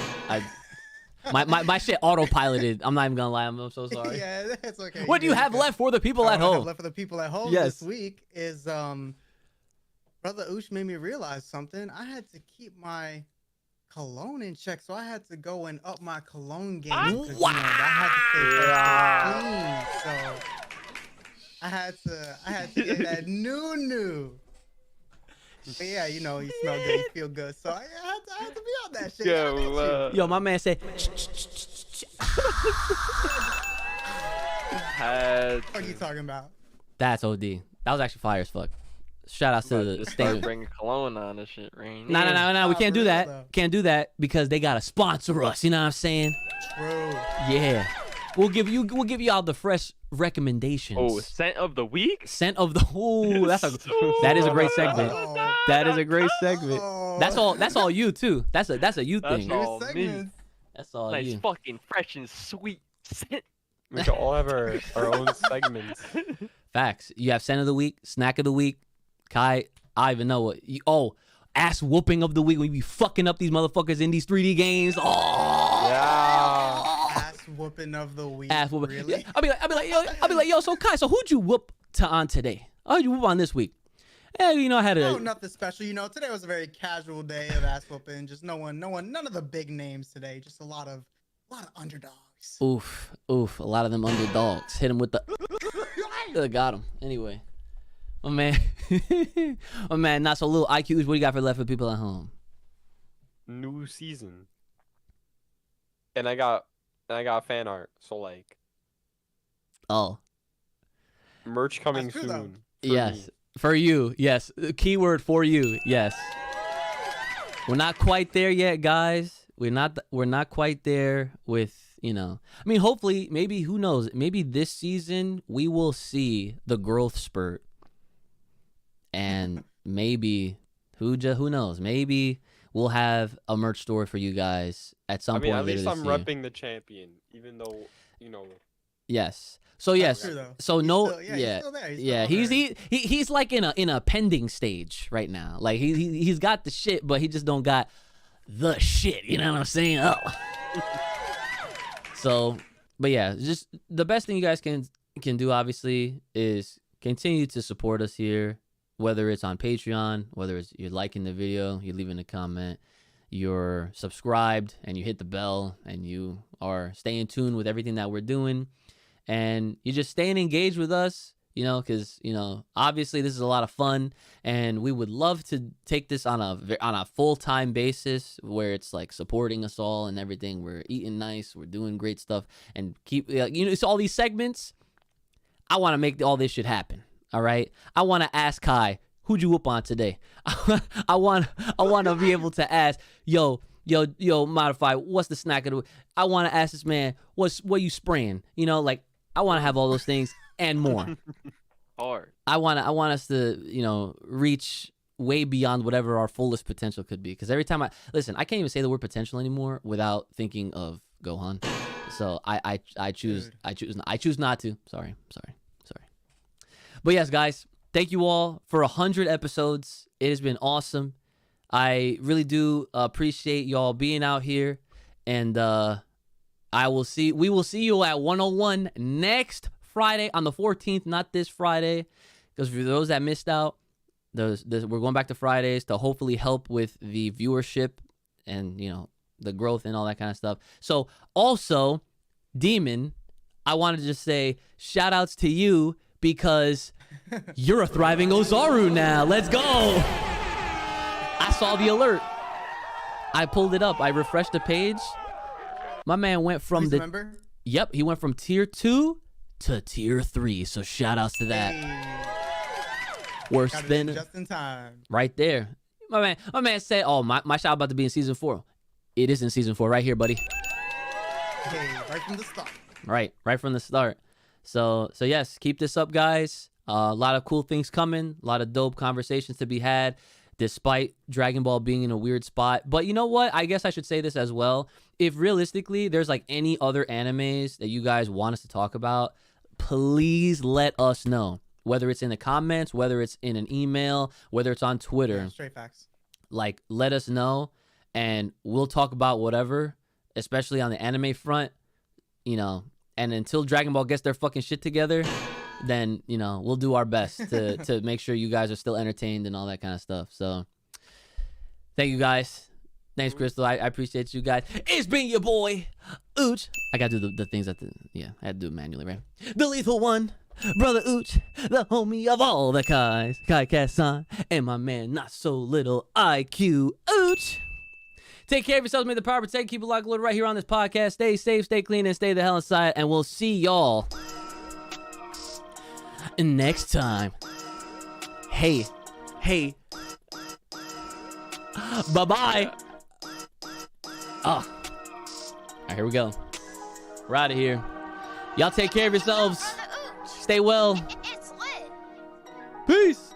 My shit autopiloted. I'm not even gonna lie. I'm so sorry. Yeah, it's okay. What do you have left for the people at What I have home? left for the people at home Yes. this week is Brother Oosh made me realize something. I had to keep my cologne in check, so I had to go and up my cologne game. 'Cause, you know, that had to stay fresh and clean. So I had to get that new. But yeah, you know, you smell good, you feel good. So I had to be on that shit. I got you. Yo, my man said. Had What are you talking about? That's OD. That was actually fire as fuck. Shout outs to But the just start state. bringing cologne on and shit right No, no, no, no. We Nah, can't for do real, that. though. Can't do that because they gotta sponsor us. You know what I'm saying? True. Yeah. We'll give you all the fresh recommendations. Oh, scent of the week? Scent of the. Ooh, that is a great segment. Oh. That is a great segment. Oh. That's all you too. That's a you That's thing. all New me. segments. That's all Nice you. fucking fresh and sweet scent. We can all have our own segments. Facts. You have scent of the week, snack of the week. Kai, I even know what. Ass whooping of the week. We be fucking up these motherfuckers in these 3D games. Oh. Yeah. Ass whooping of the week. Ass whooping. Really? I'll be like, yo, so Kai, so who'd you whoop on today? Who'd you whoop on this week? Yeah, I had No, a. nothing special. Today was a very casual day of ass whooping. Just none of the big names today. Just a lot of underdogs. Oof. A lot of them underdogs. Hit him with the. Got him. Anyway. Oh man. Oh man, not so little IQs. What do you got for left for people at home? New season. And I got fan art. So like Oh. merch coming That's true, though. soon. for Yes. me. For you. Yes. Keyword for you. Yes. We're not quite there yet, guys. We're not quite there with, I mean, hopefully, maybe, who knows? Maybe this season we will see the growth spurt. And maybe who knows? Maybe we'll have a merch store for you guys at some I mean, point at later least this I'm year. repping the champion, even though, Yes. So yes. True, though. So He's no. still- Yeah. He's still there. Yeah, he's like in a pending stage right now. Like he's got the shit, but he just don't got the shit. You know what I'm saying? Oh. So, but yeah, just the best thing you guys can do obviously is continue to support us here, whether it's on Patreon, whether it's you're liking the video, you're leaving a comment, you're subscribed, and you hit the bell, and you are staying tuned with everything that we're doing. And you're just staying engaged with us, because, obviously this is a lot of fun, and we would love to take this on a full-time basis where it's like supporting us all and everything. We're eating nice, we're doing great stuff, and keep, it's all these segments. I want to make all this shit happen. All right. I want to ask Kai, who'd you whoop on today? I want to be able to ask, yo, Modify, what's the snack of the week? I want to ask this man, what you spraying? I want to have all those things and more. Hard. I want us to, reach way beyond whatever our fullest potential could be. Because every time I can't even say the word potential anymore without thinking of Gohan. So I choose not to. Sorry. But yes, guys, thank you all for 100 episodes. It has been awesome. I really do appreciate y'all being out here, and we will see you at 101 next Friday on the 14th, not this Friday, because for those that missed out, we're going back to Fridays to hopefully help with the viewership and the growth and all that kind of stuff. So also, Demon, I wanted to just say shout outs to you because you're a thriving Ozaru now. Let's go. I saw the alert. I pulled it up. I refreshed the page. My man went from Remember? Yep, he went from tier 2 to tier 3. So shout outs to that. Hey, We're got it in spinning just in time. right there. My man said, "Oh, my shout about to be in season 4." It is in season 4 right here, buddy. Hey, right from the start. Right from the start. So yes, keep this up, guys. A lot of cool things coming. A lot of dope conversations to be had, despite Dragon Ball being in a weird spot. But you know what? I guess I should say this as well. If realistically there's like any other animes that you guys want us to talk about, please let us know. Whether it's in the comments, whether it's in an email, whether it's on Twitter. Yeah, straight facts. Like, let us know, and we'll talk about whatever, especially on the anime front, and until Dragon Ball gets their fucking shit together, then, we'll do our best to make sure you guys are still entertained and all that kind of stuff. So, thank you guys. Thanks, Crystal. I appreciate you guys. It's been your boy, Ooch. I gotta do the things I had to do it manually, right? The lethal one, Brother Ooch, the homie of all the Kais, Kai Kassan, and my man, not so little IQ, Ooch. Take care of yourselves. May the power protect. Keep it locked right here on this podcast. Stay safe, stay clean, and stay the hell inside. And we'll see y'all next time. Hey, Hey. Bye-bye. Oh. All right, here we go. We're out of here. Y'all take care of yourselves. Stay well. It's lit. Peace.